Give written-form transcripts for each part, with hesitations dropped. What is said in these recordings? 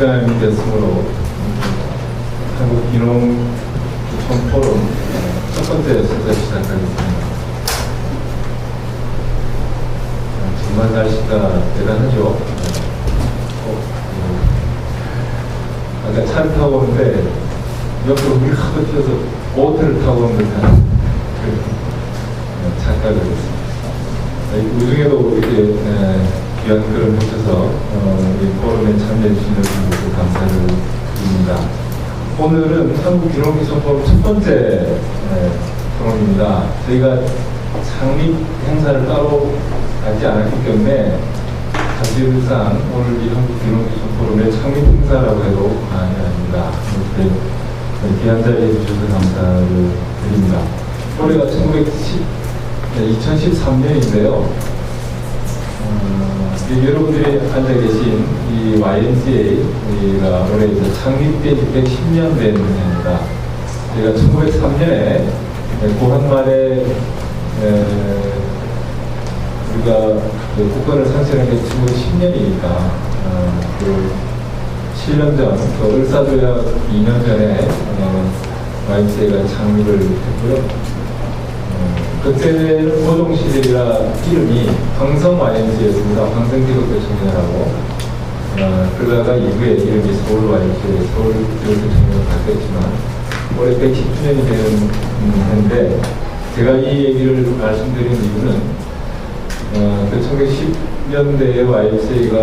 시간이 됐으므로 한국 기농 포럼 첫 번째 순서 시작하겠습니다. 정말 날씨가 대단하죠. 아까 차를 타고 오는데 옆으로 물이 하고 튀어서 보트를 타고 오는 듯한 착각을 했습니다. 우중에도 이렇게 귀한 글을 해주셔서 이 포럼에 참여해 주시는 분들께 감사를 드립니다. 오늘은 한국기농기촌 포럼 첫 번째 포럼입니다. 저희가 창립 행사를 따로 하지 않았기 때문에 사실상 오늘 이 한국기농기촌 포럼의 창립 행사라고 해도 과언이 아닙니다. 이렇게 귀한 자리에 주셔서 감사를 드립니다. 올해가 2013년인데요. 여러분들이 앉아 계신 이 YMCA가 올해 창립된 지 110년 된 해입니다. 제가 1903년에 고한 말에 우리가 국권을 상실한 게 1910년이니까 7년 전, 을사조약 2년 전에 YMCA가 창립을 했고요. 그때는 고종시대라 이름이 황성 YMCA였습니다. 황성 기독교 청년하고 그러다가 이후에 이름이 서울 YMCA, 서울 기독교 청년으로 바뀌었지만 올해 110주년이 되는 해인데 제가 이 얘기를 말씀드린 이유는 그 1910년대에 YMCA가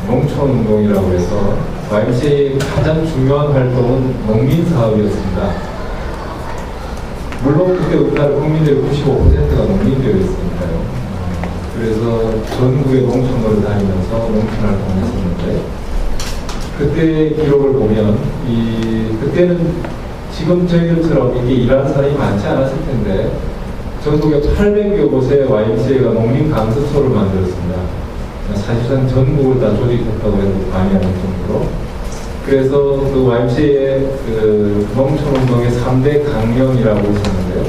농촌운동이라고 해서 YMCA의 가장 중요한 활동은 농민사업이었습니다. 물론 그때 우리나라 국민들의 95%가 농민들이었으니까요. 그래서 전국의 농촌을 다니면서 농촌활동을 했었는데 그때의 기록을 보면 그때는 지금 저희들처럼 이렇게 일하는 사람이 많지 않았을 텐데 전국에 800여 곳에 YMCA가 농민 강습소를 만들었습니다. 사실상 전국을 다 조직했다고 해도 과언이 아닐 정도로. 그래서 그 YMCA의 농촌운동의 3대 강령이라고 있었는데요.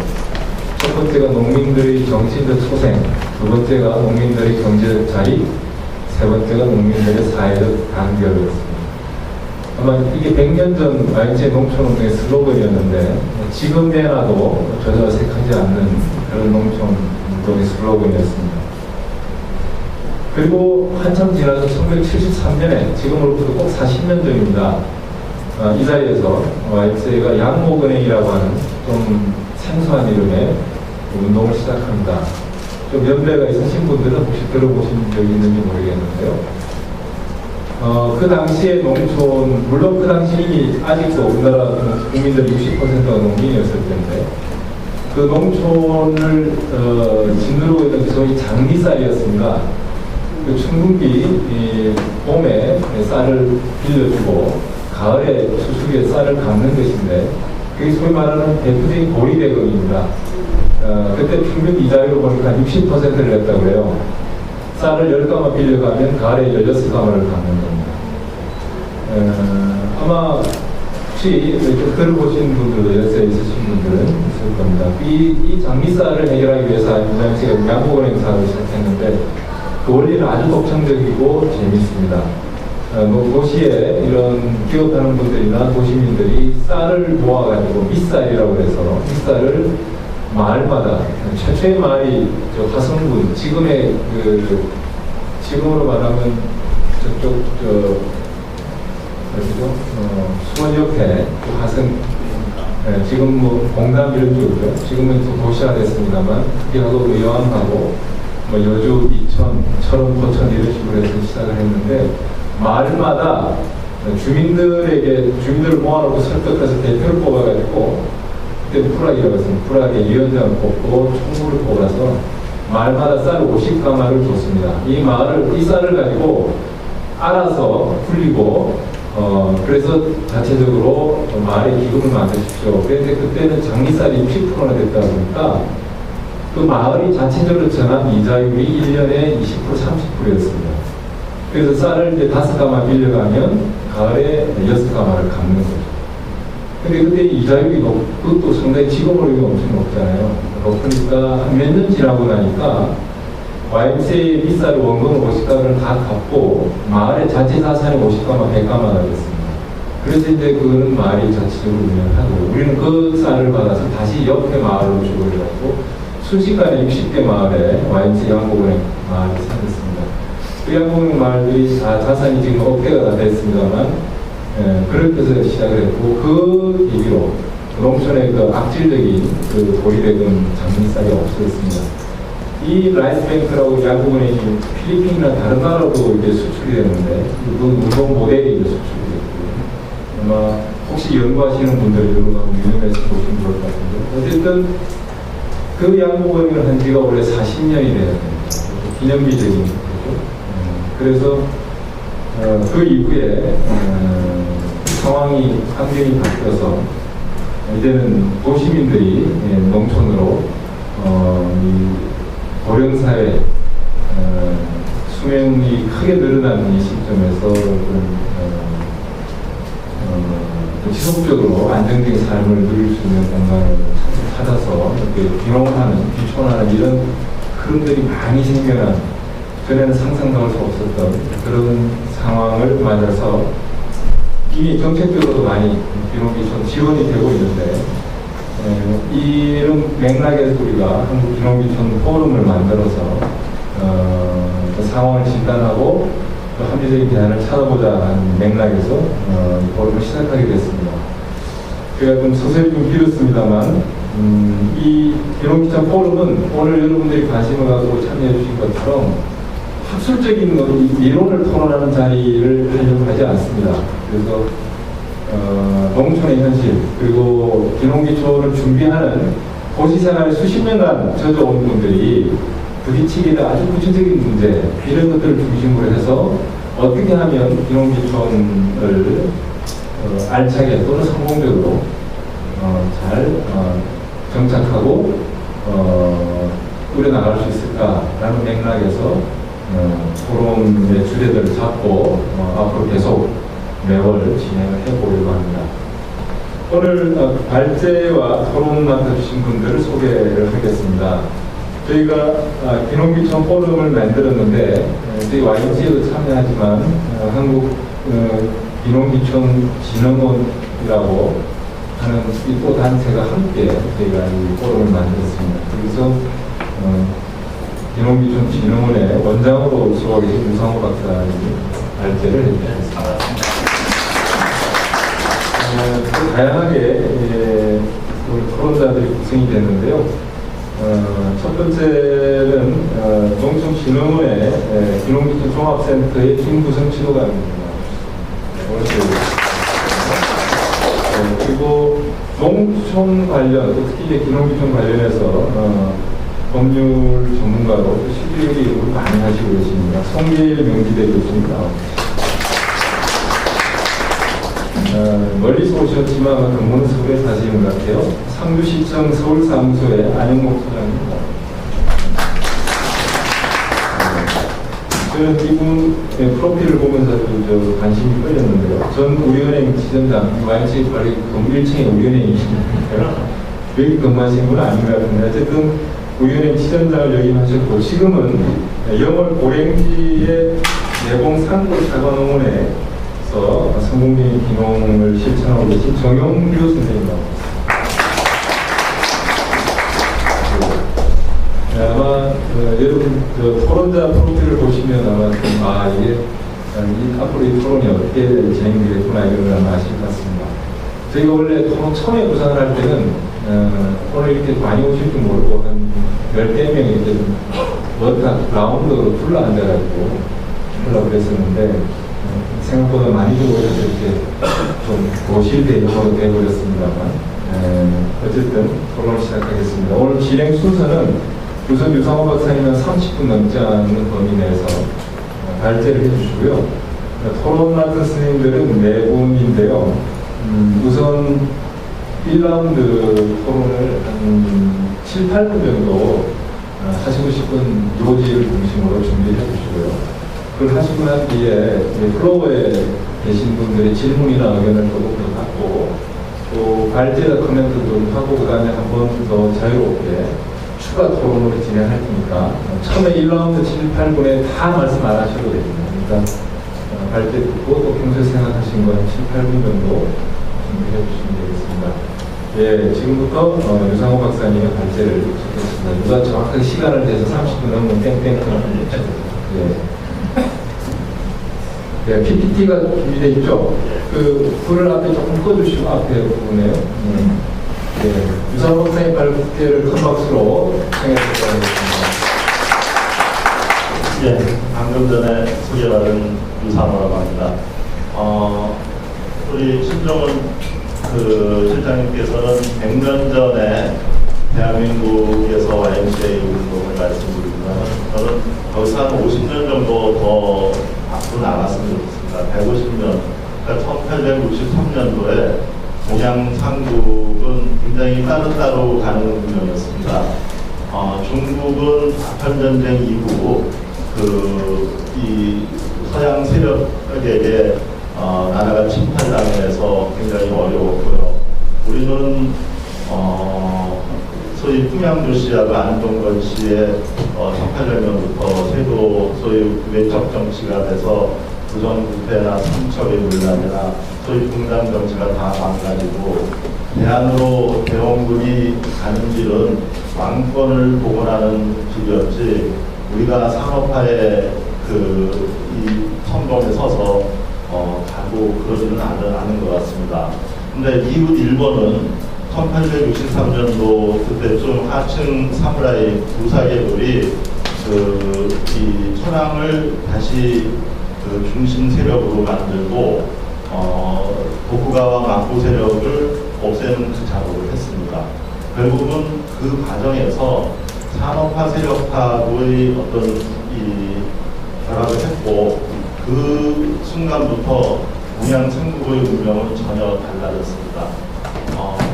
첫 번째가 농민들의 정신적 소생, 두 번째가 농민들의 경제적 자립, 세 번째가 농민들의 사회적 단결이었습니다. 아마 이게 100년 전 YMCA 농촌운동의 슬로건이었는데 지금에라도 전혀 어색하지 않는 그런 농촌운동의 슬로건이었습니다. 그리고 한참 지나서 1973년에 지금으로부터 꼭 40년 전입니다. 이 자리에서 YMCA가 양목은행이라고 하는 좀 생소한 이름의 운동을 시작합니다. 좀 연배가 있으신 분들은 혹시 들어보신 적이 있는지 모르겠는데요. 그 당시에 농촌, 물론 그 당시 이미 아직도 우리나라 국민들 60%가 농민이었을 텐데 그 농촌을 짓누르고 있는 소위 장미쌀이었습니다. 그 춘궁기 봄에 쌀을 빌려주고 가을에 수수기에 쌀을 감는 것인데 그게 소위 말하는 대표적인 고리대금입니다. 그때 평균 이자율을 보니까 60%를 냈다고 해요. 쌀을 10가마 빌려가면 가을에 16가마를 감는 겁니다. 아마 혹시 글을 보신 분들도 연세 있으신 분들은 있을 겁니다. 이 장미쌀을 해결하기 위해서 제가 양목은행 사업을 시작했는데 그 원리는 아주 독창적이고 재밌습니다. 도시에 이런 기업하는 분들이나 도시민들이 쌀을 모아가지고 밑쌀이라고 해서 밑쌀을 마을마다 최초의 마을이 화성군 지금으로 말하면 저쪽 어디죠? 수원 옆에 화성 지금 뭐 공담 이런 쪽이죠. 지금은 또 도시화 됐습니다만 특히하고 의왕하고 여주, 이천, 철원, 포천 이런 식으로 해서 시작을 했는데 마을마다 주민들을 모아놓고 설득해서 대표를 뽑아가지고 그때 프락이라고 했습니다. 프락에 위원장을 뽑고 총무를 뽑아서 마을마다 쌀 50가마를 줬습니다. 이 쌀을 가지고 알아서 풀리고 그래서 자체적으로 마을에 기금을 만드십시오. 그런데 그때는 장미쌀이 60%나 됐다 보니까 그 마을이 자체적으로 정한 이자율이 1년에 20%, 30%였습니다. 그래서 쌀을 이제 5가마 빌려가면 가을에 6가마를 갚는 거죠. 근데 그때 이자율이 그것도 상당히 지금으로 엄청 높잖아요. 높으니까 몇 년 지나고 나니까 YMCA 비쌀 원금 50가구를 다 갚고 마을의 자체 자산이 50가마, 100가마가 됐습니다. 그래서 이제 그거는 마을이 자체적으로 운영하고 우리는 그 쌀을 받아서 다시 옆에 마을로 주고해갖고 순식간에 60개 마을에 YMCA 양곡은행 마을이 생겼습니다. 그 양곡은행 마을들이 다 자산이 지금 억대가 다 됐습니다만 그렇게 해서 시작을 했고 그 계기로 농촌의 그 악질적인 그 도리대금 장민쌀이 없어졌습니다. 이 라이스뱅크라고 양곡은행이 필리핀이나 다른 나라도 이제 수출이 되는데 그 운동 모델이 이제 수출이 됐고요. 아마 혹시 연구하시는 분들 이런 거 한번 유념해서 보시면 좋을 것 같은데 어쨌든 그 양곡은행을 한 지가 원래 40년이 돼야 됩니다. 기념비적인 거죠. 그래서 그 이후에 상황이 환경이 바뀌어서 이제는 도시민들이 농촌으로 이 고령사회 수명이 크게 늘어나는 이 시점에서 지속적으로 안정적인 삶을 누릴 수 있는 공간을 찾아서 이렇게 귀농하는, 귀촌하는 이런 흐름들이 많이 생겨난 전에는 상상도 할 수 없었던 그런 상황을 맞아서 이미 정책적으로도 많이 귀농귀촌 지원이 되고 있는데 이런 맥락에서 우리가 한국 귀농귀촌 포럼을 만들어서 그 상황을 진단하고 또 합리적인 대안을 찾아보자 하는 맥락에서 이 포럼을 시작하게 됐습니다. 제가 좀 서서히 좀 길었습니다만 이 귀농귀촌 포럼은 오늘 여러분들이 관심을 가지고 참여해 주신 것처럼 학술적인 이론을 토론하는 자리를 하려고 하지 않습니다. 그래서 농촌의 현실 그리고 귀농귀촌을 준비하는 도시생활에 수십 년간 젖어온 분들이 부딪히게 될 아주 구체적인 문제 이런 것들을 중심으로 해서 어떻게 하면 귀농귀촌을 알차게 또는 성공적으로 잘 정착하고 꾸려나갈 수 있을까라는 맥락에서 토론의 주제들을 잡고 앞으로 계속 매월 진행을 해보려고 합니다. 오늘 발제와 토론 맡아주신 분들을 소개를 하겠습니다. 저희가 귀농귀촌 포럼을 만들었는데 저희 YMCA도 참여하지만 한국 귀농귀촌 진흥원이라고 하는 이 또 단체가 함께 저희가 이 포럼을 만들었습니다. 그래서 귀농귀촌 진흥원의 원장으로 수고하신 유상호 박사님이 발제를 해주셨습니다. 다양하게 우리 토론자들이 구성이 됐는데요. 첫 번째는 농촌진흥원의 귀농귀촌 종합센터의 김구성 지도관입니다. 그리고 농촌 관련, 특히 이제 귀농귀촌 관련해서 법률 전문가로 실력이 많이 하시고 계십니다. 송길 명지대 교수님 나옵니다. 멀리서 오셨지만 근무는 서울에 사시는 것 같아요. 상주시청 서울사무소의 안영목 소장입니다. 저는 이분의 프로필을 보면서 관심이 끌렸는데요. 전 우리은행 지점장, YMCA 빨리 1층에 우리은행이시니까요. 여기 근무하시는 분 아닌 것 같은데 어쨌든 우리은행 지점장을 역임하셨고 지금은 영월 고랭지의 내봉 상고 자관농원에 성공적인 귀농을 실천하고 계신 정영규 선생님입니다. 아마 여러분 토론자 프로필을 보시면 아마 이게 앞으로 이 토론이 어떻게 진행되겠구나 이런 걸 아마 아실 것 같습니다. 저희가 원래 토론 처음에 구상을 할 때는 오늘 이렇게 많이 오실 줄 모르고 한 10개 명이 이제 워낙 라운드로 둘러앉아가지고 하려고 그랬었는데 생각보다 많이 오셔서 이렇게 좀 고실되고 되어버렸습니다만 어쨌든 토론을 시작하겠습니다. 오늘 진행 순서는 우선 유상호 박사님은 30분 넘지 않는 범위 내에서 발제를 해주시고요. 토론 맡은 스님들은 4분인데요. 우선 1라운드 토론을 한 7, 8분 정도 하시고 싶은 요지를 중심으로 준비해 주시고요. 그걸 하시고 난 뒤에 플로어에 계신 분들의 질문이나 의견을 조금 더 받고 또 발제나 코멘트 좀 하고 그 다음에 한 번 더 자유롭게 추가 토론으로 진행할 테니까 처음에 1라운드 7, 8분에 다 말씀 안 하셔도 됩니다. 그러니까 발제 듣고 또 평소에 생각하신 건 7, 8분 정도 준비해 주시면 되겠습니다. 예, 지금부터 유상호 박사님의 발제를 듣겠습니다. 누가 정확하게 시간을 대서 30분 넘으면 땡땡 예. 네, PPT가 준비되어 있죠? 그 불을 앞에 조금 꺼주시고 앞에 부분에 네, 유상호 박사님 발제를 큰 박수로 청해드리도록 하겠습니다. 예, 방금 전에 소개받은 유상호라고 합니다. 우리 신정은 실장님께서는 100년 전에 대한민국에서 YMCA 운동을 말씀드리지만 저는 거기서 한 50년 정도 더 앞으로 나갔으면 좋겠습니다. 150년, 그러니까 1863년도에 동양상국은 굉장히 따로따로 가는 운명이었습니다. 중국은 아편전쟁 이후 이 서양 세력에게 나라가 침탈당해서 굉장히 어려웠고요. 우리는 소위 풍양조씨하고 안동건 씨의 1800년부터 세도 소위 외적 정치가 돼서 부정부패나 삼척의 논란이나 소위 분당 정치가 다 망가지고 대안으로 대원군이 가는 길은 왕권을 복원하는 길이었지 우리가 산업화의 이 선봉에 서서 가고 그러지는 않은 것 같습니다. 근데 이웃 일본은 1863년도 그때쯤 하층 사무라이 부사계들이 이 천황을 다시 중심 세력으로 만들고 도쿠가와 막부 세력을 없애는 그 작업을 했습니다. 결국은 그 과정에서 산업화 세력하고의 어떤 이 결합을 했고 그 순간부터 동양 삼국의 운명은 전혀 달라졌습니다.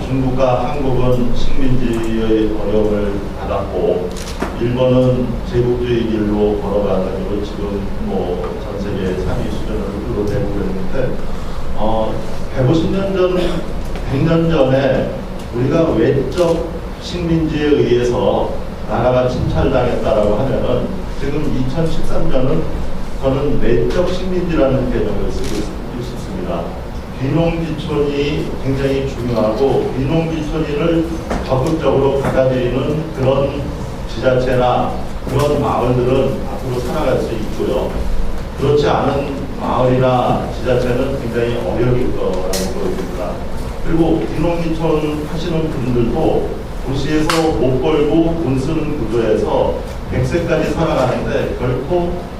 중국과 한국은 식민지의 어려움을 받았고 일본은 제국주의 길로 걸어가가지고 지금 전 세계 3위 수준으로 되고 있는데 150년 전, 100년 전에 우리가 외적 식민지에 의해서 나라가 침탈당했다라고 하면은 지금 2013년은 저는 내적 식민지라는 개념을 쓰고 있습니다. 귀농귀촌이 굉장히 중요하고 귀농귀촌인을 적극적으로 받아들이는 그런 지자체나 그런 마을들은 앞으로 살아갈 수 있고요. 그렇지 않은 마을이나 지자체는 굉장히 어려울 거라고 보입니다. 그리고 귀농귀촌 하시는 분들도 도시에서 못 벌고 돈 쓰는 구조에서 100세까지 살아가는데 결코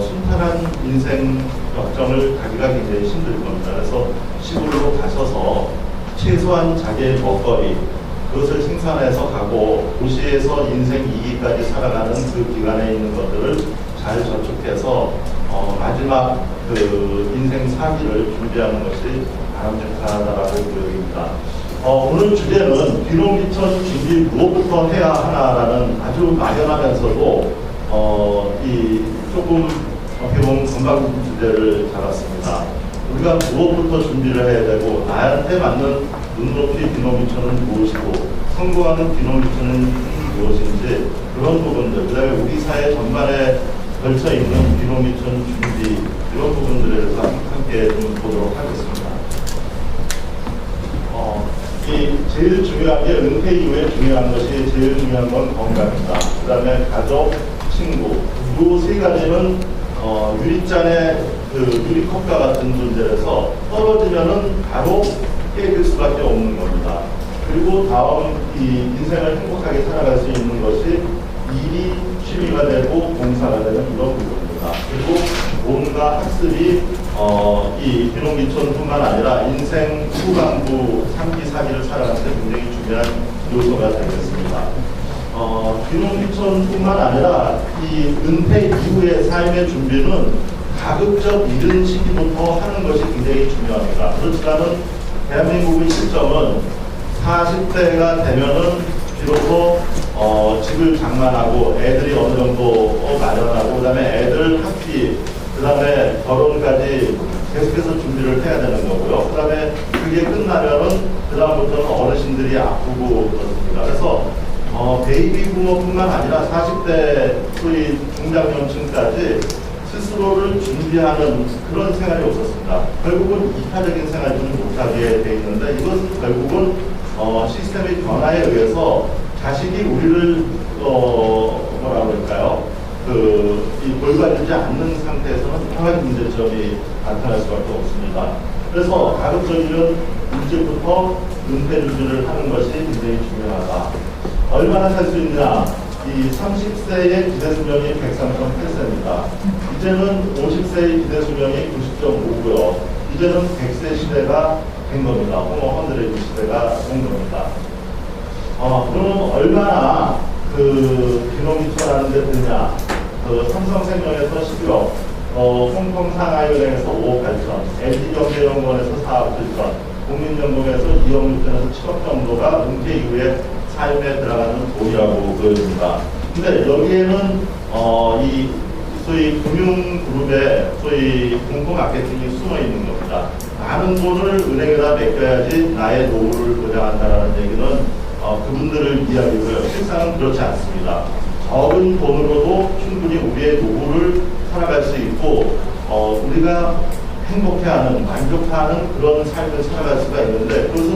순탄한 인생 역정을 가기가 굉장히 힘들 겁니다. 그래서 시골로 가셔서 최소한 자기의 먹거리 그것을 생산해서 가고 도시에서 인생 2기까지 살아가는 그 기간에 있는 것들을 잘 저축해서 마지막 인생 4기를 준비하는 것이 바람직하다라고 보여집니다. 오늘 주제는 귀농귀촌 준비 무엇부터 해야 하나라는 아주 막연하면서도 조금 어떻게 보면 건강 주제를 잡았습니다. 우리가 무엇부터 준비를 해야 되고 나한테 맞는 눈높이 귀농귀촌은 무엇이고 성공하는 귀농귀촌은 무엇인지 그런 부분들 그다음에 우리 사회 전반에 걸쳐 있는 귀농귀촌 준비 이런 부분들에 대해서 함께 좀 보도록 하겠습니다. 제일 중요한 게 은퇴 이후에 중요한 것이 제일 중요한 건 건강입니다. 그 다음에 가족, 친구 이 세 가지는 유리잔의 유리컵과 같은 존재라서 떨어지면은 바로 깨질 수밖에 없는 겁니다. 그리고 다음 이 인생을 행복하게 살아갈 수 있는 것이 일이 취미가 되고 봉사가 되는 이런 부분입니다. 그리고 몸과 학습이 이 귀농귀촌뿐만 아니라 인생 후반부 3기, 4기를 살아가는 데 굉장히 중요한 요소가 되겠습니다. 귀농귀촌뿐만 아니라 이 은퇴 이후의 삶의 준비는 가급적 이른 시기부터 하는 것이 굉장히 중요합니다. 그렇지만은 대한민국의 시점은 40대가 되면은 비로소 집을 장만하고 애들이 어느 정도 마련하고 그다음에 애들 학비 그다음에 결혼까지 계속해서 준비를 해야 되는 거고요. 그다음에 그게 끝나면은 그다음부터는 어르신들이 아프고 그렇습니다. 그래서 베이비 부모뿐만 아니라 40대 소위 중장년층까지 스스로를 준비하는 그런 생활이 없었습니다. 결국은 이타적인 생활을 못하게 돼 있는데 이것은 결국은 시스템의 변화에 의해서 자식이 우리를 뭐라 그럴까요? 이 돌봐주지 않는 상태에서는 여러 가지 문제점이 나타날 수밖에 없습니다. 그래서 가급적이면 일찍부터 은퇴 준비를 하는 것이 굉장히 중요하다. 얼마나 살 수 있느냐? 이 30세의 기대 수명이 103.8세입니다. 이제는 50세의 기대 수명이 90.5고요. 이제는 100세 시대가 된 겁니다. 호모 헌드레이드 시대가 된 겁니다. 그러면 얼마나 비노미터라는 데 드냐? 삼성생명에서 11억, 홍콩 상하이은행에서 5억 8천, LG경제연구원에서 4억 7천, 국민연금에서 2억 6천에서 7억 정도가 은퇴 이후에 삶에 들어가는 돈이라고 보여집니다. 근데 여기에는 소위 금융그룹의 소위 공포 마케팅이 숨어 있는 겁니다. 많은 돈을 은행에다 맡겨야지 나의 노후를 보장한다는 얘기는 그분들을 이야기고요. 실상은 그렇지 않습니다. 적은 돈으로도 충분히 우리의 노후를 살아갈 수 있고 우리가 행복해하는, 만족하는 그런 삶을 살아갈 수가 있는데 그것은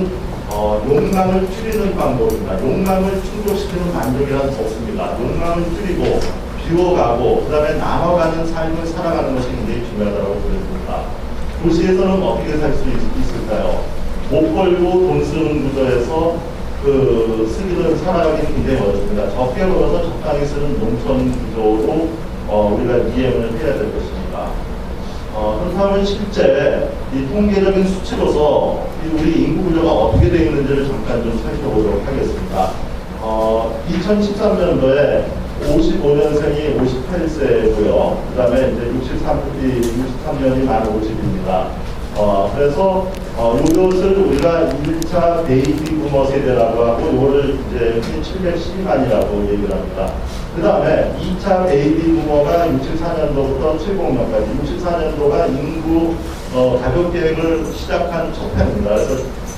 욕망을 줄이는 방법입니다. 욕망을 충족시키는 만족이란 없습니다. 욕망을 줄이고 비워가고 그 다음에 나눠가는 삶을 살아가는 것이 굉장히 중요하다고 보여집니다. 도시에서는 어떻게 살 수 있을까요? 못 벌고 돈 쓰는 구조에서 쓰기를 살아가기 굉장히 어렵습니다. 적게 벌어서 적당히 쓰는 농촌 구조로 우리가 이해를 해야 될 것입니다. 그렇다면 실제 이 통계적인 수치로서 우리 인구 구조가 어떻게 되어 있는지를 잠깐 좀 살펴보도록 하겠습니다. 2013년도에 55년생이 58세고요. 그 다음에 이제 63년이 만 50입니다. 그래서 이것을 우리가 1차 베이비 부머 세대라고 하고 이거를 이제 712만이라고 얘기를 합니다. 그 다음에 2차 베이비 부머가 64년도부터 70년까지 64년도가 인구 가족 계획을 시작한 첫 해입니다. 그래서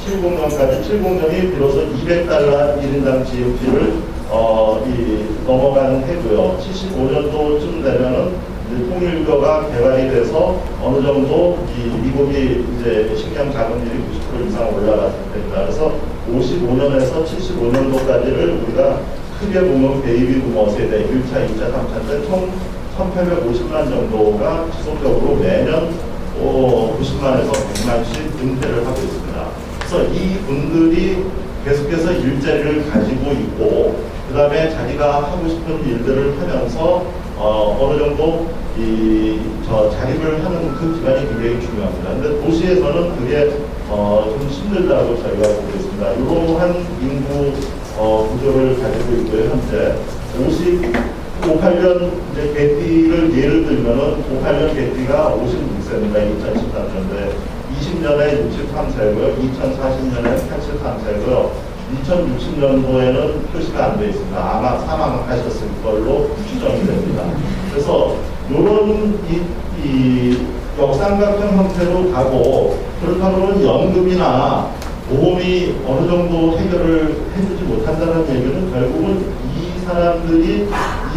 70년까지 70년이 비로소 $200 1인당 GDP를 넘어가는 해고요. 75년도쯤 되면은 통일교가 개발이 돼서 어느 정도 미국이 이제 식량 자금률이 90% 이상 올라갔을 때입니다. 그래서 55년에서 75년도까지를 우리가 크게 보면 베이비 부머 세대 1차, 2차, 3차 때 총 1850만 정도가 지속적으로 매년 90만에서 100만씩 은퇴를 하고 있습니다. 그래서 이 분들이 계속해서 일자리를 가지고 있고 그 다음에 자기가 하고 싶은 일들을 하면서 어느 정도 자립을 하는 그 기간이 굉장히 중요합니다. 근데 도시에서는 그게 좀 힘들다고 저희가 보고 있습니다. 이러한 인구 구조를 가지고 있고요. 현재 58년 이제 개띠를 예를 들면은 58년 개띠가 56세입니다. 2013년도에 20년에 63세고요. 2040년에 83세고요. 2060년도에는 표시가 안 되어 있습니다. 아마 사망하셨을 걸로 추정이 됩니다. 그래서 이런 이 역삼각형 형태로 가고 그렇다면 연금이나 보험이 어느 정도 해결을 해주지 못한다는 얘기는 결국은 이 사람들이 이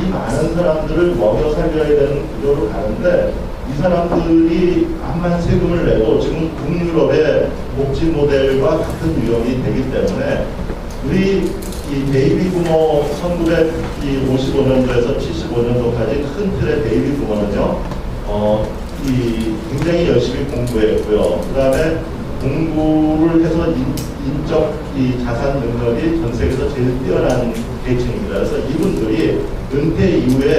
많은 사람들을 먹여 살려야 되는 구조로 가는데 이 사람들이 암만 세금을 내도 지금 북유럽의 복지 모델과 같은 유형이 되기 때문에 우리 이 베이비 부모 1955년도에서 75년도까지 큰 틀의 베이비 부모는요, 굉장히 열심히 공부했고요. 그 다음에 공부를 해서 인적 자산 능력이 전 세계에서 제일 뛰어난 계층입니다. 그래서 이분들이 은퇴 이후에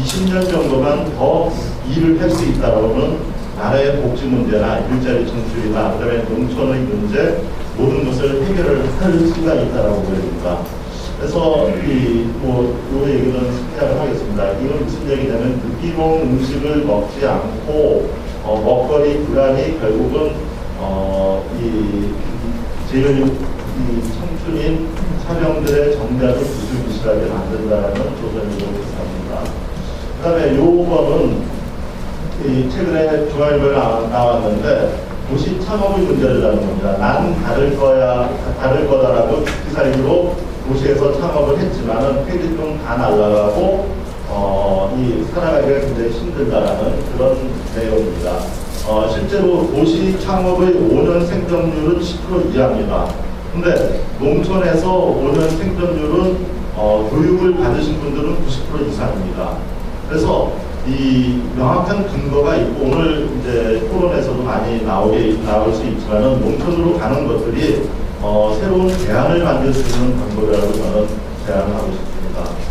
20년 정도만 더 일을 할 수 있다면 나라의 복지 문제나 일자리 창출이나 그다음에 농촌의 문제 모든 것을 해결을 할 수가 있다라고 보여집니다. 그래서 요 얘기는 시작을 하겠습니다. 이건 무슨 얘기냐면 유기농 음식을 먹지 않고 먹거리 불안이 결국은 제일 청춘인 사병들의 정략을 부실부실하게 만든다는 조선일보 기사입니다. 그 다음에 요거는 최근에 중앙일보에 나왔는데 도시 창업의 문제를 다룬 겁니다. 난 다를 거다라고 기사이로 도시에서 창업을 했지만은 폐지금 다 날라가고 이 살아가기가 굉장히 힘들다라는 그런 내용입니다. 실제로 도시 창업의 5년 생존율은 10% 이하입니다. 근데 농촌에서 5년 생존율은 교육을 받으신 분들은 90% 이상입니다. 그래서 이 명확한 근거가 있고 오늘 이제 토론에서도 많이 나올 수 있지만은 농촌으로 가는 것들이 새로운 대안을 만들 수 있는 방법이라고 저는 제안을 하고 싶습니다.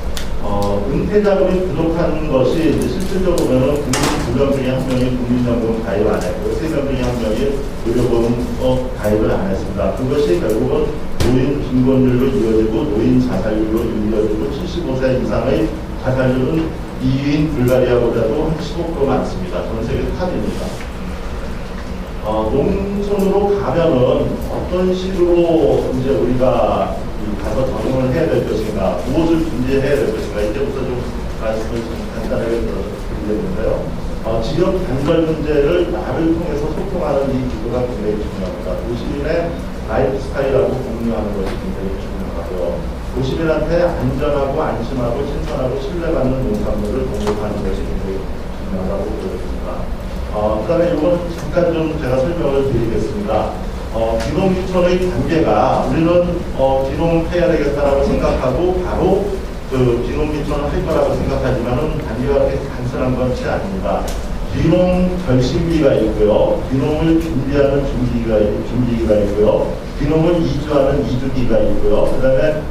은퇴 자금이 부족한 것이 이제 실질적으로 보면은 국민 2명 중에 1명이 국민연금 가입 안 했고 3명 중에 1명이 의료보험 가입을 안 했습니다. 그것이 결국은 노인 빈곤율로 이어지고 노인 자살률로 이어지고 75세 이상의 자살률은 2위인 불가리아보다도 한 15% 많습니다. 전 세계 탑입니다. 농촌으로 가면은 어떤 식으로 이제 우리가 가서 적응을 해야 될 것인가, 무엇을 준비해야 될 것인가, 이제부터 좀 말씀을 좀 간단하게 드리겠는데요. 지역 단절 문제를 나를 통해서 소통하는 이 기도가 굉장히 중요합니다. 도시민의 라이프 스타일하고 공유하는 것이 굉장히 중요하고요. 도시민한테 안전하고 안심하고 신선하고 신뢰받는 농산물을 공급하는 것이 굉장히 중요하다고 보여집니다. 그 다음에 이건 잠깐 좀 제가 설명을 드리겠습니다. 귀농귀촌의 단계가 우리는 귀농을 해야 되겠다라고 생각하고 바로 그 귀농귀촌을 할 거라고 생각하지만은 단계가 그렇게 단순한 것이 아닙니다. 귀농 결심기가 있고요. 귀농을 준비하는 준비기가 있고요. 귀농을 이주하는 이주기가 있고요. 그 다음에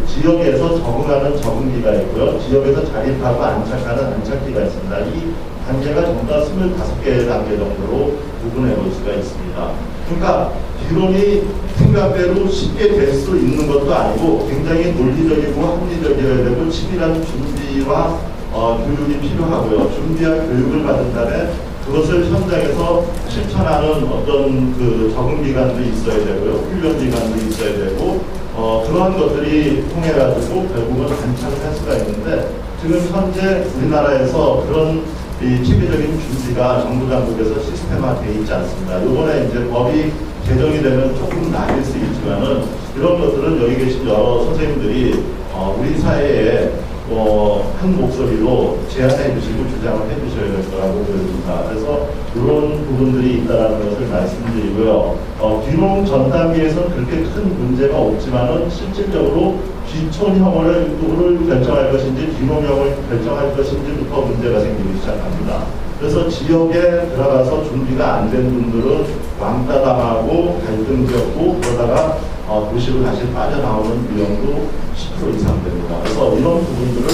지역에서 적응하는 적응기가 있고요. 지역에서 자립하고 안착하는 안착기가 있습니다. 이 단계가 전부 다 25개의 단계 정도로 구분해 볼 수가 있습니다. 그러니까 귀농이 생각대로 쉽게 될 수 있는 것도 아니고 굉장히 논리적이고 합리적이어야 되고 치밀한 준비와 교육이 필요하고요. 준비와 교육을 받은 다음에 그것을 현장에서 실천하는 어떤 그 적응 기간도 있어야 되고요. 훈련 기간도 있어야 되고 그러한 것들이 통해가지고 결국은 안착을 할 수가 있는데 지금 현재 우리나라에서 그런 이 체계적인 준비가 정부 당국에서 시스템화되어 있지 않습니다. 이번에 이제 법이 개정이 되면 조금 나아질 수 있지만은 이런 것들은 여기 계신 여러 선생님들이 우리 사회에 한 목소리로 제안해 주시고 주장을 해 주셔야 될 거라고 보여집니다. 그래서 이런 부분들이 있다는 것을 말씀드리고요. 귀농 전 단계에서는 그렇게 큰 문제가 없지만은 실질적으로 귀촌형을 결정할 것인지 귀농형을 결정할 것인지부터 문제가 생기기 시작합니다. 그래서 지역에 들어가서 준비가 안 된 분들은 왕따 당하고 갈등 겪고 그러다가 도시로 다시 빠져나오는 위험도 10% 이상 됩니다. 그래서 이런 부분들을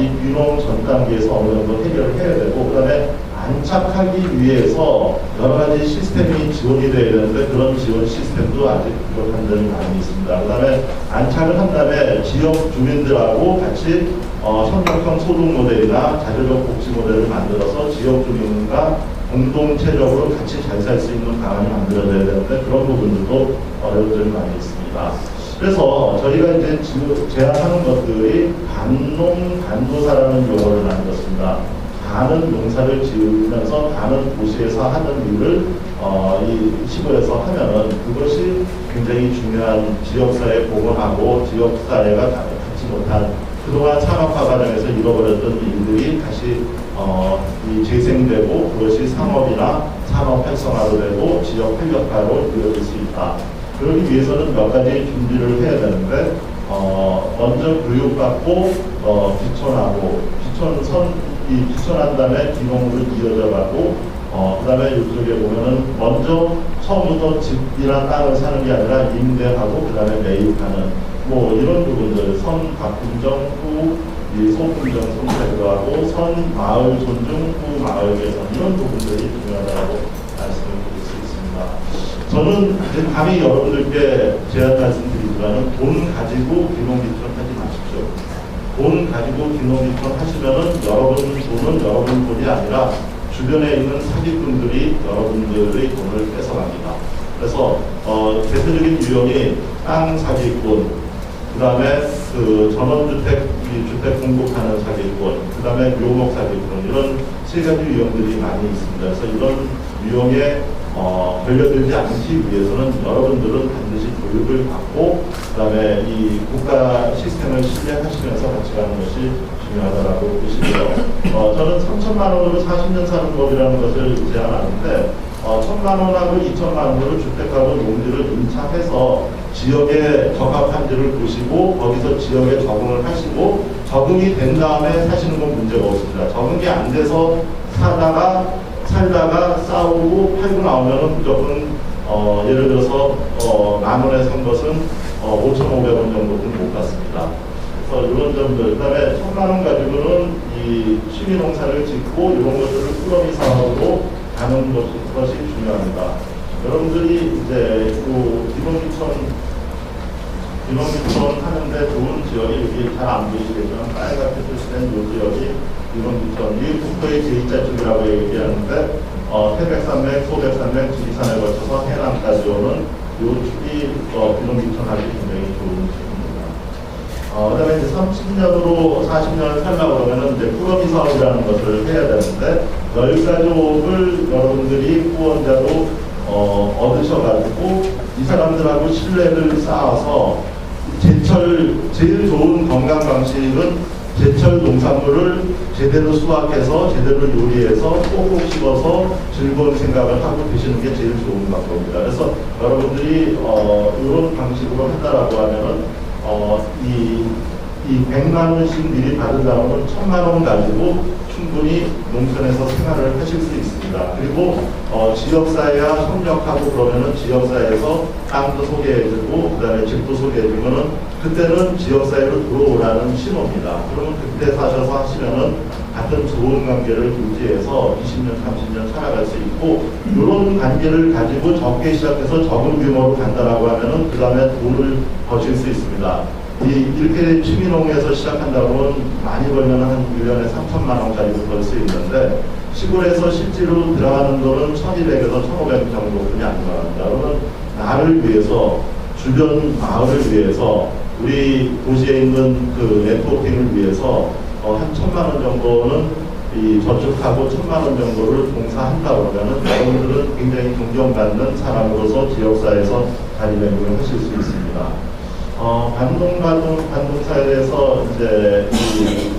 이 귀농 전 단계에서 어느 정도 해결을 해야 되고 그다음에 안착하기 위해서 여러 가지 시스템이 지원이 되어야 되는데 그런 지원 시스템도 아직 부족한 점이 많이 있습니다. 그 다음에 안착을 한 다음에 지역 주민들하고 같이 협력형 소득 모델이나 자료적 복지 모델을 만들어서 지역 주민과 공동체적으로 같이 잘 살 수 있는 방안이 만들어져야 되는데 그런 부분들도 어려운 점이 많이 있습니다. 그래서 저희가 이제 제안하는 것들이 반농 반도사라는 용어를 만들었습니다. 가는 농사를 지으면서 가는 도시에서 하는 일을 이 시골에서 하면은 그것이 굉장히 중요한 지역사회 복원하고 지역사회가 갖지 못한 그동안 산업화 과정에서 잃어버렸던 일들이 다시 재생되고 그것이 상업이나 산업 활성화로 되고 지역 활력화로 이루어질 수 있다. 그러기 위해서는 몇 가지 준비를 해야 되는데 먼저 교육받고 귀촌하고 귀촌한 다음에 귀농으로 이어져 가고 그 다음에 이쪽에 보면은 먼저 처음부터 집이나 땅을 사는 게 아니라 임대하고 그 다음에 매입하는 뭐 이런 부분들 선 가품정 후 소품정 손패도 하고 선 마을 존중 후 마을 개선 이런 부분들이 중요하다고 말씀을 드릴 수 있습니다. 저는 감히 여러분들께 제안 말씀드리지만은 돈 가지고 귀농귀촌 하지 마십시오. 돈 가지고 귀농귀촌 하시면은 여러분 돈이 아니라 주변에 있는 사기꾼들이 여러분들의 돈을 뺏어갑니다. 그래서 대표적인 유형이 땅 사기꾼, 그 다음에 그 전원주택 주택 공급하는 사기꾼, 그 다음에 묘목 사기꾼 이런 세 가지 유형들이 많이 있습니다. 그래서 이런 유형의 걸려들지 않기 위해서는 여러분들은 반드시 교육을 받고 그다음에 이 국가 시스템을 신뢰하시면서 같이 가는 것이 중요하다고 보시고요. 저는 3천만 원으로 40년 사는 법이라는 것을 제안하는데 1,000만 원하고 2천만 원으로 주택하고 농지를 임차해서 지역에 적합한지를 보시고 거기서 지역에 적응을 하시고 적응이 된 다음에 사시는 건 문제가 없습니다. 적응이 안 돼서 살다가 싸우고 팔고 나오면은 무조건 예를 들어서 10,000원에 산 것은 5,500원 정도는 못 받습니다. 그래서 이런 점들, 그다음에 1,000만 원 가지고는 이 취미 농사를 짓고 이런 것들을 꾸러미 사업으로 가는 것이 중요합니다. 여러분들이 이제 그 기농기촌 하는데 좋은 지역이 여기 잘 안 보이시겠지만 빨갛게 표시된 이 지역이 기농기촌, 이 국토의 제2자 쪽이라고 얘기하는데 태백산맥, 소백산맥, 지리산을 거쳐서 해남까지 오는 이 축이 기농기촌하기 굉장히 좋은 축입니다. 그다음에 이제 30년으로 40년을 살려고 그러면은 이제 꾸러미 사업이라는 것을 해야 되는데 10가족을 여러분들이 후원자로 얻으셔가지고 이 사람들하고 신뢰를 쌓아서 제일 좋은 건강 방식은 제철 농산물을 제대로 수확해서 제대로 요리해서 꼭꼭 씹어서 즐거운 생각을 하고 드시는 게 제일 좋은 방법입니다. 그래서 여러분들이 이런 방식으로 한다라고 하면은 이 100만 원씩 미리 받은 다음은 1,000만 원 가지고 충분히 농촌에서 생활을 하실 수 있습니다. 그리고 지역사회와 협력하고 그러면은 지역사회에서 땅도 소개해주고 그다음에 집도 소개해주면은 그때는 지역사회로 들어오라는 신호입니다. 그러면 그때 사셔서 하시면은 같은 좋은 관계를 유지해서 20년, 30년 살아갈 수 있고 이런 관계를 가지고 적게 시작해서 적은 규모로 간다라고 하면은 그 다음에 돈을 버실 수 있습니다. 이렇게 취미농에서 시작한다면 많이 벌면 한 1년에 3천만 원까지도 벌 수 있는데 시골에서 실제로 들어가는 돈은 1,200에서 1,500 정도뿐이 안 들어갑니다. 그러면 나를 위해서 주변 마을을 위해서 우리 도시에 있는 그 네트워킹을 위해서 한 1,000만 원 정도는 저축하고 1,000만 원 정도를 봉사한다 그러면은 여러분들은 굉장히 존경받는 사람으로서 지역사회에서 자리매김을 하실 수 있습니다. 반동사에 대해서 이제 이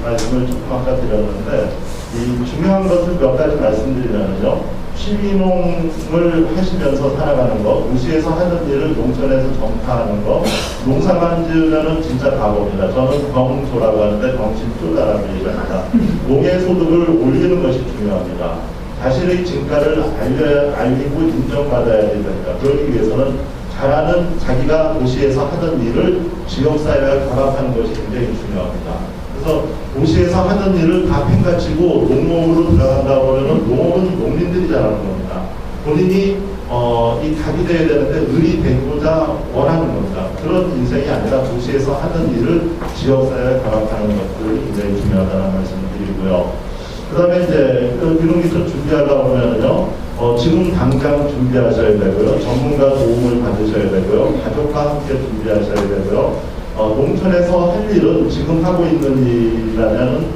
말씀을 조금 아까 드렸는데 이 중요한 것을 몇 가지 말씀드리면요. 취미농을 하시면서 살아가는 거, 도시에서 하는 일을 농촌에서 전파하는 거, 농사만 지으면은 진짜 바보입니다. 저는 병조라고 하는데 병신 쫄다라는 얘기를 합니다. 농의 소득을 올리는 것이 중요합니다. 자신의 진가를 알리고 인정받아야 됩니다. 그러기 위해서는 잘하는 자기가 도시에서 하던 일을 지역사회와 결합하는 것이 굉장히 중요합니다. 그래서 도시에서 하던 일을 다 팽가치고 농업으로 들어간다고 하면 농업은 농민들이 잘하는 겁니다. 본인이 이 닭이 돼야 되는데 을이 되고자 원하는 겁니다. 그런 인생이 아니라 도시에서 하는 일을 지역사회와 결합하는 것들이 굉장히 중요하다는 말씀을 드리고요. 그 다음에 이제 기농기촌 준비하다 보면은요. 지금 당장 준비하셔야 되고요. 전문가 도움을 받으셔야 되고요. 가족과 함께 준비하셔야 되고요. 농촌에서 할 일은 지금 하고 있는 일이라면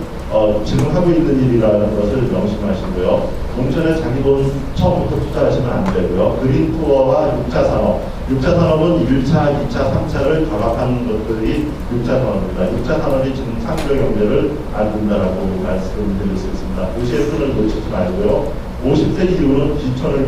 지금 하고 있는 일이라는 것을 명심하시고요. 농촌에 자기 돈 처음부터 투자하시면 안 되고요. 그린 투어와 6차 산업. 6차 산업은 1차, 2차, 3차를 결합하는 것들이 6차 산업입니다. 6차 산업이 지금 상조 경제를 만든다라고 말씀드릴 수 있습니다. 도시의 끈을 놓치지 말고요. 50세 이후는 기촌을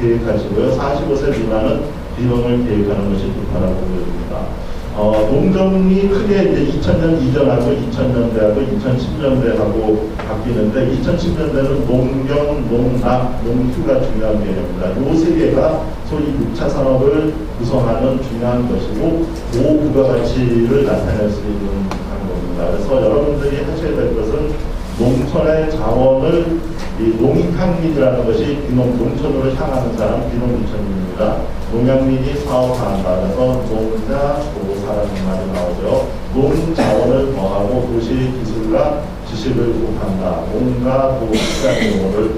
계획하시고요. 45세 미만은 비농을 계획하는 것이 좋다라고 보여집니다. 농정이 크게 이제 2000년 이전하고 2000년대하고 2010년대하고 바뀌는데 2010년대는 농경, 농락, 농휴가 중요한 개념입니다. 이 세 개가 소위 6차 산업을 구성하는 중요한 것이고 그 부가가치를 나타낼 수 있는 방법입니다. 그래서 여러분들이 하셔야 될 것은 농촌의 자원을 농익항민이라는 것이 농촌으로 향하는 사람 비농민촌입니다. 농양민이 사업한다. 그래서 농자, 도사라는 말이 나오죠. 농자원을 더하고 도시 기술과 지식을 곱한다. 농가, 도, 시장 용어를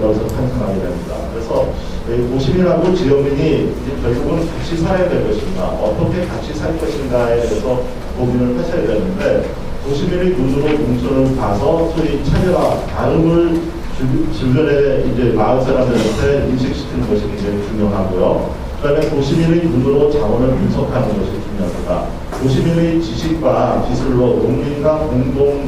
여기서 탄생하게 됩니다. 그래서 도시민하고 지역민이 결국은 같이 살아야 될 것인가, 어떻게 같이 살 것인가에 대해서 고민을 하셔야 되는데 도시민의 눈으로 농촌을 봐서 소위 차별화, 다름을 주변에 이제 마을 사람들한테 인식시키는 것이 굉장히 중요하고요. 그다음에 도시민의 눈으로 자원을 분석하는 것이 중요합니다. 도시민의 지식과 기술로 농민과 공동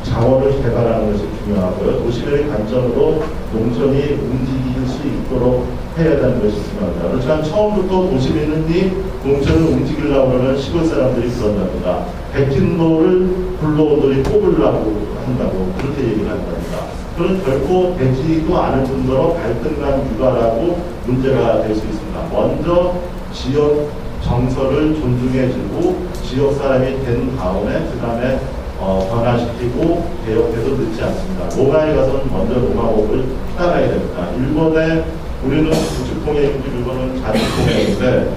자원을 개발하는 것이 중요하고요. 도시민의 관점으로 농촌이 움직일 수 있도록 해야 되는 것이 중요합니다. 그렇지만 처음부터 도시민이 농촌을 움직이려고 하면 시골 사람들이 그런답니다. 백진도를 불로들이 뽑으려고 한다고 그렇게 얘기를 한답니다. 그건 결코 되지도 않을 뿐더러 갈등과 유발하고 문제가 될 수 있습니다. 먼저 지역 정서를 존중해주고 지역 사람이 된 다음에 그 다음에 변화시키고 개혁해도 늦지 않습니다. 로마에 가서는 먼저 로마법을 따라야 됩니다. 일본에 우리는 우측통행이고 일본은 좌측통행인데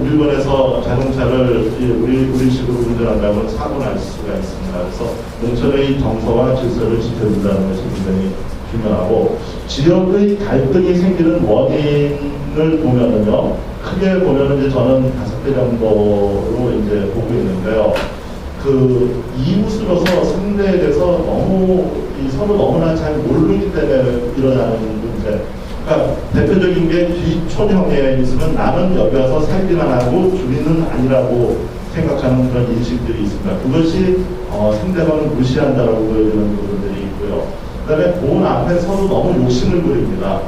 일본에서 자동차를 우리 식으로 운전한다면 사고 날 수가 있습니다. 그래서 농촌의 정서와 질서를 지켜준다는 것이 굉장히 중요하고 지역의 갈등이 생기는 원인을 보면은요 크게 보면은 이제 저는 5개 정도로 이제 보고 있는데요. 그 이웃으로서 상대에 대해서 서로 너무나 잘 모르기 때문에 일어나는 문제. 그러니까 대표적인 게 귀촌형에 있으면 나는 여기 와서 살기만 하고 주민은 아니라고 생각하는 그런 인식들이 있습니다. 그것이 상대방을 무시한다라고 보여지는 부분들이 있고요. 그다음에 돈 앞에 서로 너무 욕심을 부립니다.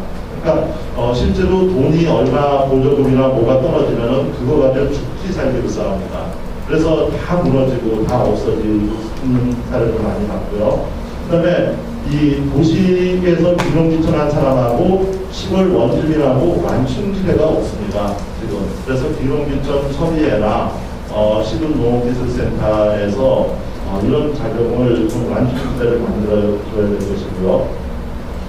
그러니까 실제로 돈이 얼마 보조금이나 뭐가 떨어지면은 그거 가지고 죽기 살기로 싸웁니다. 그래서 다 무너지고 다 없어지는 사례를 많이 봤고요. 그다음에 이 도시에서 귀농귀촌한 사람하고 시골 원주민하고 완충지대가 없습니다. 지금. 그래서 귀농귀촌 협의회나 시군농업기술센터에서 이런 작용을 좀 완충지대를 만들어줘야 될 것이고요.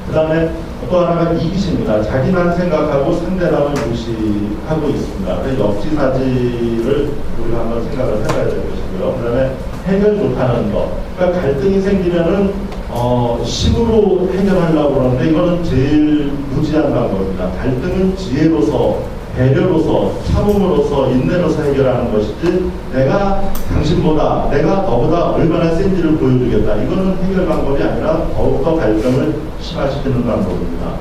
그 다음에 또 하나가 이기심입니다. 자기만 생각하고 상대방을 무시하고 있습니다. 그래서 역지사지를 우리가 한번 생각을 해봐야 될 것이고요. 그 다음에 해결 못하는 것. 그러니까 갈등이 생기면은 힘으로 해결하려고 그러는데 이거는 제일 무지한 방법입니다. 갈등은 지혜로서 배려로서 참음으로서 인내로서 해결하는 것이지 내가 당신보다 내가 너보다 얼마나 센지를 보여주겠다. 이거는 해결 방법이 아니라 더욱더 갈등을 심화시키는 방법입니다.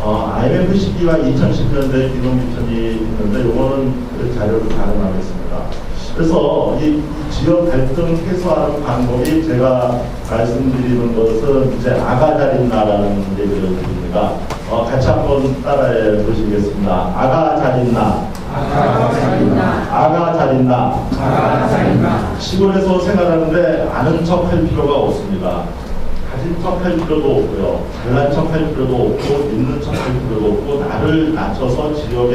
IMF 시기와 2010년대 귀농귀촌이 있는데 이거는 그 자료를 가름하겠습니다. 그래서 이 지역 갈등 해소하는 방법이 제가 말씀드리는 것은 이제 아가자린나라는 얘기를 드립니다. 같이 한번 따라해 보시겠습니다. 아가자린나. 아가자린나. 아가자린나. 아가자린나. 시골에서 생활하는데 아는 척 할 필요가 없습니다. 가진 척 할 필요도 없고요. 잘난 척 할 필요도 없고 있는 척 할 필요도 없고 나를 낮춰서 지역에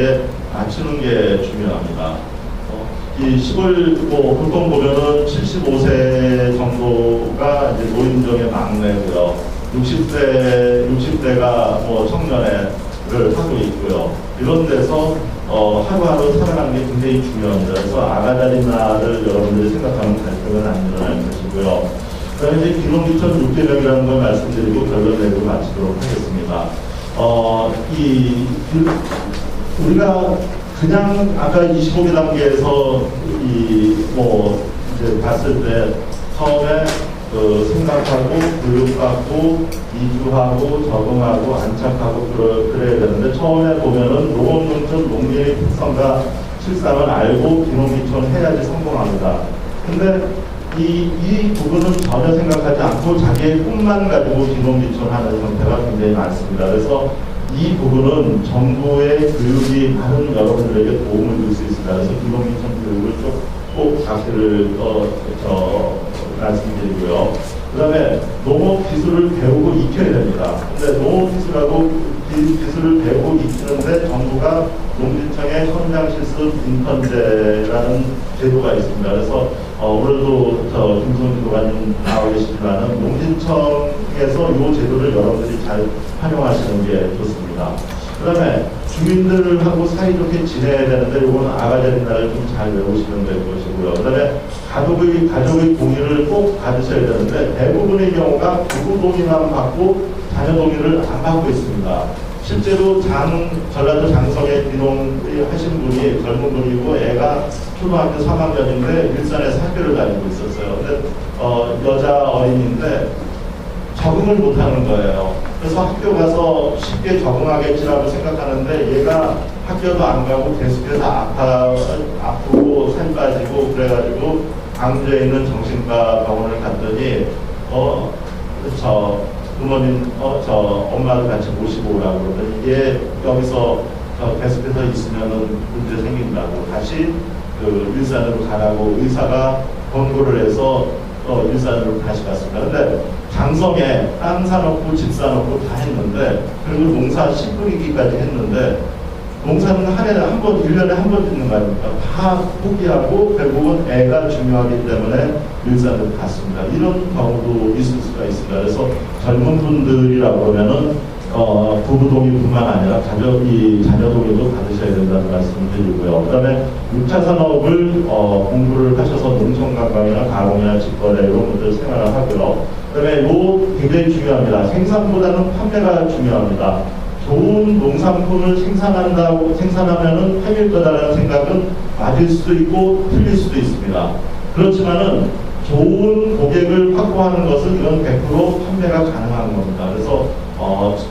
맞추는 게 중요합니다. 이 시골 보통 보면은 75세 정도가 이제 노인정의 막내고요. 60대가 청년회를 하고 있고요. 이런 데서 하루하루 살아가는 게 굉장히 중요합니다. 그래서 아가자리나를 여러분들이 생각하는 갈등은 안 일어날 것이고요. 그다음에 이제 귀농귀촌 6개명이라는 걸 말씀드리고 결론 내고 마치도록 하겠습니다. 우리가 그냥 아까 25개 단계에서 이제 봤을 때 처음에 생각하고 교육받고 이주하고 적응하고 안착하고 그래야 되는데 처음에 보면은 농업농촌 농민의 특성과 실상을 알고 귀농귀촌 해야지 성공합니다. 근데 이 부분은 전혀 생각하지 않고 자기의 꿈만 가지고 귀농귀촌 하는 형태가 굉장히 많습니다. 그래서 이 부분은 정부의 교육이 많은 여러분들에게 도움을 줄 수 있습니다. 그래서 귀농귀촌 교육을 꼭 받기를 말씀드리고요. 그 다음에 농업 기술을 배우고 익혀야 됩니다. 근데 농업 기술을 배우고 익히는데 정부가 농진청의 현장 실습 인턴제라는 제도가 있습니다. 그래서 오늘도 김성준 교관님 나와 계시지만은 농진청에서 이 제도를 여러분들이 잘 활용하시는 게 좋습니다. 그 다음에 주민들하고 사이좋게 지내야 되는데 이거는 아가자리나를 좀 잘 외우시면 될 것이고요. 그 다음에 가족의 동의를 꼭 받으셔야 되는데 대부분의 경우가 부부 동의만 받고 자녀 동의를 안 받고 있습니다. 실제로 전라도 장성에 귀농하신 분이 젊은 분이고 애가 초등학교 3학년인데 일산에서 학교를 다니고 있었어요. 근데 여자 어린이인데 적응을 못하는 거예요. 그래서 학교 가서 쉽게 적응하겠지라고 생각하는데 얘가 학교도 안 가고 계속해서 아프고 살 빠지고 그래가지고 광주에 있는 정신과 병원을 갔더니 저 부모님 저 엄마를 같이 모시고 오라고 그러더니 얘 여기서 계속해서 있으면은 문제 생긴다고 다시 그 일산으로 가라고 의사가 권고를 해서 일산으로 다시 갔습니다. 근데 장성에 땅 사놓고 집 사놓고 다 했는데 그리고 농사 씨 뿌리기까지 했는데 농사는 한 해에 한 번, 1년에 한 번 짓는 거 아닙니까? 다 포기하고 결국은 애가 중요하기 때문에 일산으로 갔습니다. 이런 경우도 있을 수가 있습니다. 그래서 젊은 분들이라고 그러면은 부부 동의뿐만 아니라 자녀 동의도 받으셔야 된다는 말씀을 드리고요. 그 다음에 6차 산업을 공부를 하셔서 농촌관광이나 가공이나 직거래 이런 분들 생활을 하고요. 그 다음에 이거 굉장히 중요합니다. 생산보다는 판매가 중요합니다. 좋은 농산품을 생산하면은 팔릴 거다라는 생각은 맞을 수도 있고 틀릴 수도 있습니다. 그렇지만은 좋은 고객을 확보하는 것은 이건 100% 판매가 가능한 겁니다. 그래서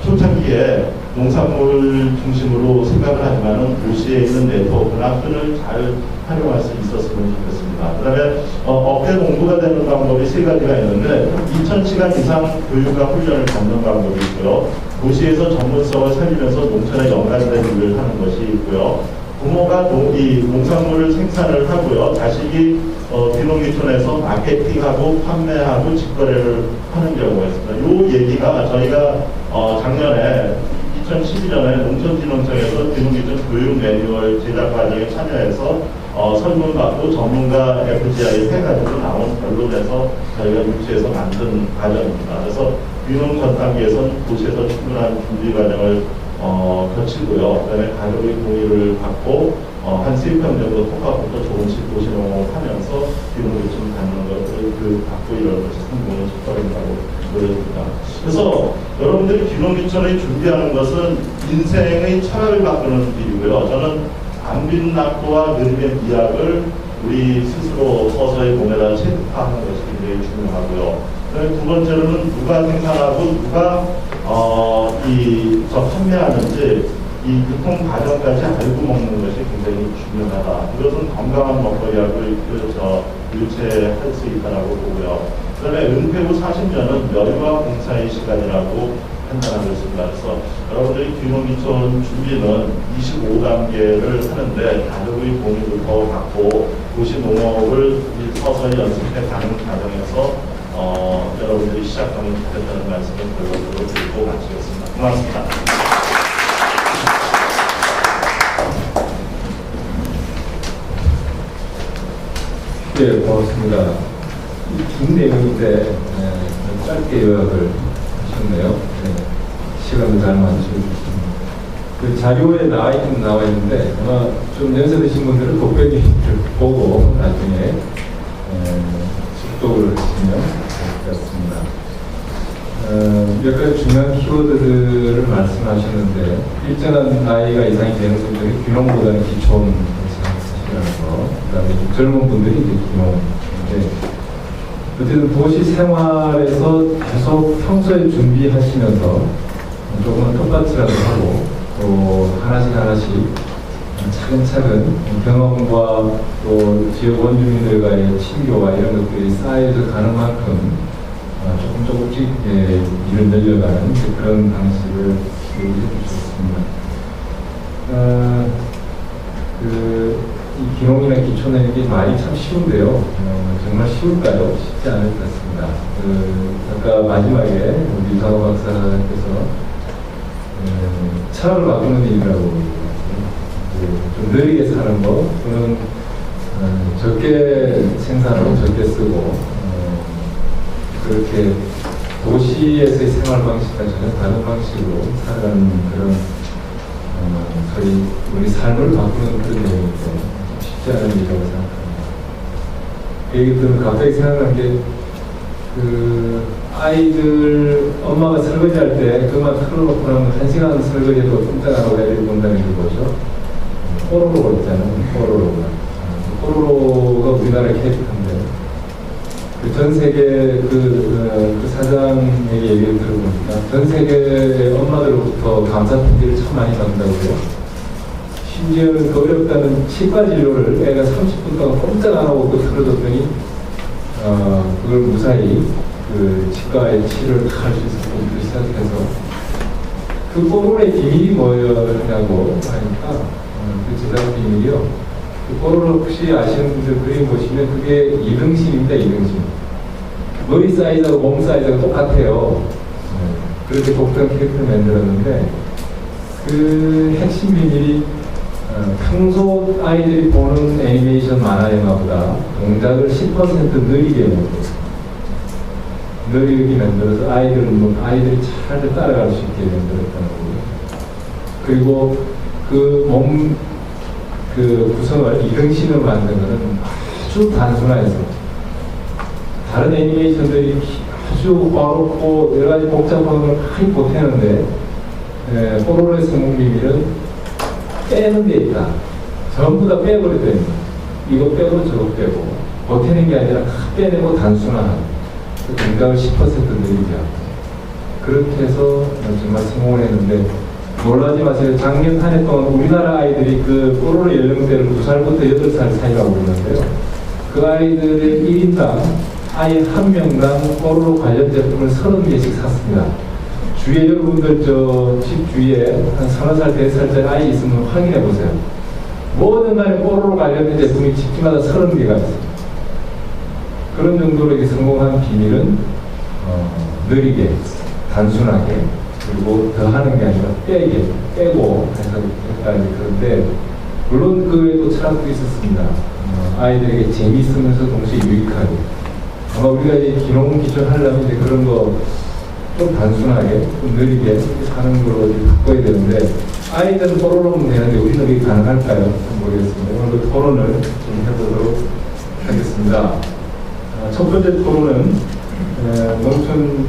초창기에 농산물 중심으로 생각을 하지만은 도시에 있는 네트워크나 끈을 잘 활용할 수 있었으면 좋겠습니다. 그 다음에 업계 공부가 되는 방법이 세 가지가 있는데 2000시간 이상 교육과 훈련을 받는 방법이 있고요. 도시에서 전문성을 살리면서 농촌에 연관된 일을 하는 것이 있고요. 부모가 이 농산물을 생산을 하고요. 자식이 귀농귀촌에서 마케팅하고 판매하고 직거래를 하는 경우가 있습니다. 이 얘기가 저희가 작년에 2012년에 농촌진흥청에서 귀농귀촌 교육 매뉴얼 제작 과정에 참여해서 설문받고 전문가 FGI 해가지고 나온 결론에서 저희가 유치해서 만든 과정입니다. 그래서 귀농 전 단계에서는 도시에서 충분한 준비 과정을 거치고요. 그다음에 가족의 동의를 받고 한 3평 정도 토가부터 조금씩 도시농업을 하면서 귀농귀촌 갖는 것을 받고 이런 것이 성공을 축하한다고 노력합니다. 그래서 여러분들이 귀농귀촌을 준비하는 것은 인생의 철학을 바꾸는 일이고요. 저는 안빈낙도와 느림의 미학을 우리 스스로 서서히 몸에다 체득하는 것이 굉장히 중요하고요. 두 번째로는 누가 생산하고 누가 판매하는지 이 유통 과정까지 알고 먹는 것이 굉장히 중요하다. 이것은 건강한 먹거리하고 유체할 수 있다고 보고요. 그다음에 은퇴 후 40년은 여유와 공사의 시간이라고 판단하고 있습니다. 그래서 여러분들이 귀농귀촌 준비는 25단계를 하는데 가족의 동의를 더 받고 도시 농업을 서서히 연습해 가는 과정에서 여러분들이 시작하면 좋겠다는 말씀을 결론적으로 드리고 마치겠습니다. 고맙습니다. 네, 고맙습니다. 긴 내용인데 짧게 요약을 하셨네요. 네, 시간을 잘 맞추셨습니다. 그 자료에 나와 있는데 아마 좀 연세 드신 분들은 독백이를 보고 나중에 숙독을 하시면 될 것 같습니다. 몇 가지 중요한 키워드들을 말씀하셨는데 일정한 나이가 이상이 되는 분들이 귀농보다는 기촌 생활하시라는 거, 그다음에 젊은 분들이 이제 귀농인데 어쨌든 도시 생활에서 계속 평소에 준비하시면서 조금은 똑같이라도 하고 또 하나씩 차근차근 경험과 또 지역 원주민들과의 친교와 이런 것들이 쌓여서 가는 만큼 조금씩 일을 늘려가는 그런 방식을 얘기해 주셨습니다. 이 귀농이나 기촌에 이게 말이 참 쉬운데요. 정말 쉬울까요? 쉽지 않을 것 같습니다. 아까 마지막에 우리 이상호 박사께서 철학을 바꾸는 일이라고 좀 느리게 사는 거 또는 적게 생산하고 적게 쓰고 그렇게 도시에서의 생활 방식과 전혀 다른 방식으로 살아가는 그런 우리 삶을 바꾸는 그런 내용인데 쉽지 않은 일이라고 생각합니다. 얘기 들으면 갑자기 생각난 게 아이들 엄마가 설거지할 때 그만 틀어놓고 나면 1시간 설거지해도 꼼짝 안 하고 애들이 본다는 게 뭐죠? 뽀로로가 있잖아요. 뽀로로가 우리나라의 캐릭터인데 전 세계 그 사장에게 얘기를 들어보니까 전 세계 엄마들로부터 감사 편지를 참 많이 받는다고요. 심지어는 그 어렵다는 치과 진료를 애가 30분 동안 꼼짝 안 하고 또 틀어줬더니 그걸 무사히 그 치과의 치료를 다 할 수 있었고 시작해서 그 뽀로로의 비밀이 뭐냐고 하니까 그 제작 비밀이요. 그 뽀로로 혹시 아시는 분들 그림 보시면 그게 이등신입니다. 이등신. 머리 사이즈하고 몸 사이즈가 똑같아요. 그렇게 독특한 캐릭터를 만들었는데 그 핵심 비밀이 평소 아이들이 보는 애니메이션 만화 영화보다 동작을 10% 느리게 만들었어요. 느리게 만들어서 아이들이 잘 따라갈 수 있게 만들었다는 거고요. 그리고 그 몸 구성을 이등신으로 만든 것은 아주 단순해서 다른 애니메이션들이 아주 어렵고 여러 가지 복잡한 걸 많이 보태는데 뽀로로의 성공 비밀은 빼는 데 있다. 전부 다 빼버렸다는 거예요. 이거 빼고 저거 빼고 보태는 게 아니라 다 빼내고 단순한 그 동작을 10% 늘리게 하고 그렇게 해서 정말 성공을 했는데 놀라지 마세요. 작년 한 해 동안 우리나라 아이들이 그 뽀로로 연령대를 2살부터 8살 사이로 하고 있는데요. 그 아이들의 1인당 아이 한 명당 뽀로로 관련 제품을 30개씩 샀습니다. 주위에 여러분들 집 주위에 한 30살, 4살짜리 아이 있으면 확인해 보세요. 모든 간에 뽀로로 관련된 제품이 집집마다 30개가 있어요. 그런 정도로 이게 성공한 비밀은 느리게, 단순하게, 그리고 더 하는 게 아니라 빼고 해서 했다. 그런데 물론 그 외에도 철학도 있었습니다. 아이들에게 재미있으면서 동시에 유익하게. 아마 우리가 이제 기농 기촌 하려면 이제 그런 거 좀 단순하게, 좀 느리게 사는 걸로 바꿔야 되는데, 아이들은 토론하면 되는데, 우리는 그게 가능할까요? 모르겠습니다. 오늘 그 토론을 좀 해보도록 하겠습니다. 첫 번째 토론은, 농촌,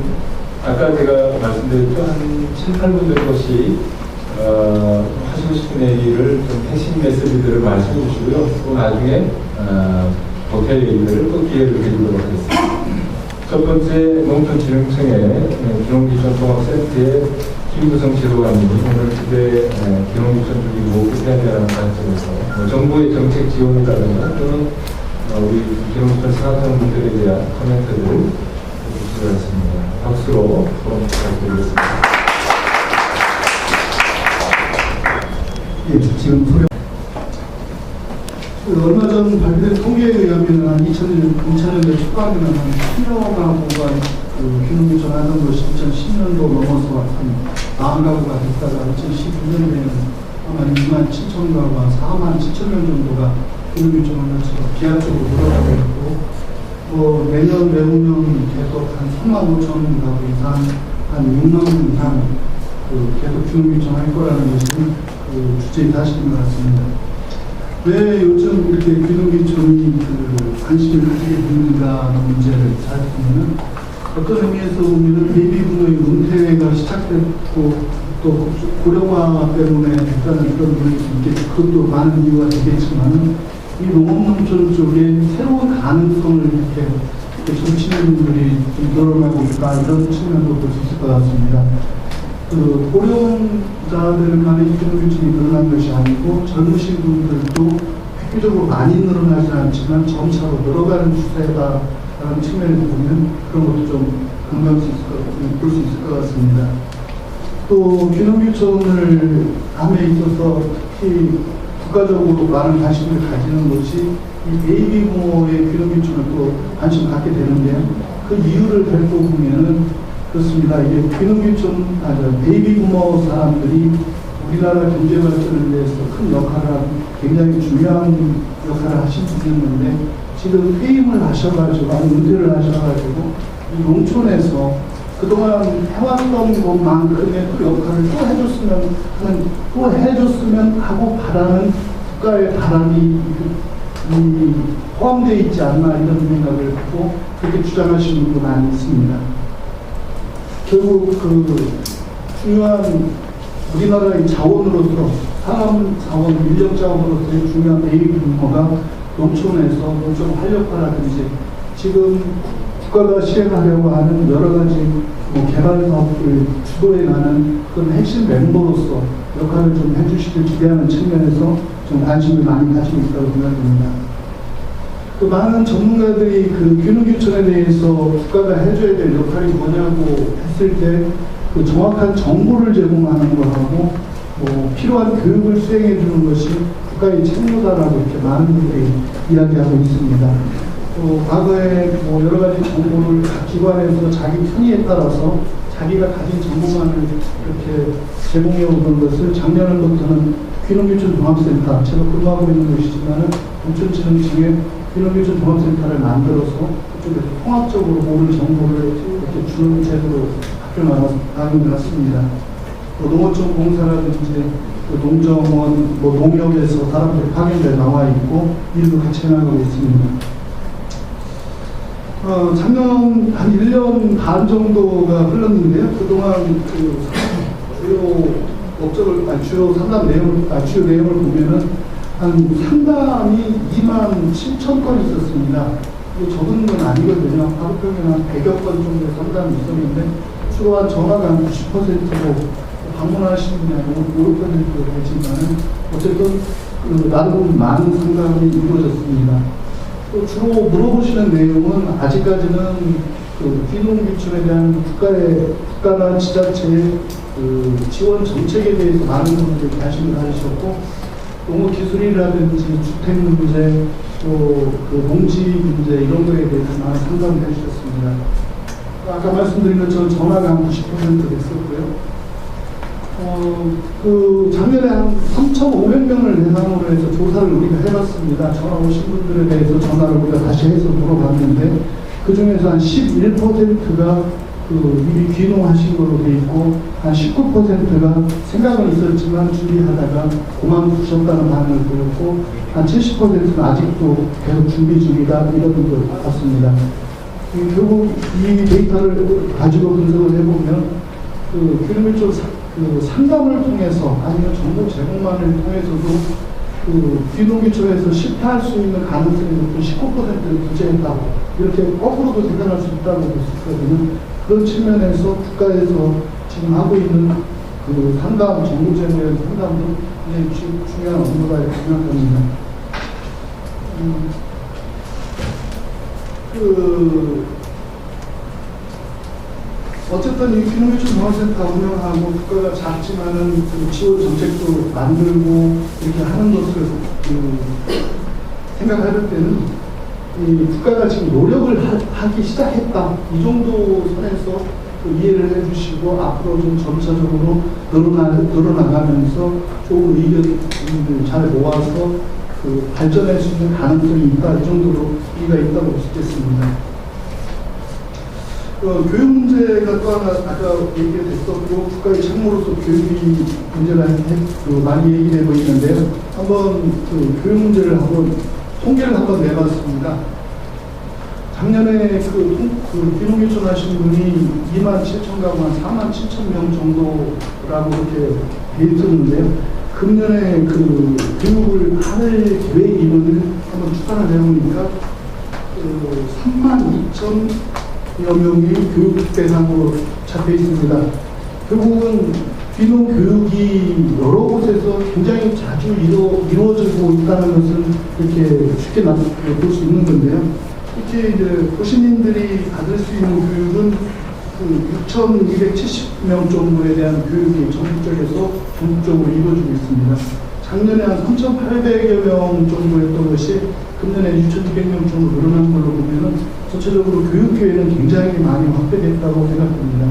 아까 제가 말씀드렸죠. 한 7, 8분 정도씩, 하시고 싶은 얘기를 좀 핵심 메시지들을 말씀해 주시고요. 또 나중에, 보탤 얘기들을 또 기회를 드리도록 하겠습니다. 첫 번째 농촌진흥청의 기농기촌 종합센터의 김구성 지도관님이 오늘 그때 기농기촌 쪽이 무엇을 해야 되라는 관점에서 정부의 정책 지원이라든가 또는 우리 기농기촌 사업자분들에 대한 코멘트를 해주시겠습니다. 박수로 토론 부탁드리겠습니다. 예, 지금 소령 얼마 전 발표된 통계에 의하면 한 2000년대 초반에는 한 10여 가구가 기농기촌 하던 것이 2010년도 넘어서 한 40가구가 됐다가 2012년에는 아마 2만 7천 가구가 4만 7천 명 정도가 기농기촌 하면서 비약적으로 늘어나고 있고 매년 매년 계속 한 3만 5천 가구 이상 한 6만 명 이상 계속 기농기촌 할 거라는 것이 주제의 사실인 것 같습니다. 왜 요즘 이렇게 기농기촌이 관심을 가지게 됐는가 문제를 잘 보면 어떤 의미에서 보면 베이비붐의 은퇴가 시작됐고 또 고령화 때문에 됐다는 그런 부분이 있겠죠. 그것도 많은 이유가 되겠지만 이 농업농촌 쪽에 새로운 가능성을 이렇게 정치인분들이 좀 늘어나고 있다 이런 측면도 볼 수 있을 것 같습니다. 고령자들 간의 기농기촌이 늘어난 것이 아니고 젊으신 분들도 획기적으로 많이 늘어나지 않지만 점차로 늘어가는 추세다라는 측면에서 보면 그런 것도 좀 공감할 수 있을 볼 수 있을 것 같습니다. 또 기농기촌을 함에 있어서 특히 국가적으로 많은 관심을 가지는 것이 이 베이비부모의 기농기촌을 또 관심 갖게 되는데 그 이유를 뵙고 보면은 그렇습니다. 이게 기농기촌, 베이비부모 사람들이 우리나라 경제 발전을 위해서 큰 역할을 하고 굉장히 중요한 역할을 하신 분이었는데 지금 퇴임을 하셔가지고, 아니 은퇴를 하셔가지고 이 농촌에서 그동안 해왔던 것만큼의 그 역할을 또 해줬으면 하고 바라는 국가의 바람이 포함되어 있지 않나 이런 생각을 하고 그렇게 주장하시는 분도 많이 있습니다. 결국 중요한 우리나라의 자원으로서 사람 자원, 인력 자원으로서의 중요한 베이비부모가 농촌에서 농촌 활력화라든지 지금 국가가 시행하려고 하는 여러 가지 개발 사업을 주도해 가는 그런 핵심 멤버로서 역할을 좀 해주시길 기대하는 측면에서 좀 관심을 많이 가지고 있다고 생각합니다. 그 많은 전문가들이 그 균형규천에 대해서 국가가 해줘야 될 역할이 뭐냐고 했을 때 그 정확한 정보를 제공하는 거하고 필요한 교육을 수행해 주는 것이 국가의 책무다라고 이렇게 많은 분들이 이야기하고 있습니다. 또 과거에 여러 가지 정보를 각 기관에서 자기 편의에 따라서 자기가 가진 정보만을 이렇게 제공해 오던 것을 작년부터는 균형규천 종합센터, 제가 근무하고 있는 곳이지만은 농촌진흥청에 균형규천 종합센터를 만들어서 그쪽에서 통합적으로 모든 정보를 이렇게 주는 제도로 바뀌어 나갔습니다. 농어촌 공사라든지 농정원, 농협에서 사람들이 파견돼 나와 있고 일도 같이 해나가고 있습니다. 작년 한 1년 반 정도가 흘렀는데요. 그동안 그 주요 목적을, 주요 내용을 보면은 한 상담이 27,000건 있었습니다. 이게 적은 건 아니거든요. 하루 평균 한 100여 건 정도의 상담이 있었는데 주로 한 전화가 한 90%고 방문하시는 분이 한 5~6% 되지만은 어쨌든 나름 많은 상담이 이루어졌습니다. 또 주로 물어보시는 내용은 아직까지는 그 균형규천에 대한 국가나 지자체의 그 지원 정책에 대해서 많은 분들이 관심을 가지셨고, 농업기술이라든지 주택 문제, 또 그 농지 문제 이런 거에 대해서 많은 상담을 해주셨습니다. 아까 말씀드린 것처럼 전화가 한 90% 됐었고요. 그 작년에 한 3,500명을 대상으로 해서 조사를 우리가 해봤습니다. 전화 오신 분들에 대해서 전화를 우리가 다시 해서 물어봤는데 그 중에서 한 11%가 그 미리 귀농하신 걸로 돼 있고 한 19%가 생각은 있었지만 준비하다가 그만두셨다는 반응을 보였고 한 70%는 아직도 계속 준비 중이다 이런 것 같습니다. 결국 이 데이터를 가지고 분석을 해보면 그 균형규천 그 상담을 통해서 아니면 정보 제공만을 통해서도 그 균형규천에서 실패할 수 있는 가능성이 높은 19%를 부재했다고 이렇게 거꾸로도 대변할 수 있다고 볼 수 있거든요. 그런 측면에서 국가에서 지금 하고 있는 그 상담, 정보 제공에 상담도 굉장히 중요한 업무다 이렇게 생각합니다. 어쨌든 이 균형규천 종합센터 운영하고 국가가 작지만은 그 지원 정책도 만들고 이렇게 하는 것을 생각할 때는 이 국가가 지금 노력을 하기 시작했다. 이 정도 선에서 이해를 해주시고 앞으로 좀 점차적으로 늘어나가면서 좋은 의견을 잘 모아서 그 발전할 수 있는 가능성이 있다. 이 정도로 이해가 있다고 볼 수 있겠습니다. 교육 문제가 또 하나 아까 얘기가 됐었고 국가의 책무로서 교육이 문제가 많이 얘기되고 있는데요. 한번 그 교육 문제를 한번 통계를 한번 내봤습니다. 작년에 그 균형규천 하신 분이 27,000가구 한 47,000명 정도라고 그렇게 돼 있었는데요. 금년에 그 교육을 할 계획 인원을 한번 추산을 해보니까 32,000여 명이 교육 대상으로 잡혀 있습니다. 결국은 귀농 교육이 여러 곳에서 굉장히 자주 이루어지고 있다는 것을 이렇게 쉽게 볼 수 있는 건데요. 특히 이제 도시민들이 받을 수 있는 교육은 그 6,270명 정도에 대한 교육이 전국적으로 이루어지고 있습니다. 작년에 한 3,800여 명 정도였던 것이 금년에 6,200명 정도 늘어난 걸로 보면은 전체적으로 교육 기회는 굉장히 많이 확대됐다고 생각합니다.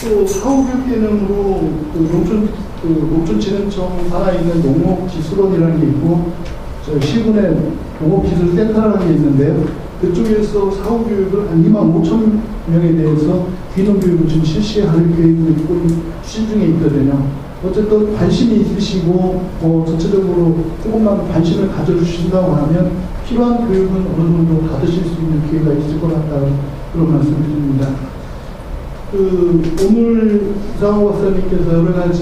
또 사후교육 개념으로 농촌진흥청 산하에 있는 농업기술원이라는 게 있고 저희 시군에 농업기술센터라는 게 있는데요. 그쪽에서 사후교육을 한 25,000명에 대해서 귀농교육을 지금 실시할 계획도 있고 추진 중에 있거든요. 어쨌든 관심이 있으시고 전체적으로 조금만 관심을 가져주신다고 하면 필요한 교육은 어느 정도 받으실 수 있는 기회가 있을 것 같다는 그런 말씀을 드립니다. 오늘 이상호 박사님께서 여러 가지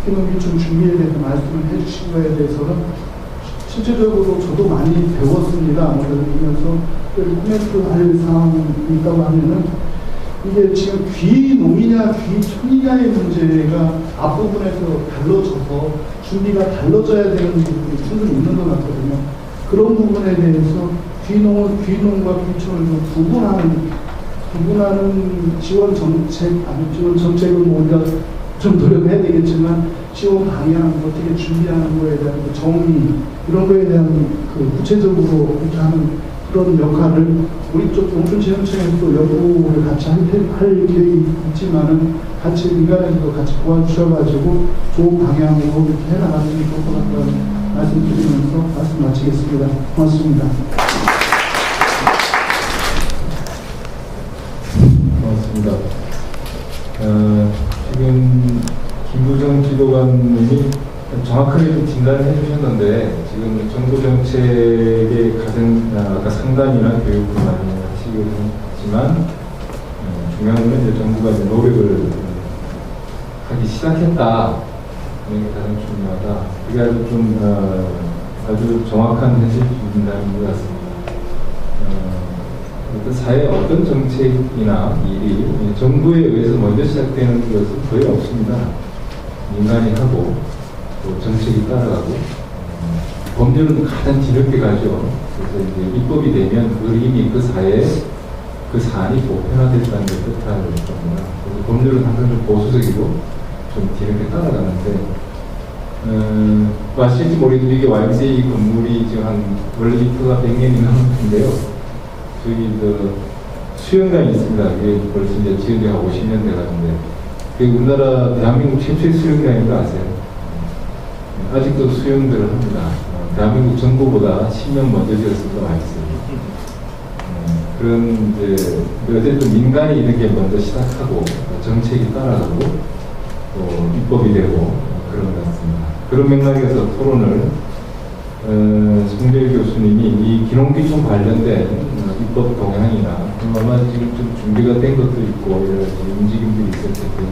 균형규천 준비에 대해서 말씀을 해주신 거에 대해서는 실제적으로 저도 많이 배웠습니다. 그러면서 코멘트할 사항이 있다고 하면은 이게 지금 귀농이냐 귀촌이냐의 문제가 앞부분에서 달라져서 준비가 달라져야 되는 부분이 충분히 있는 것 같거든요. 그런 부분에 대해서 귀농과 귀촌을 좀 구분하는 지원 정책을 뭐 우리가 좀 노력해야 되겠지만 지원 방향, 어떻게 준비하는 거에 대한 그 정의, 이런 거에 대한 그 구체적으로 이렇게 하는 그런 역할을 우리 쪽 농촌지원청에서도 연구를 같이 할 계획이 있지만은 같이 민간에서도 같이 도와주셔가지고 좋은 방향으로 이렇게 해나가는 게 좋을 것 같다는 말씀드리면서 말씀 마치겠습니다. 고맙습니다. 고맙습니다. 지금 김부정 지도관님이 정확하게 좀 진단을 해주셨는데, 지금 정부 정책의 가장 아까 상담이나 교육도 많이 하시긴 했지만, 중요한 건 이제 정부가 이제 노력을 하기 시작했다. 이게 가장 중요하다. 그게 아주 좀 아주 정확한 현실 진단인 것 같습니다. 어떤 사회의 어떤 정책이나 일이 정부에 의해서 먼저 시작되는 것은 거의 없습니다. 민간이 하고 또 정책이 따라가고 법률은 가장 뒤늦게 가죠. 그래서 이제 입법이 되면 그 이미 그 사회에 그 사안이 보편화됐다는 걸 뜻할 겁니다. 그래서 법률은 항상 좀 보수적이고 좀 뒤늦게 따라가는데 아실지 모르겠는데 이게 YMCA 건물이 지금 원래 리터가 100년이 넘었는데요. 저기 수영장이 있습니다. 그게 벌써 이제 지은 지가 50년 돼가는데 그게 우리나라 대한민국 최초의 수영장인 거 아세요? 아직도 수영들을 합니다. 대한민국 정부보다 10년 먼저 지었을 거 있어요. 그런 이제 어쨌든 민간이 이런 게 먼저 시작하고 정책이 따라가고 또 입법이 되고 그런 것 같습니다. 그런 맥락에서 토론을 송재일 교수님이 이 기농기촌 관련된 입법 동향이나 아마 지금 좀 준비가 된 것도 있고 여러 가지 움직임들이 있을 텐데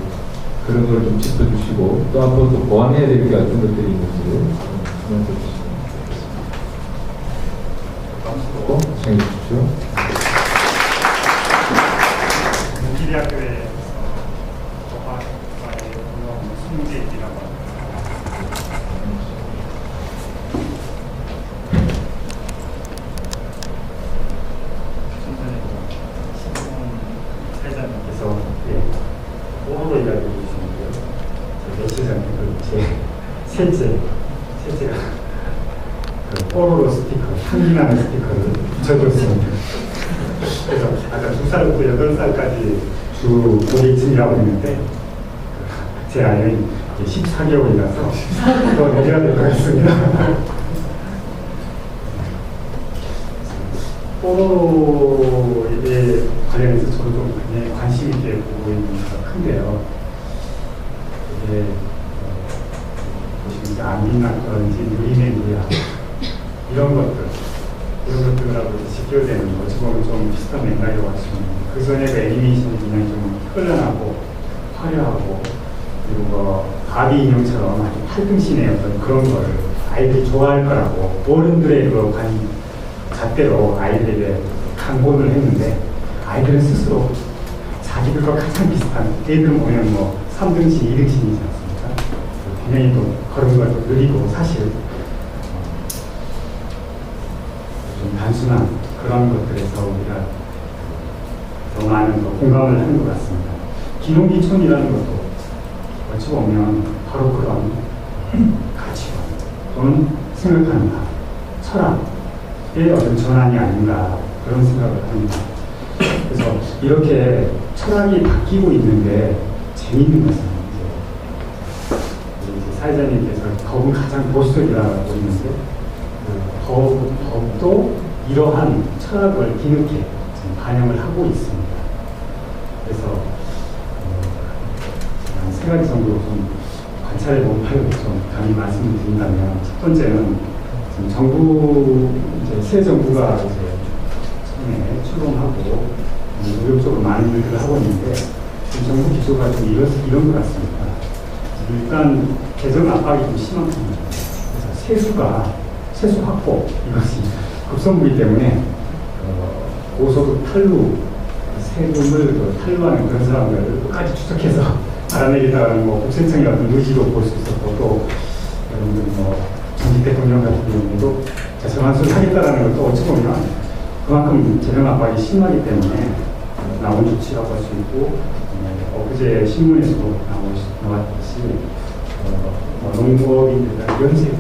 그런 걸 좀 짚어주시고 또 앞으로 또 보완해야 될 게 어떤 것들이 있는지 말씀해 주시면 좋겠습니다. 시청해 주십시오. 문기대학교에 법학과에 올라온 송재일이라고 합니다. 사회자님께서 뽀로로 이야기해 주시는데요. 며칠 전에 제 셋째가 그 뽀로로 스티커, 향기나는 스티커를 붙여줬습니다. 그래서 아까 2살부터 8살까지 주 고객층이라고 했는데 제 아이는 이제 14개월이라서 더 내려야 될 것 같습니다. 뽀로로에 관련해서 저도 좀 굉장히 관심 있게 보고 있는 게 큰데요. 이게 보시면 안민학이라든지 누림의 누야 이런 것들하고 직결되는 거, 지금 좀 비슷한 맥락이라고 할 수 있는데 그 전에 그 애니메이션이 굉장히 좀 현란하고 화려하고 그리고 뭐 바비 인형처럼 아주 팔등신의 어떤 그런 거를 아이들이 좋아할 거라고 어른들의 그 잣대로 아이들에게 강권을 했는데 아이들은 스스로 자기들과 가장 비슷한 애들은 보면 뭐 3등신, 2등신이지 않습니까? 굉장히 또 그런 것도 느리고 사실 좀 단순한 그런 것들에서 우리가 더 많은 공감을 하는 것 같습니다. 기농기촌이라는 것도 어찌 보면 바로 그런 가치관 또는 생각하는 바, 철학의 어떤 전환이 아닌가 그런 생각을 합니다. 그래서 이렇게 철학이 바뀌고 있는데 재미있는 것은 이제 사회자님께서 법은 가장 보수적이라고 보이는데 법도 이러한 철학을 뒤늦게 반영을 하고 있습니다. 그래서 한 3가지 정도 좀 관찰해 본 바를 좀 감히 말씀을 드린다면 첫 번째는 지금 정부 이제 새 정부가 이제 처음에 출범하고 노력적으로 많은 일들을 하고 있는데 지금 정부 기조가 좀 이런 것 같습니다. 일단 재정 압박이 좀 심한 편이죠. 그래서 세수 확보 이것이 급선무이기 때문에 고소득 탈루 세금을 탈루하는 그런 사람들을 끝까지 추적해서 알아내겠다는 뭐 국세청의 어떤 의지로 볼 수 있었고 또 여러분들 뭐 전직 대통령 같은 경우에도 저런 소리 하겠다라는 것도 어찌 보면 그만큼 재정 압박이 심하기 때문에 나온 조치라고 할 수 있고 엊그제 신문에서도 나왔듯이 농업인 연세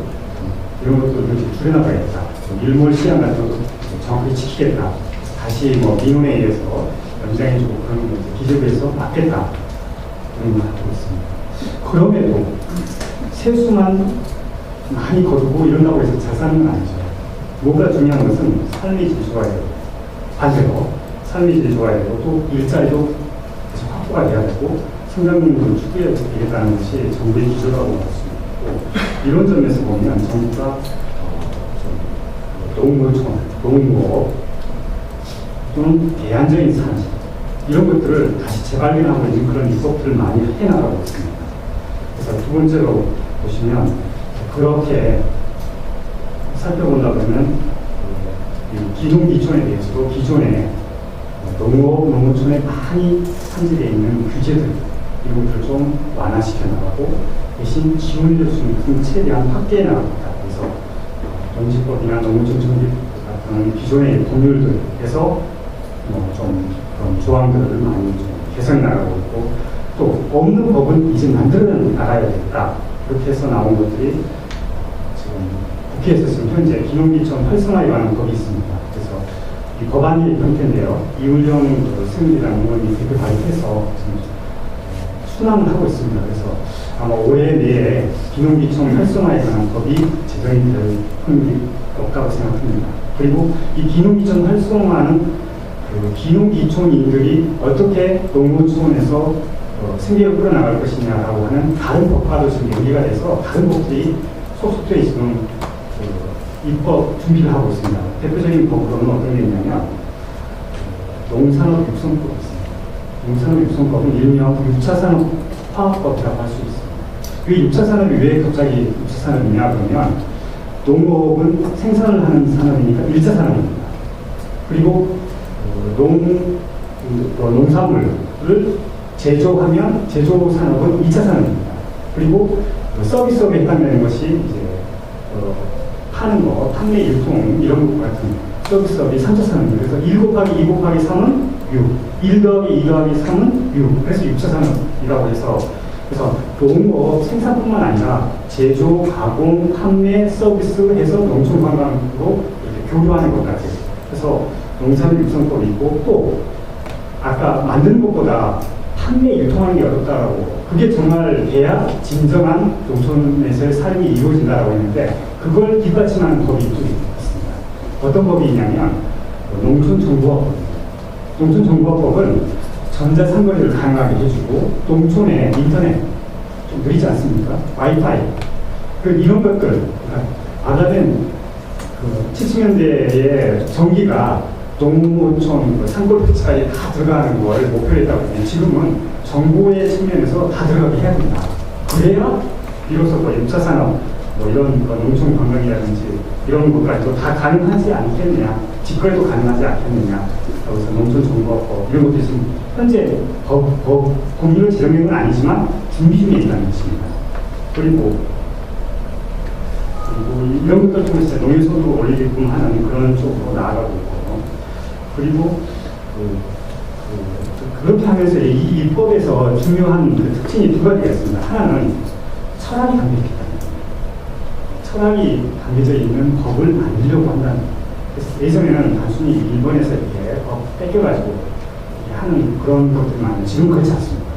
이런 것도 이렇게 줄여나가겠다. 일몰 시간 같은 것도 정확히 지키겠다. 다시 뭐 민원에 의해서 연장해주고 그런 거 기재부에서 막겠다. 그런 걸 하고 있습니다. 그럼에도 세수만 많이 거두고 이런다고 해서 잘 사는 건 아니죠. 뭐가 중요한 것은 삶의 질이 좋아야 되고 반대로 삶의 질이 좋아야 되고 또 일자리도 계속 확보가 돼야 되고 성장률도 추구해야 되겠다는 것이 정부의 기조라고 볼 수 있고 이런 점에서 보면 정부가 농무청, 농무업 또는 대안적인 산지 이런 것들을 다시 재발견하고 있는 그런 입법들을 많이 해나가고 있습니다. 그래서 두 번째로 보시면 그렇게 살펴본다 그러면 기농기촌에 대해서도 기존에 농업, 농어촌에 많이 산지되어 있는 규제들 이런 것들을 좀 완화시켜 나가고 대신 지원해줄 수 있는 최대한 확대해 나갑니다. 그래서 농지법이나 농어촌 정비 같은 기존의 법률들에서 좀 그런 조항들을 많이 좀 개선해 나가고 있고 또 없는 법은 이제 만들어 나가야겠다. 그렇게 해서 나온 것들이 지금 국회에서 지금 현재 기농기촌 활성화에 관한 법이 있습니다. 그래서 이 법안이 형태인데요. 이울령 승리라는 의원이 대표 발의해서 지금 순항을 하고 있습니다. 그래서 아마 올해 내에 기농기촌 활성화에 관한 법이 제정이 될 확률이 높다고 생각합니다. 그리고 이 기농기촌 활성화는 기농기촌인들이 어떻게 농어촌에서 생계를 끌어나갈 것이냐라고 하는 다른 법과도 지금 연계가 돼서 다른 법들이 소속돼 지금 입법 준비를 하고 있습니다. 대표적인 법으로는 어떤 게 있냐면 농산업육성법이 있습니다. 농산업육성법은 일명 6차 산업 화학법이라고 할 수 있습니다. 왜 6차 산업이 왜 갑자기 6차 산업이냐 그러면 농업은 생산을 하는 산업이니까 1차 산업입니다. 그리고 농산물을 제조하면 제조 산업은 2차 산업입니다. 그리고 서비스업에 해당되는 것이 이제 파는 거, 판매, 유통 이런 것 같은 서비스업이 3차 산업입니다. 그래서 1 곱하기 2 곱하기 3은 6, 1 더하기 2 더하기 3은 6, 그래서 6차 산업이라고 해서 그래서 농업 생산뿐만 아니라 제조, 가공, 판매, 서비스 해서 농촌 관광으로 이렇게 교류하는 것 같아요. 그래서 농산육성법이 있고 또 아까 만드는 것보다 판매, 유통하는 게 어렵다라고 그게 정말 돼야 진정한 농촌에서의 삶이 이루어진다라고 했는데 그걸 뒷받침하는 법이 또 있습니다. 어떤 법이 있냐면 농촌정보화법입니다. 농촌정보화법은 전자상거래를 가능하게 해주고 농촌에 인터넷 좀 느리지 않습니까? 와이파이 이런 것들 그러니까 아가된 70년대에 전기가 농어촌 산골까지 다 들어가는 걸 목표로 했다고 했는데 지금은 정보의 측면에서 다 들어가게 해야 된다. 그래야 비로소 6차 산업 이런 농촌 관광이라든지 이런 것까지도 다 가능하지 않겠느냐, 직거래도 가능하지 않겠느냐. 그래서 농촌정보화법 이런 것도 지금 현재 법률로 제정된 건 아니지만 준비 중에 있다는 것입니다. 그리고 이런 것들 통해서 농해소득을 올리게끔 하는 그런 쪽으로 나아가고 있고 그리고 그렇게 하면서 이 입법에서 중요한 특징이 두 가지가 있습니다. 하나는 철학이 담겨있기 때문에 철학이 담겨져 있는 법을 만들려고 한다는 거예요. 예전에는 단순히 일본에서 이렇게 법 뺏겨가지고 하는 그런 것들이 많은데 지금 그렇지 않습니다.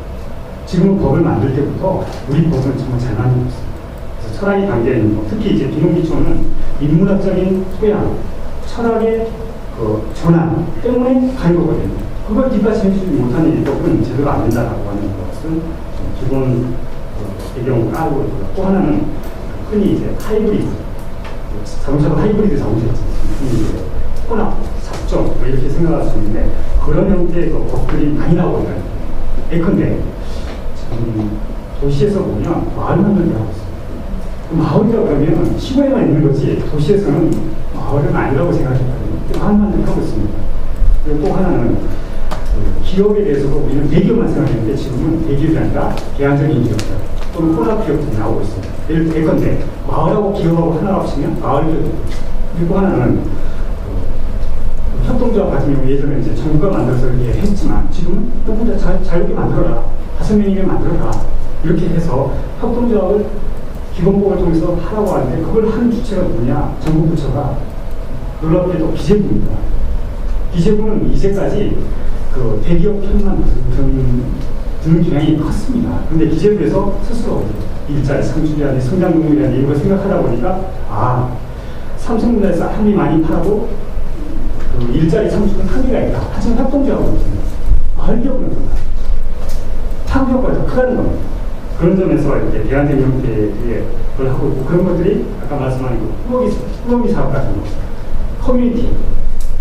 지금은 법을 만들 때부터 우리 법은 정말 잘 만들고 있습니다. 그래서 철학이 담겨있는 법, 특히 이제 기농기촌은 인문학적인 토양, 철학의 전환 때문에 가는 거거든요. 그걸 뒷받침해주지 못하는 입법은 제대로 안 된다라고 하는 것은 기본 배경을 깔고 있고요. 또 하나는 흔히 이제 하이브리드, 자동차도 하이브리드 자동차였지. 흔히 이제 혼합, 삽종 이렇게 생각할 수 있는데 그런 형태의 법들이 많이 나오고 있는 거예요. 예컨대 지금 도시에서 보면 마을 만들기 하고 있습니다. 마을이라 그러면 시골에만 있는 거지 도시에서는 마을은 아니라고 생각했거든요. 한마디 하고 있습니다. 그리고 또 하나는 기업에 대해서도 우리는 대기업만 생각했는데 지금은 대기업이 아니라 대안적인 기업들 또는 콜라보 기업들이 나오고 있습니다. 예를 건데 마을하고 기업하고 하나가 없으면 마을 기업이 그리고 하나는 협동조합 같은 경우 예전에 이제 정부가 만들어서 이렇게 했지만 지금은 또 혼자 자유롭게 만들어라 5명이게 만들어라 이렇게 해서 협동조합을 기본법을 통해서 하라고 하는데 그걸 하는 주체가 누구냐 정부 부처가 놀랍게도 기재부입니다. 기재부는 이제까지 그 대기업 편만 드는 경향이 컸습니다. 근데 기재부에서 스스로 일자리 창출이라든지 성장 동력이라든지 이런 걸 생각하다 보니까 삼성전자에서 한이 많이 팔아도 그 일자리 창출은 한계가 있다. 하지만 협동조합은 없습니다. 마을기업은 그런가. 파급 효과가 더 크다는 겁니다. 그런 점에서 이렇게 대안된 형태의 걸 하고 있고 그런 것들이 아까 말씀하신 꾸러기 사업 같은 거, 커뮤니티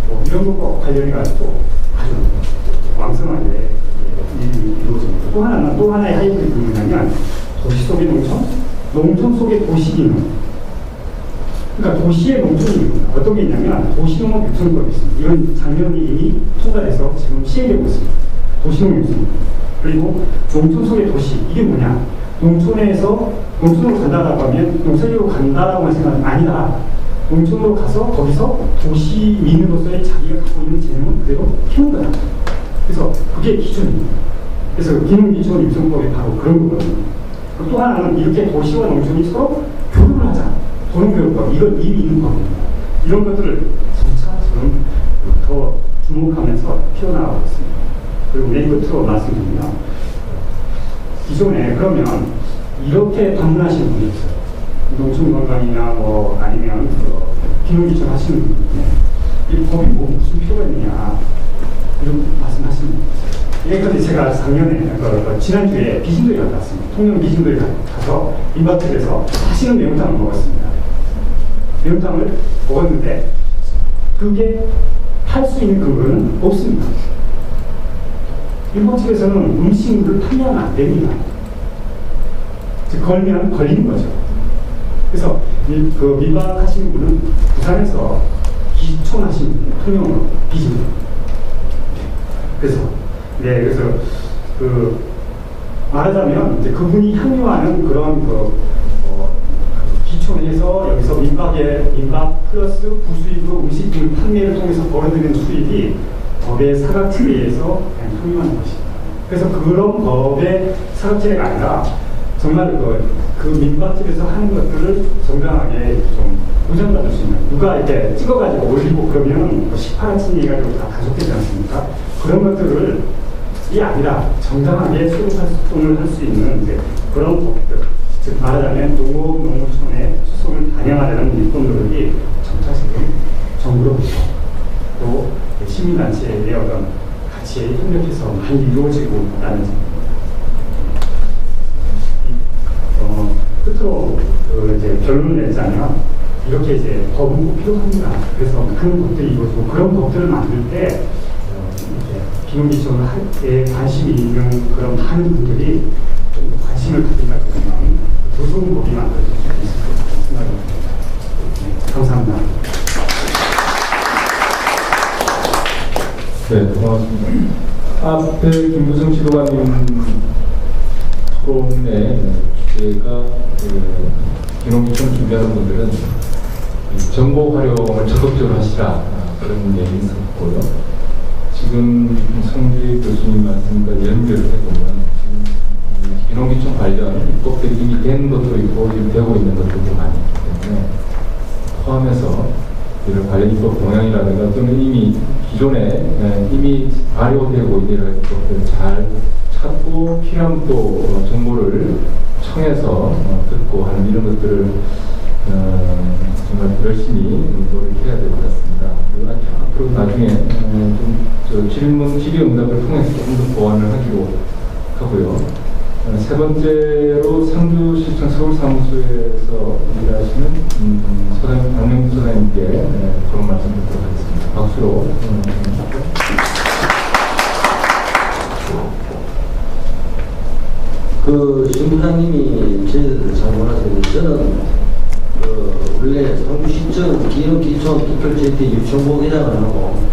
뭐 이런 것과 관련해 가지고 아주 왕성하게 이루어집니다. 또 하나의 하이브리드 뭐냐면 도시 속의 농촌, 농촌 속의 도시 기능. 그러니까 도시의 농촌이 있습니다. 어떤 게 있냐면 도시농업 유통법이 있습니다. 이런 작년이 이미 통과돼서 지금 시행되고 있습니다. 도시농업 유통법. 그리고 농촌 속의 도시 이게 뭐냐? 농촌에서 농촌으로 간다라고 하면 농촌으로 간다라고 하는 생각은 아니다. 농촌으로 가서 거기서 도시민으로서의 자기가 갖고 있는 재능을 그대로 키운 거다. 그래서 그게 기준입니다. 그래서 기능기준 유통법이 바로 그런 거거든요. 또 하나는 이렇게 도시와 농촌이 서로 교류를 하자. 도농교육법 이건 이미 있는 겁니다. 이런 것들을 점차 지금 더 주목하면서 피어나가고 있습니다. 그리고 맨 끝으로 말씀드리면 기존에 그러면 이렇게 방문하시는 분이 있어요. 농촌관광이나 뭐 아니면 기능기준 하시는 분이 이 법이 뭐 무슨 필요가 있느냐 이런 말씀하시는 분이 있어요. 그런데 제가 작년에 지난주에 비진도에 갔다 왔습니다. 통영 비진도에 가서 임박길에서 하시는 매운탕을 먹었습니다. 매운탕을 먹었는데 그게 팔 수 있는 근거는 없습니다. 일본집에서는 음식물을 판매하면 안 됩니다. 즉 걸면 걸리는 거죠. 그래서 그 민박하시는 분은 부산에서 기촌하신 분이에요. 통영으로 비진도. 그래서 말하자면 이제 그분이 향유하는 그런 기촌에서 여기서 민박 플러스 부수입으로 음식물 판매를 통해서 벌어들이는 수입이 법의 사각체에 의해서 그냥 향유하는 것입니다. 그래서 그런 법의 사각체가 아니라 정말 그 민박집에서 하는 것들을 정당하게 좀 보장받을 수 있는 누가 이렇게 찍어가지고 올리고 그러면 18층 해가지고 다 가족되지 않습니까? 그런 것들을 이 아니라 정당하게 수용을 할 수 있는 이제 그런 법들 즉 말하자면 농업촌의 수송을 반영하려는 일본 노력이 점차 지금 정부로부터 또 시민단체의 어떤 같이 협력해서 많이 이루어지고 있다는 점. 끝으로 이제 결론을 내자면 이렇게 이제 법은 꼭 필요합니다. 그래서 그런 것들이 이루어지고 그런 법들을 만들 때 기능기준에 관심이 있는 그런 많은 분들이 좀 관심을 가진다 그러면 더 좋은 법이 만들어질 수 있을 것 같다는 생각이 듭니다. 네, 감사합니다. 네, 고맙습니다. 앞에 김부성 지도관님 토론의 주제가 기능기준 준비하는 분들은 정보 활용을 적극적으로 하시라 그런 얘기 있었고요. 지금 성재 교수님 말씀과 연결을 해보면 기능기준 관련 입법들이 이미 된 것도 있고 지금 되고 있는 것들도 많이 있기 때문에 포함해서 이런 관련 입법 동향이라든가 또는 이미 기존에 이미 발효되고 있는 것들을 잘 찾고 필요한 또 정보를 청해서 듣고 하는 이런 것들을 정말 열심히 노력해야 될 것 같습니다. 그리고 앞으로 나중에 질의응답을 통해서 조금 더 보완을 하기로 하고요. 세 번째로 상주시청 서울사무소에서 일하시는 박명수 소장님께 그런 말씀 드리도록 하겠습니다. 박수로. 신 부장님이 저희들 잘 몰라서 저는 원래 성주시청 기농기촌특별제태 유치원부회장을 하고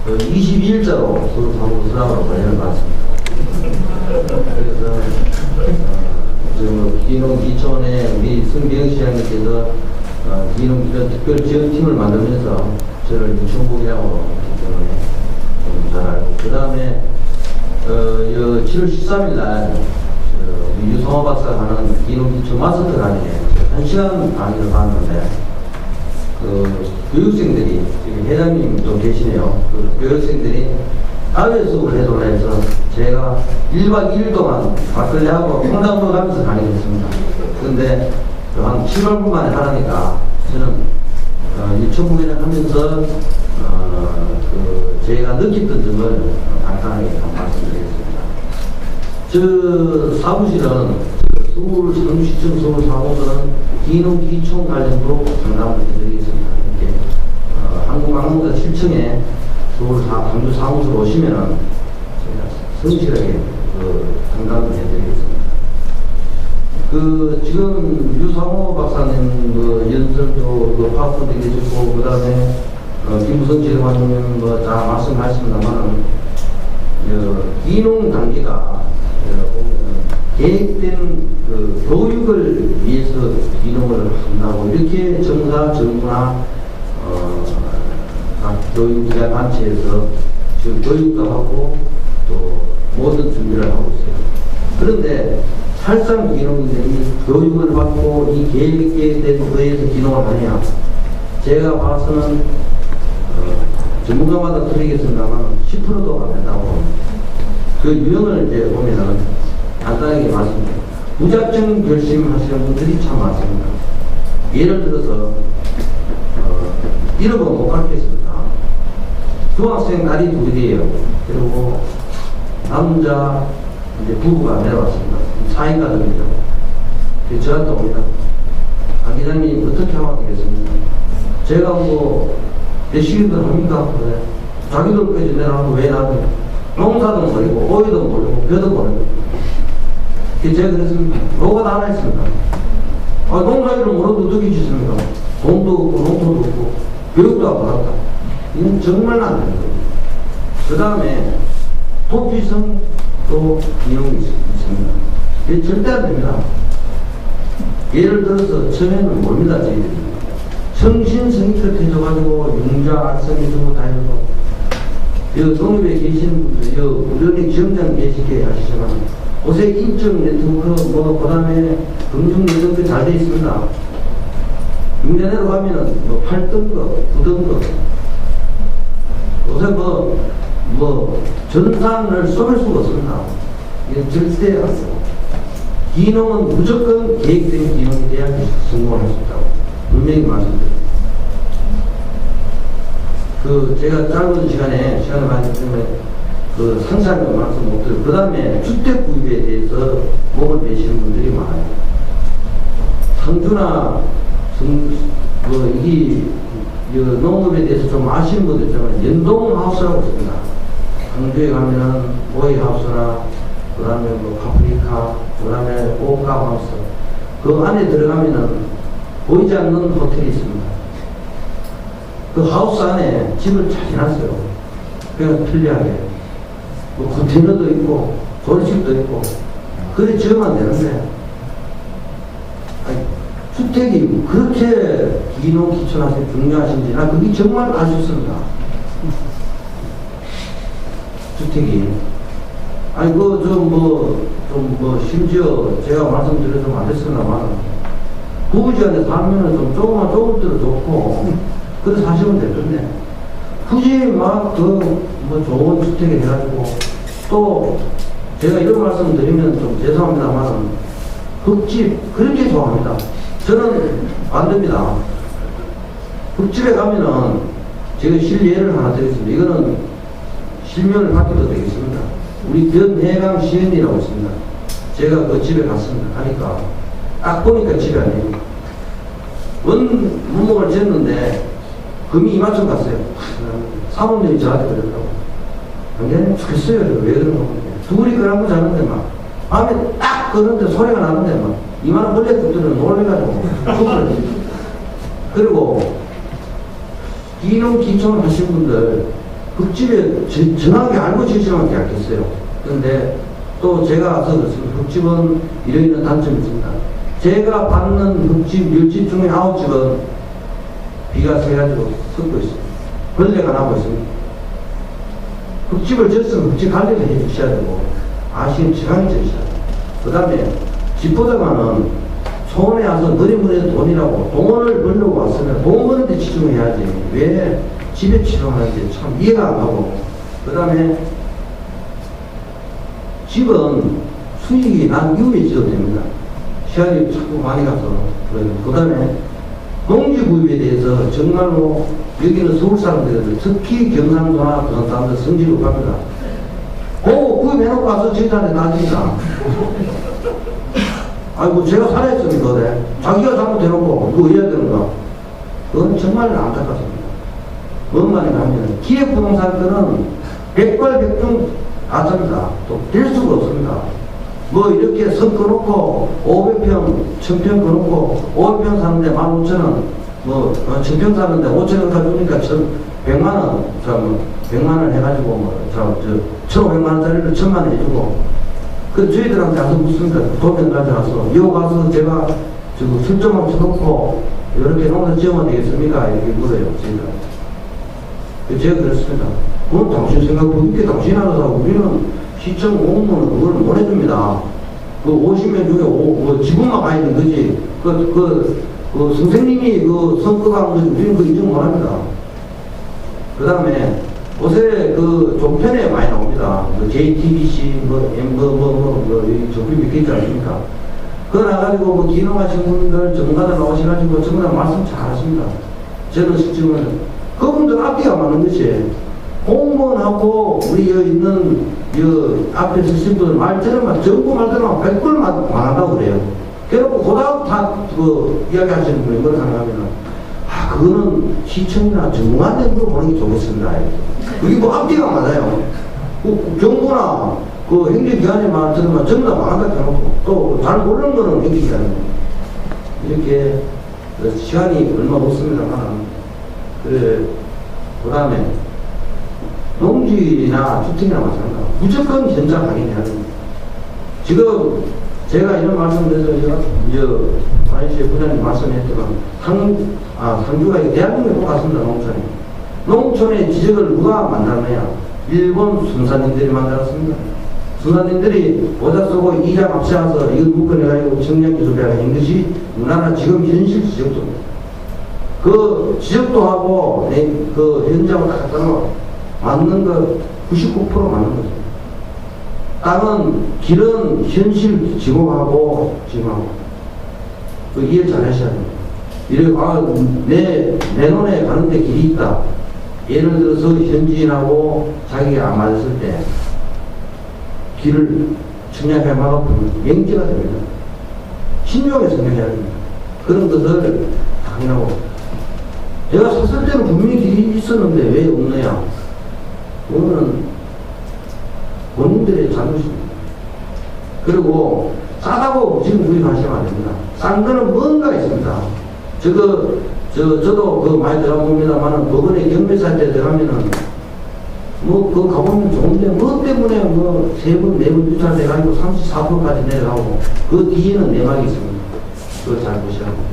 22일자로 서울사무소 수락으로 관련을 받습니다. 그래서 기농기촌에 우리 성경 시장님께서 기농기촌 특별지원팀을 만들면서 저를 유치원부회장으로 때문에 잘 알고, 그 다음에 7월 13일 날 유성호 박사가 하는 기농기촌 마스터 강의에 1시간 강의를 봤는데 교육생들이, 지금 회장님도 계시네요. 교육생들이 야외 수업을 해달라 해서 제가 1박 2일 동안 막걸리하고 콩나물 가면서 강의했습니다. 그런데 한 7월 만에 하라니까 저는 유치원부회장 하면서 제가 느꼈던 점을 간단하게 말씀드리겠습니다. 저 사무실은 성주시청 서울사무소는 기농기촌 관련으로 상담을 해드리겠습니다. 이렇게 한국항공사 7층에 광주 사무소로 오시면은 제가 성실하게 상담을 해드리겠습니다. 지금 유상호 박사님 연설도 파악도 계시고, 그 다음에 김무성 재관님 다 말씀하셨습니다만, 기농 단계가 계획된 교육을 위해서 기농을 한다고 이렇게 정사, 정부나 각 교육기관 단체에서 지금 교육도 하고 또 모든 준비를 하고 있어요. 그런데 살상 기농들이 교육을 받고 이 계획된 거에서 기농을 하냐? 제가 봐서는 전문가마다 틀리겠습니다만 10%도 안 된다고. 그 유형을 이제 보면은 간단하게 말씀드립니다. 무작정 결심하시는 분들이 참 많습니다. 예를 들어서 잃어버리면 못 갖겠습니다. 중학생 딸이 둘이에요. 그리고 남자 이제 부부가 내려왔습니다. 4인 가족입니다. 저한테 옵니다. 안 기자님 어떻게 하면 되겠습니까? 제가 몇 시간들 합니까? 그래. 자기들까지 내려가면 왜 나한테 농사도 모르고 오이도 모르고 벼도 모르고. 제가 그랬습니다. 뭐가 다 하나 있습니다. 농사일을 모르도 어떻게 짓습니까? 돈도 없고 농토도 없고 교육도 안 받았다. 이건 정말 안 되는 거예요. 그 다음에 도피성도 이용이 있습니다. 이게 절대 안 됩니다. 예를 들어서 처음에는 뭡니다. 저희들이 성신성의껏 해줘가지고 융자, 알성이 전부 다 해서 여 동립에 계시는 분들, 우리 지원장 계시게 하시지만 요새 인적 네트워크 그 다음에 금융 네트워크 잘 되어 있습니다. 융자내로 가면은 8등급, 9등급 요새 전산을 쏘을 수가 없습니다. 이게 절대 안 돼요. 기농은 무조건 계획된 기농이 돼야 성공할 수 있다고 분명히 말씀드립니다. 제가 짧은 시간을 많이 때문에 상세하게 말씀 못 드리고, 그 다음에 주택 구입에 대해서 몸을 베시는 분들이 많아요. 상주나 농업에 대해서 좀 아시는 분들 있잖아요. 연동하우스라고 있습니다. 상주에 가면은 오이하우스나 그 다음에 파프리카, 그 다음에 오카하우스, 그 안에 들어가면은 보이지 않는 호텔이 있습니다. 그 하우스 안에 집을 잘 해놨어요. 그냥 편리하게. 컨테이너도 있고, 조리집도 있고, 그래 지으면 되는데, 주택이 그렇게 기농기촌하시기 중요하신지, 나 그게 정말 아쉽습니다. 주택이. 심지어 제가 말씀드려도 안 됐습니다만, 부부지간에 살면은 좀 조금 들어 좋고, 그래 사시면 되는데, 굳이 좋은 주택에 해가지고, 또, 제가 이런 말씀 드리면 좀 죄송합니다만, 흙집, 그렇게 좋아합니다. 저는 안 됩니다. 흙집에 가면은, 제가 실예를 하나 드리겠습니다. 이거는 실명을 맡겨도 되겠습니다. 우리 변해강 시인이라고 있습니다. 제가 그 집에 갔습니다. 하니까, 딱 보니까 집이 아니에요. 문목을 쟀는데, 금이 이만큼 갔어요. 사모님이 저한테 그러더라고. 굉장히 죽겠어요. 왜 그런 겁니까? 둘이 그런 거 자는데 밤에 딱 그런데 소리가 나는데 막 이만한 벌레들은 놀래가지고 죽을. 그리고 기농 기촌 하신 분들 흙집에 정확하게 알고 지으시면 되겠어요. 그런데 또 제가 와서 그렇습니다. 흙집은 이런 단점이 있습니다. 제가 받는 흙집 10집 중에 9집은 비가 새가지고 섞고 있습니다. 벌레가 나고 있습니다. 흙집을 졌으면 흙집 관리를 해 주셔야 되고 아시는 지강이 져셔야 돼요. 그 다음에 집보다가는 소원에 와서 너리물에 돈이라고 돈을 벌려고 왔으면 돈 버는데 치중해야지 왜 집에 치중하는지 참 이해가 안 가고. 그 다음에 집은 수익이 난 이후에 지어도 됩니다. 시간이 자꾸 많이 가서. 그 다음에 농지 구입에 대해서 정말로 여기는 서울 사람들은 특히 경상도나 그런 사람들 성질이 없답니다. 구입해놓고 와서 저희한테 따지니까. 아이고, 제가 살아있습니까, 그래? 자기가 잘못해놓고 누구 해야 되는가? 그건 정말 안타깝습니다. 뭔 말인가 하면, 기획부동산들은 백발백중 가짜입니다. 또 될 수가 없습니다. 뭐 이렇게 선 꺼놓고 500평, 1000평 꺼놓고 500평 사는데 15,000원, 뭐 1000평 사는데 5,000원 가주니까 100만원, 100만원 해가지고 뭐 1,500만원짜리를 1,000만원 해주고. 그 저희들한테 가서 묻습니다. 도면 가져와서 이거 가서 제가 설정을 쳐놓고 이렇게 농사 지으면 되겠습니까? 이렇게 물어요. 저희들한테. 제가 그랬습니다. 그건 당신 생각보다 이게 당신 하나라고 우리는 시청 공무원은 그걸 못 해줍니다. 그 50명 중에 뭐 지분만 가 있는 거지. 선생님이 그 선거가 한 거지. 우리는 그 인정 못 합니다. 그 다음에 요새 그 종편에 많이 나옵니다. 그 JTBC, 여기 종편 밑에 있지 않습니까? 그거 나가지고 뭐 기능하신 분들 전문가들 나오셔가지고 전부 다 말씀 잘 하십니다. 저는 실제로는 그분들 앞뒤가 맞는 것이 공무원하고 우리 여기 있는 앞에 쓰신 분들 말처럼 전부 말처럼 100%만 말한다고 그래요. 그래갖고 그다음 다 이야기 하시는 분이 뭘 하냐면은 그거는 시청이나 전문가한테 물어보는 게 좋겠습니다. 그게 뭐 앞뒤가 맞아요. 정부나 그 행정기관의 말 들으면 전부 다 망한다 해놓고 또 잘 모르는 거는 행정기관이고 이렇게 시간이 얼마 없습니다만 그 다음에 농지나 주택이나 마찬가지입니다. 무조건 현장 확인해야 됩니다. 지금 제가 이런 말씀드려서 제가 마이시의 부장님 말씀했지만 상주가 대한민국에 똑같습니다. 농촌의 지적을 누가 만들었느냐? 일본 순사님들이 만들었습니다. 순사님들이 모자 쓰고 이자 값이어서 이걸 묶어내가지고 청량기술이라고 한 것이 우리나라 지금 현실 지적도입니다. 그 지적도 하고 그 현장을 갖다 놓아 맞는 거 99% 맞는 거죠. 땅은 길은 현실 지공하고 그 이해 잘 하셔야 됩니다. 이렇게 내 눈에 가는데 길이 있다. 예를 들어서 현지인하고 자기가 안 맞았을 때 길을 청약해 막아보면 명제가 됩니다. 신중하게 생각해야 됩니다. 그런 것을 당연하고 제가 샀을 때는 분명히 길이 있었는데 왜 없느냐? 그거는 본인들의 잘못입니다. 그리고 싸다고 지금 구입하시면 안 됩니다. 싼 거는 뭔가 있습니다. 저도 그 많이 들어봅니다만은 법원에 경매살 때 들어가면은 그거 가보면 좋은데 뭐 때문에 3번, 4번 유찰돼가지고 34%까지 내려가고 그 뒤에는 내막이 있습니다. 그거 잘 보셔야 합니다.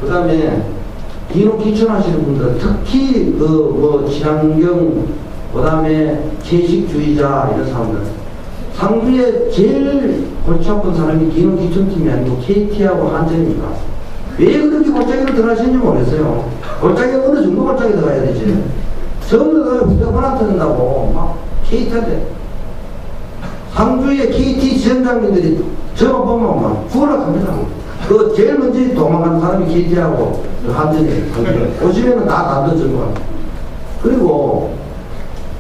그 다음에 기농 기촌하시는 분들 특히 친환경 그 다음에 채식주의자 이런 사람들 상주에 제일 골치 아픈 사람이 기농 기촌팀이 아니고 KT하고 한전입니다. 왜 그렇게 골짜기를 들어가시는지 모르겠어요. 골짜기 어느 정도 골짜기 들어가야 되지. 전부 다 휴대폰 안 터진다고 막 KT한테 상주의 KT 지점장님들이 저거 보면 막 구원합니다. 그 제일 먼저 도망가는 사람이 KT하고 한전이에요. 오시면은 다 던져주고. 그리고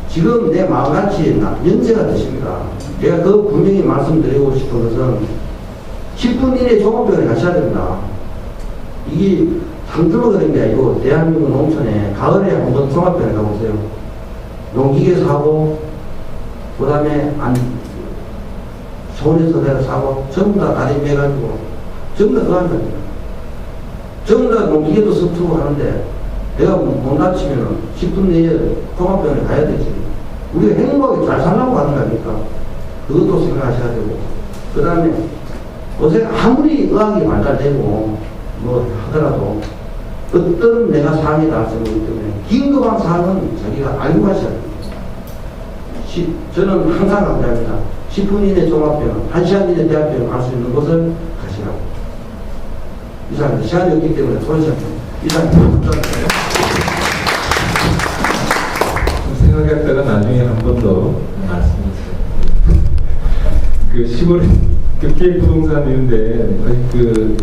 지금 내 마음같이 연세가 되십니다. 제가 그 분명히 말씀드리고 싶은 것은 10분 이내에 종합병원에 가셔야 됩니다. 이게 상주로 그런 게 아니고 대한민국 농촌에 가을에 한번 종합병원에 가보세요. 농기계에서 하고 그 다음에 서울에서 내가 사고 전부 다 다리 매가지고 전부 다 그거 한다니까. 전부 다 농기계도 서투고 하는데 내가 못 다치면 10분 내에 종합병원에 가야 되지. 우리가 행복하게 잘 살라고 하는 거니까 그것도 생각하셔야 되고, 그 다음에 요새 아무리 의학이 발달되고 뭐 하더라도 어떤 내가 상이 나서기 때문에 긴급한 사항은 자기가 알고 가셔야 됩니다. 저는 항상 강조합니다. 10분 이내 종합병원, 1시간 이내 대학병원 갈 수 있는 곳을 가시라고. 이상, 시간이 없기 때문에 소리시합니다. 이상입니다. 생각했다가 나중에 한 번 더 말씀드릴게요. 그 시골에 그 부동산 있는데 그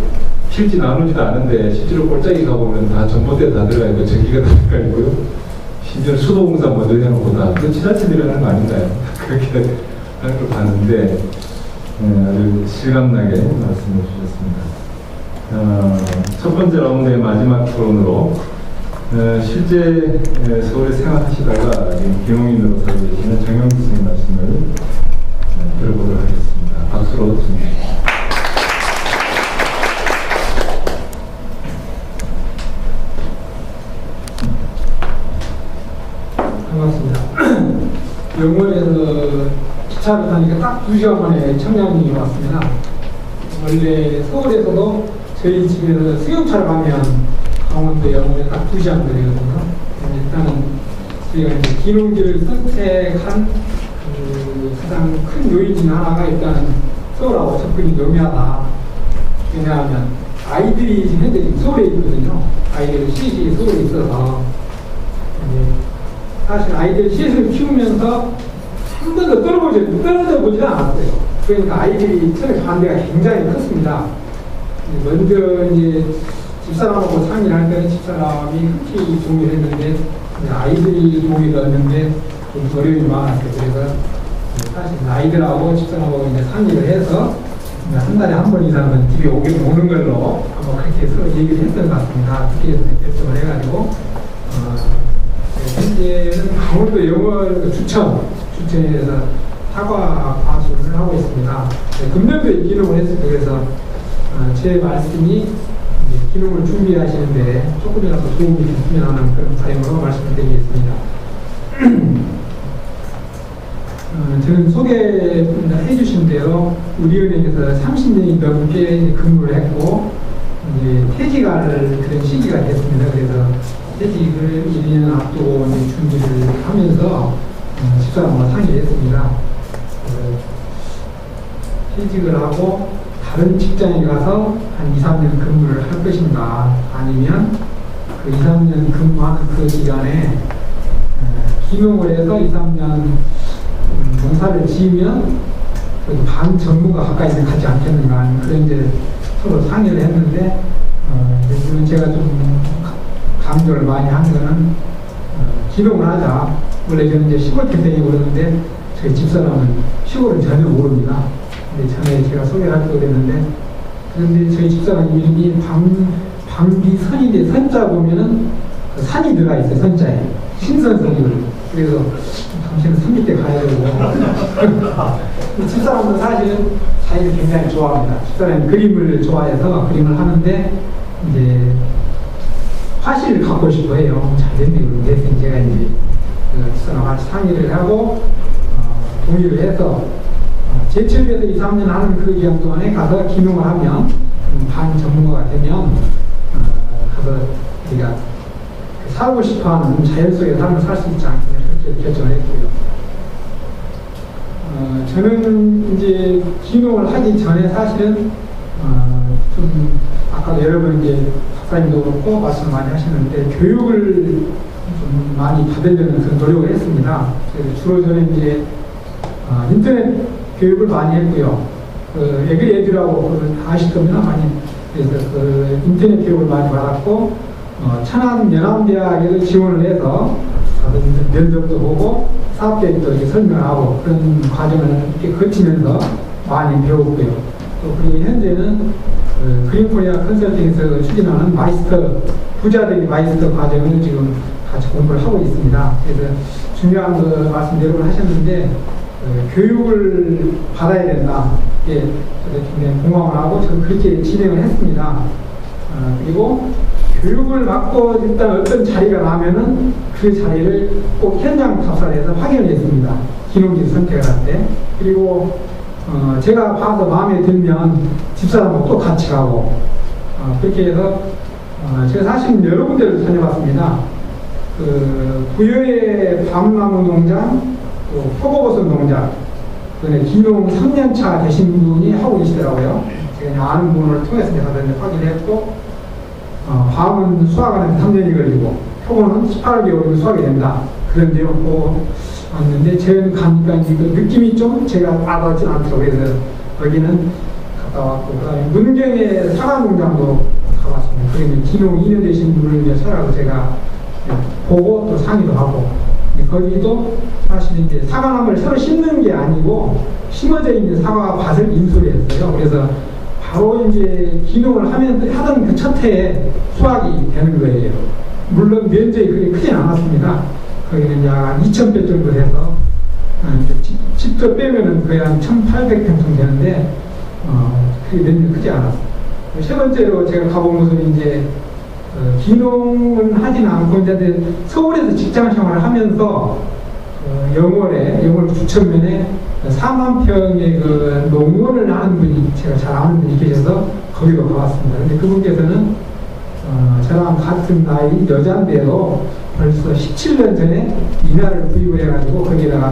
실지 나누지도 않은데 실제로 골짜기 가보면 다 전봇대 다 들어가 있고 전기가 다 들어가 있고요. 심지어 수도공사 먼저 해놓고 다 그 지자체들이 하는 거 아닌가요? 그렇게 하는 걸 봤는데 아주 실감나게 말씀해 주셨습니다. 첫 번째 라운드의 마지막 토론으로 실제 서울에 생활하시다가 기농인으로 살고 계시는 정영 교수님 말씀을 들어보도록 하겠습니다. 박수로 듣습니다. 반갑습니다. 영월에서 기차를 타니까 딱 2시간 만에 청량리에 왔습니다. 원래 서울에서도 저희 집에서 승용차를 가면 강원도 영월에 딱 2시간 거리거든요. 일단은 저희가 이제 기농지를 선택한 그 가장 큰 요인 중 하나가 일단은 서울하고 접근이 용이하다. 왜냐하면 아이들이 지금 현재 서울에 있거든요. 아이들이 시시 서울에 있어서 사실 아이들 셋을 키우면서 한 번도 떨어져 보지는 않았어요. 그러니까 아이들이 처음에 반대가 굉장히 컸습니다. 먼저 이제 집사람하고 상의를 할 때는 집사람이 흔쾌히 동의를 했는데 아이들이 동의를 했는데 좀 어려움이 많았어요. 그래서 사실 아이들하고 집사람하고 이제 상의를 해서 한 달에 한 번 이상은 집에 오는 걸로 한번 그렇게 해서 얘기를 했던 것 같습니다. 그렇게 해서 결정을 해가지고 현재는 강원도 영월 주천에서 사과 과수를 하고 있습니다. 금년도에 기농을 했어요. 그래서 제 말씀이 기농을 준비하시는데 조금이라도 도움이 됐으면 하는 그런 바람으로 말씀을 드리겠습니다. 저는 소개해 주신 대로 우리은행에서 30년이 넘게 근무를 했고 이제 퇴직할 그런 시기가 됐습니다. 그래서 퇴직을 1년 앞두고 준비를 하면서 집사람과 상의를 했습니다. 퇴직을 하고 다른 직장에 가서 한 2, 3년 근무를 할 것인가, 아니면 그 2, 3년 근무하는 그 기간에 기농을 해서 2, 3년 농사를 지으면 그래도 반 전무가 가까이는 가지 않겠는가 하는 그런 이제 서로 상의를 했는데 요즘은 제가 좀 강조를 많이 한 거는 기농을 하자. 원래 저는 이제 시골 태생이고 그러는데 저희 집사람은 시골은 전혀 모릅니다. 근데 전에 제가 소개를 할 걸 그랬는데, 그런데 저희 집사람 이름이 방비선인데 선자 보면은 그 산이 들어가 있어요. 선자에 신선선이거든요. 그래서 당신은 산 밑에 가야 되고 집사람도 사실은 자기를 굉장히 좋아합니다. 집사람이 그림을 좋아해서 그림을 하는데 이제 화실을 갖고 싶어 해요. 잘 됐네. 그래서 제가 이제 집사람 같이 상의를 하고 동의를 해서 제철에서 2, 3년 하는 그 기간 동안에 가서 기농을 하면 반 전문가가 되면 가서 우리가 살고 싶어하는 자연 속에 삶을 살 수 있지 않겠냐 그렇게 결정을 했고요. 저는 이제 기농을 하기 전에 사실은 좀 아까 여러분 이제 박사님도 그렇고 말씀 많이 하시는데 교육을 좀 많이 받으려는 그런 노력을 했습니다. 그래서 주로 저는 이제 인터넷 교육을 많이 했고요. 그 애들하고 다 아실 겁니다. 많이. 그래서 그 인터넷 교육을 많이 받았고 천안연암대학에도 지원을 해서 면접도 보고 사업계획도 이렇게 설명하고 그런 과정을 이렇게 거치면서 많이 배웠고요. 또 그리고 현재는 그린코리아 컨설팅에서 추진하는 마이스터, 부자되기 마이스터 과정을 지금 같이 공부를 하고 있습니다. 그래서 중요한 거 말씀 여러분 하셨는데 교육을 받아야 된다. 예, 저도 굉장히 공감을 하고 저도 그렇게 진행을 했습니다. 그리고 교육을 받고 일단 어떤 자리가 나면은 그 자리를 꼭 현장 답사해서 확인했습니다. 기농지 선택을 할 때. 그리고 제가 봐서 마음에 들면 집사람하고 또 같이 가고 그렇게 해서 제가 사실 여러 군데를 다녀봤습니다. 그 부여의 밤나무 농장, 또 표고버섯 농장, 그다음에 기농 3년차 되신 분이 하고 계시더라고요. 제가 그냥 아는 분을 통해서 제가 확인했고, 밤은 수확하는 3년이 걸리고, 표고는 18개월이면 수확이 된다. 그런 내용을 왔는데, 저는 가니까 이제 그 느낌이 좀 제가 와닿지 않더라고요. 그래서 거기는 갔다 왔고, 그 다음에 문경의 사과 농장도 가봤습니다. 그게 기농 2년 되신 분을 이제 찾아가서 제가 보고 또 상의도 하고, 거기도 사실 이제 사과나무를 새로 심는 게 아니고 심어져 있는 사과 밭을 인수를 했어요. 그래서 바로 이제 기농을 하던 그 첫 해에 수확이 되는 거예요. 물론 면적이 그렇게 크진 않았습니다. 거기는 약 2,000배 정도 돼서 직접 빼면은 거의 한 1,800평 되는데 그게 면적이 크지 않았어요. 세 번째로 제가 가본 곳은 이제 기농은 하진 않고 이제 서울에서 직장 생활을 하면서 영월 부천면에 4만 평의 그 농원을 하는 분이 제가 잘 아는 분이 계셔서 거기도 가봤습니다. 근데 그분께서는 저랑 같은 나이 여자인데도 벌써 17년 전에 인하를 구입을 해가지고 거기다가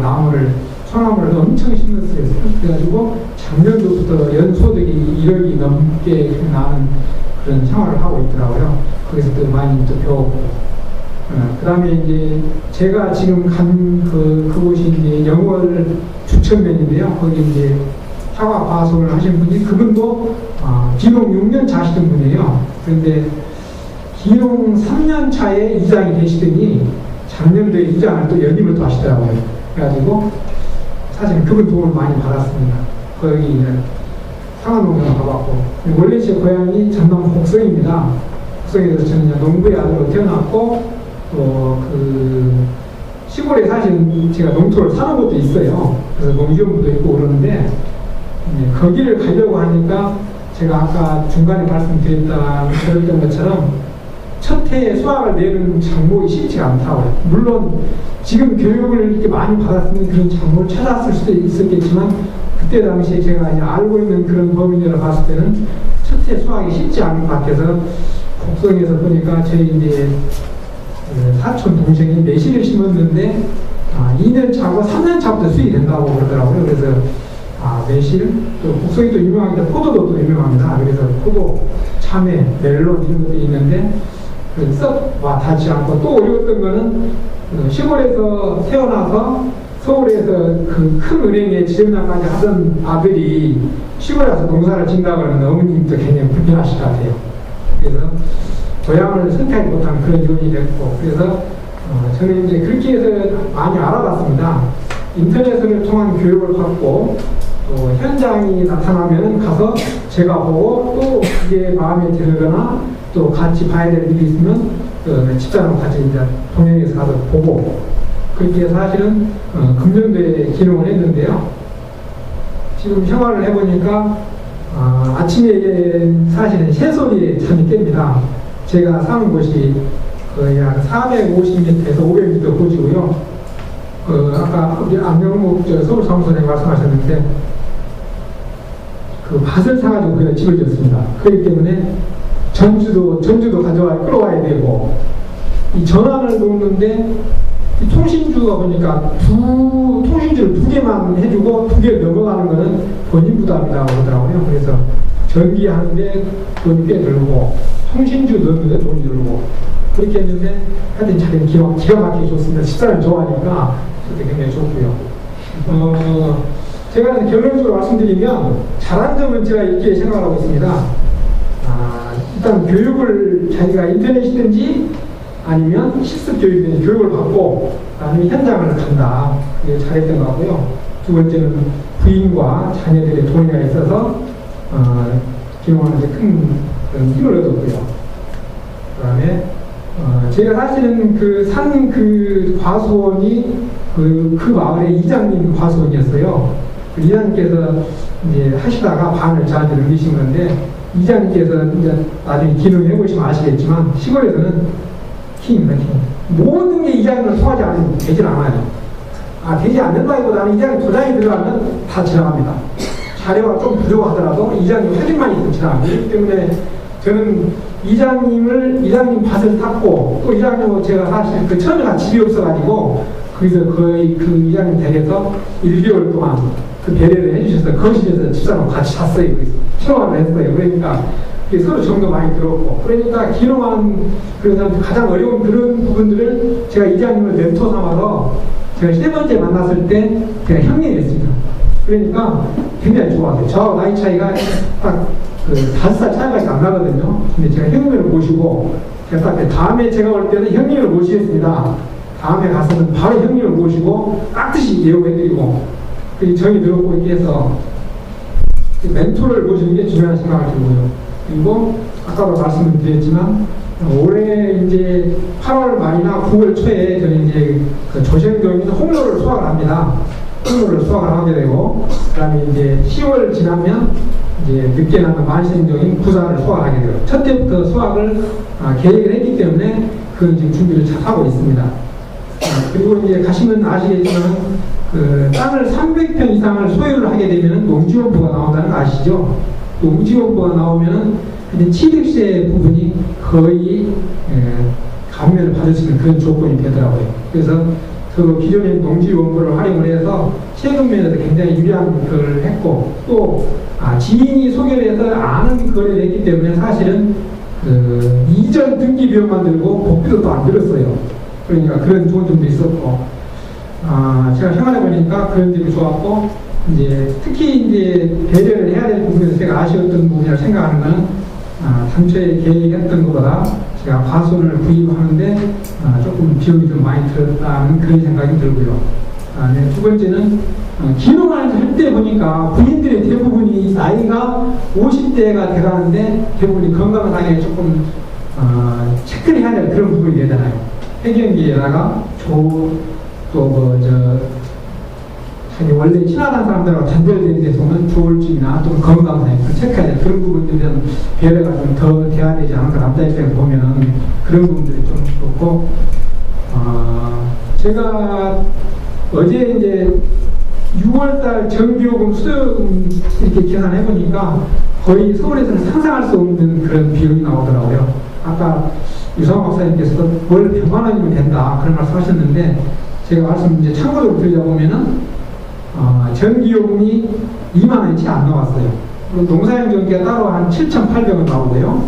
소나무를 엄청 심었어요. 그래가지고 작년도부터 연소득이 1억이 넘게 나는 그런 생활을 하고 있더라고요. 거기서 또 많이 또 배웠고. 그 다음에 이제 제가 지금 간 그곳이 이제 영월 주천면인데요. 거기 이제 사과 과수를 하신 분이 그분도 기농 6년 차시던 분이에요. 그런데 기농 3년 차에 이장이 되시더니 작년도에 이장을 또 연임을 또 하시더라고요. 그래가지고 사실 그분 도움을 많이 받았습니다. 거기 상암농장 가봤고, 원래 제 고향이 전남 곡성입니다. 곡성에서 저는 농부의 아들로 태어났고, 또 시골에 사실 제가 농토를 사는 것도 있어요. 그래서 농지연구도 있고 그러는데, 거기를 가려고 하니까 제가 아까 중간에 말씀드렸던 것처럼 첫 해에 수확을 내는 작목이 쉽지가 않다고요. 물론 지금 교육을 이렇게 많이 받았으면 그런 작목을 찾았을 수도 있었겠지만, 그때 당시에 제가 이제 알고 있는 그런 범위를 봤을 때는 첫해 수확이 쉽지 않은 것 같아서 곡성에서 보니까 저희 이제 사촌 동생이 매실을 심었는데 2년 차고 3년 차부터 수익이 된다고 그러더라고요. 그래서 매실, 또 곡성이 또 유명합니다. 포도도 또 유명합니다. 그래서 포도, 참외, 멜론 이런 것들이 있는데 썩 와닿지 않고, 또 어려웠던 거는 시골에서 태어나서 서울에서 그 큰 은행에 지점장까지 하던 아들이 시골에 와서 농사를 짓는다고 하면 어머님도 굉장히 불편하실 것 같아요. 그래서 고향을 선택하지 못한 그런 요인이 됐고, 그래서 저는 이제 그렇게 해서 많이 알아봤습니다. 인터넷을 통한 교육을 받고, 또 현장이 나타나면 가서 제가 보고, 또 그게 마음에 들거나 또 같이 봐야 될 일이 있으면 집사람 같이 이제 동행해서 가서 보고, 그렇게 사실은 금년도에 기농을 했는데요. 지금 생활을 해보니까 아침에 사실은 새소리에 잠이 깹니다. 제가 사는 곳이 거의 한 450m에서 500m 고지고요. 아까 우리 안명목 서울사무소장님 말씀하셨는데 그 밭을 사가지고 그냥 집을 지었습니다. 그렇기 때문에 전주도 가져와 끌어와야 되고, 이 전환을 놓는데 이 통신주가 보니까 통신주를 2개만 해주고 2개를 넘어가는 거는 본인 부담이라고 그러더라고요. 그래서 전기하는데 돈이 꽤 들고, 통신주 넣는데 돈이 들고, 그렇게 했는데 하여튼 자기는 기가 막히게 좋습니다. 식사를 좋아하니까 굉장히 좋고요. 제가 결론적으로 말씀드리면 잘한 점은 제가 이렇게 생각하고 있습니다. 일단 교육을 자기가 인터넷이든지 아니면 실습 교육이든지 교육을 받고 아니면 현장을 간다. 그게 잘했던 것 같고요. 두 번째는 부인과 자녀들의 동의가 있어서 기농하는데 큰 힘을 얻었고요. 그 다음에 제가 사실은 산 과수원이 그 마을의 이장님 과수원이었어요. 그 이장님께서 이제 하시다가 반을 저한테 넘기신 건데, 이장님께서 이제 나중에 기능해 보시면 아시겠지만, 시골에서는 킹입니다, 킹. 모든 게 이장님을 통하지 않으면 되질 않아요. 되지 않는다기보다는 이장님 도장이 들어가면 다 지나갑니다. 자료가 좀 부족하더라도 이장님 확인만 있으면 지나갑니다. 그렇기 때문에 저는 이장님 밭을 탔고, 또 이장님하고 제가 사실 그 처음에 집이 없어가지고, 거기서 거의 그 이장님 댁에서 1개월 동안 그 배려를 해주셔서 거실에서 집사람 같이 잤어요. 생활을 했어요. 그러니까 서로 정도 많이 들었고, 그러니까 기농한 그래서 가장 어려운 그런 부분들을 제가 이장님을 멘토 삼아서 제가 세 번째 만났을 때 제가 형님이었습니다. 그러니까 굉장히 좋았어요. 저하고 나이 차이가 딱 그 5살 차이밖에 안 나거든요. 근데 제가 형님을 모시고, 제가 딱 다음에 제가 올 때는 형님을 모시겠습니다. 다음에 가서는 바로 형님을 모시고 깍듯이 예우해드리고, 정이 들었고 이렇게 해서 멘토를 모시는 게 중요한 생각을 들고요. 그리고 아까도 말씀을 드렸지만 올해 이제 8월 말이나 9월 초에 저는 이제 그 조생종인 홍로를 수확을 합니다. 홍로를 수확을 하게 되고, 그다음에 이제 10월 지나면 이제 늦게 나는 만생종인 부사를 수확하게 돼요. 첫 때부터 수확을 계획을 했기 때문에 그 지금 준비를 잘 하고 있습니다. 그리고 이제 가시면 아시겠지만 그 땅을 300평 이상을 소유를 하게 되면 농지원부가 나온다는 거 아시죠? 농지원부가 나오면은 이제 취득세 부분이 거의 감면을 받을 수 있는 그런 조건이 되더라고요. 그래서 그 기존의 농지원부를 활용을 해서 세금 면에서 굉장히 유리한 걸 했고, 또 지인이 소개를 해서 아는 거래를 했기 때문에 사실은 그 이전 등기 비용만 들고 복비도 또 안 들었어요. 그러니까 그런 좋은 점도 있었고, 제가 생각해 보니까 그런 점이 좋았고, 이제 특히 이제 배려를 해야 될 부분에서 제가 아쉬웠던 부분이라고 생각하는 것은 당초에 계획했던 것보다 제가 과수원을 구입하는데 조금 비용이 좀 많이 들었다는 그런 생각이 들고요. 네, 두 번째는 기농을 할 때 보니까 부인들의 대부분이 나이가 50대가 돼가는데 대부분이 건강상에 조금 체크를 해야 될 그런 부분이 되잖아요. 폐경기에다가 자기 원래 친하다는 사람들하고 단절되는 데서 오는 조울증이나 또 건강상에 체크해야 될 그런 부분들에 대한 배려가 좀 더 돼야 되지 않을까, 남자 입장에서 보면은 그런 부분들이 좀 좋고, 제가 어제 이제 6월달 전기요금, 수도요금 이렇게 계산해 보니까 거의 서울에서는 상상할 수 없는 그런 비용이 나오더라고요. 아까 유상호 박사님께서도 월 100만 원이면 된다 그런 말씀 하셨는데, 제가 말씀 이제 참고적으로 드리자 보면은 전기요금이 2만 원이 채 안 나왔어요. 그리고 농사용 전기가 따로 한 7,800원 나오고요.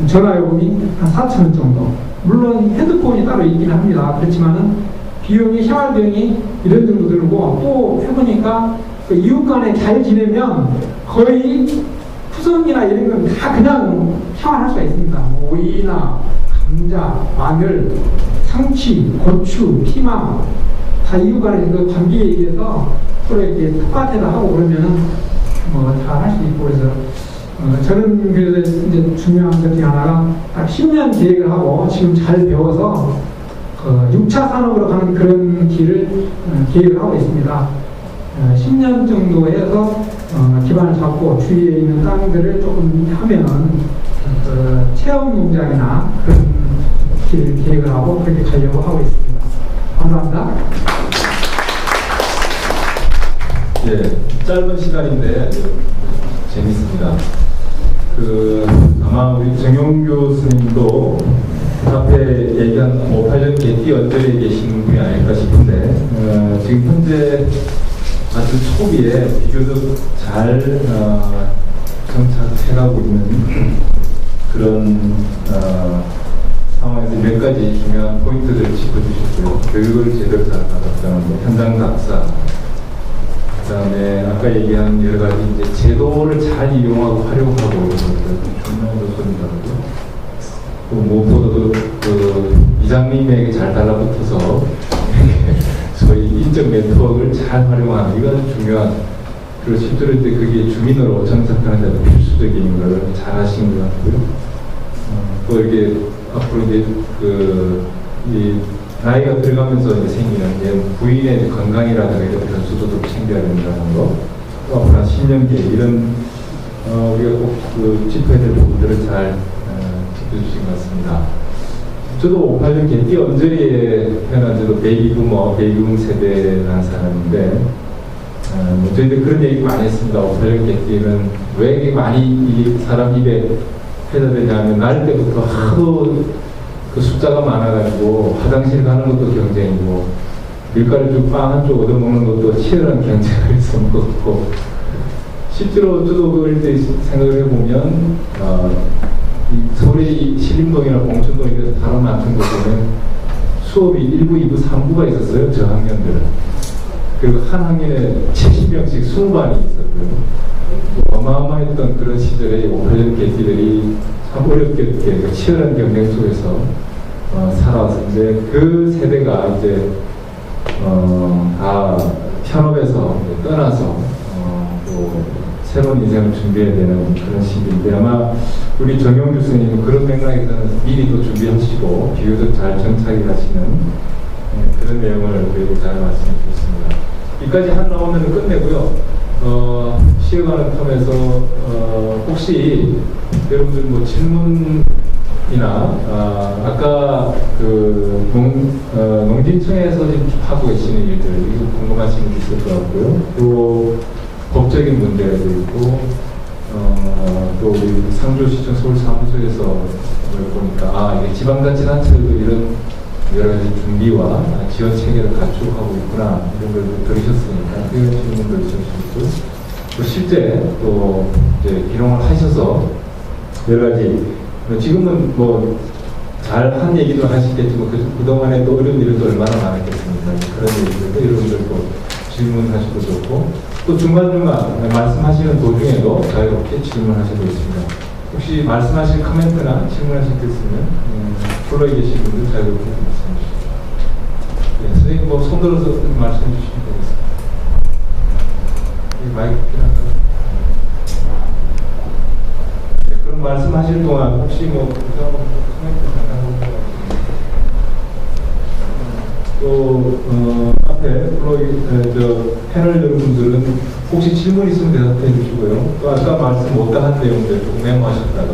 전화요금이 한 4,000원 정도. 물론 핸드폰이 따로 있긴 합니다. 그렇지만은 비용이, 생활비용이 이런 정도 들고, 또 해보니까 그 이웃 간에 잘 지내면 거의 푸석이나 이런 건 다 그냥 생활할 수가 있습니다. 뭐 오이나 감자, 마늘, 상추, 고추, 피망 다 이웃 간에 그 관계에 의해서 서로 이렇게 텃밭에다 하고 그러면은 잘 할 수 있고, 그래서 저는 그래서 이제 중요한 것 중에 하나가 딱 10년 계획을 하고 지금 잘 배워서 6차 산업으로 가는 그런 길을 계획을 하고 있습니다. 10년 정도 해서 기반을 잡고 주위에 있는 땅들을 조금 하면은 체험 농장이나 그런 길을 계획을 하고 그렇게 가려고 하고 있습니다. 감사합니다. 예, 짧은 시간인데 재밌습니다. 아마 우리 정용 교수님도 앞에 얘기한 58년 개띠 언저리에 계신 분이 아닐까 싶은데, 지금 현재 아주 초기에 비교적 잘 정착해가고 있는 그런 상황에서 몇 가지 중요한 포인트들을 짚어주셨고요. 교육을 제대로 잘 받았다는 현장 답사, 그 다음에 아까 얘기한 여러 가지 이제 제도를 잘 이용하고 활용하고 이런 것들 중요한 요소입니다. 또 무엇보다도 이장님에게 잘 달라붙어서 소위 인적 네트워크를 잘 활용하는, 이건 중요한, 그리고 실제로 이제 그게 주민으로 정착하는 데도 필수적인 걸 잘 하신 것 같고요. 또 이렇게 앞으로 이제 이 나이가 들어가면서 이제 생기는 이제 부인의 건강이라든가 이런 변수도 챙겨야 된다는 거, 또 앞으로 한 10년 계획 이런 우리가 꼭 그 짚어야 될 부분들을 잘 짚어주신 것 같습니다. 저도 58년 개띠 언저리에 태어난 저도 베이비부머, 베이비붐 세대라는 사람인데 뭐 저희들 그런 얘기 많이 했습니다. 58년 개띠는 왜 이렇게 많이 이 사람 입에 회자되냐면 날 때부터 하도 그 숫자가 많아가지고 화장실 가는 것도 경쟁이고 밀가루 빵 한 쪽 얻어먹는 것도 치열한 경쟁을 했었던 것 같고 실제로 저도 그럴 때 생각을 해보면 서울의 신림동이나 봉천동이나 다른 많은 곳 보면 수업이 1부, 2부, 3부가 있었어요. 저 학년들은. 그리고 한 학년에 70명씩 20반이 있었고요. 어마어마했던 그런 시절에 58년 개띠들이 참 어렵게 치열한 경쟁 속에서 살아왔는데 그 세대가 이제 다 현업에서 떠나서 또 새로운 인생을 준비해야 되는 그런 시기인데 아마 우리 정용 교수님은 그런 맥락에서는 미리 또 준비하시고 비교적 잘 정착이 하시는 그런 내용을 우리에게 잘 말씀해 주셨습니다. 여기까지 한 라운드는 끝내고요. 쉬어가는 텀에서 혹시 여러분들 뭐 질문이나 아까 그 농진청에서 지금 하고 계시는 일들 이거 궁금하신 게 있을 것 같고요. 또 법적인 문제도 있고 또 우리 상주시청 서울사무소에서 보니까 이게 지방자치단체도 이런 여러 가지 준비와 지원 체계를 갖추고 있구나 이런 걸 들으셨으니까 그런 질문도 있으시고 또 실제 또 이제 기록을 하셔서 여러 가지 지금은 뭐 잘한 얘기도 하시겠지만 그동안에 또 어려운 일도 얼마나 많았겠습니까? 그런 얘기들도 여러분들도 질문하셔도 좋고 또 중간중간 말씀하시는 도중에도 자유롭게 질문하셔도 있습니다. 혹시 말씀하실 코멘트나 질문하실 게 있으면 플로에 계신 분들 자유롭게 말씀해 주시죠. 네, 선생님 뭐 손들어서 말씀해 주시면 되겠습니다. 이 마이크 필요한가요? 네, 그럼 말씀하실 동안 혹시 뭐 코멘트 잠깐 또 앞에 플로이 패널 여러분들은 혹시 질문 있으면 대답해 주시고요. 또 아까 말씀 못한 내용들 조금 메모하셨다가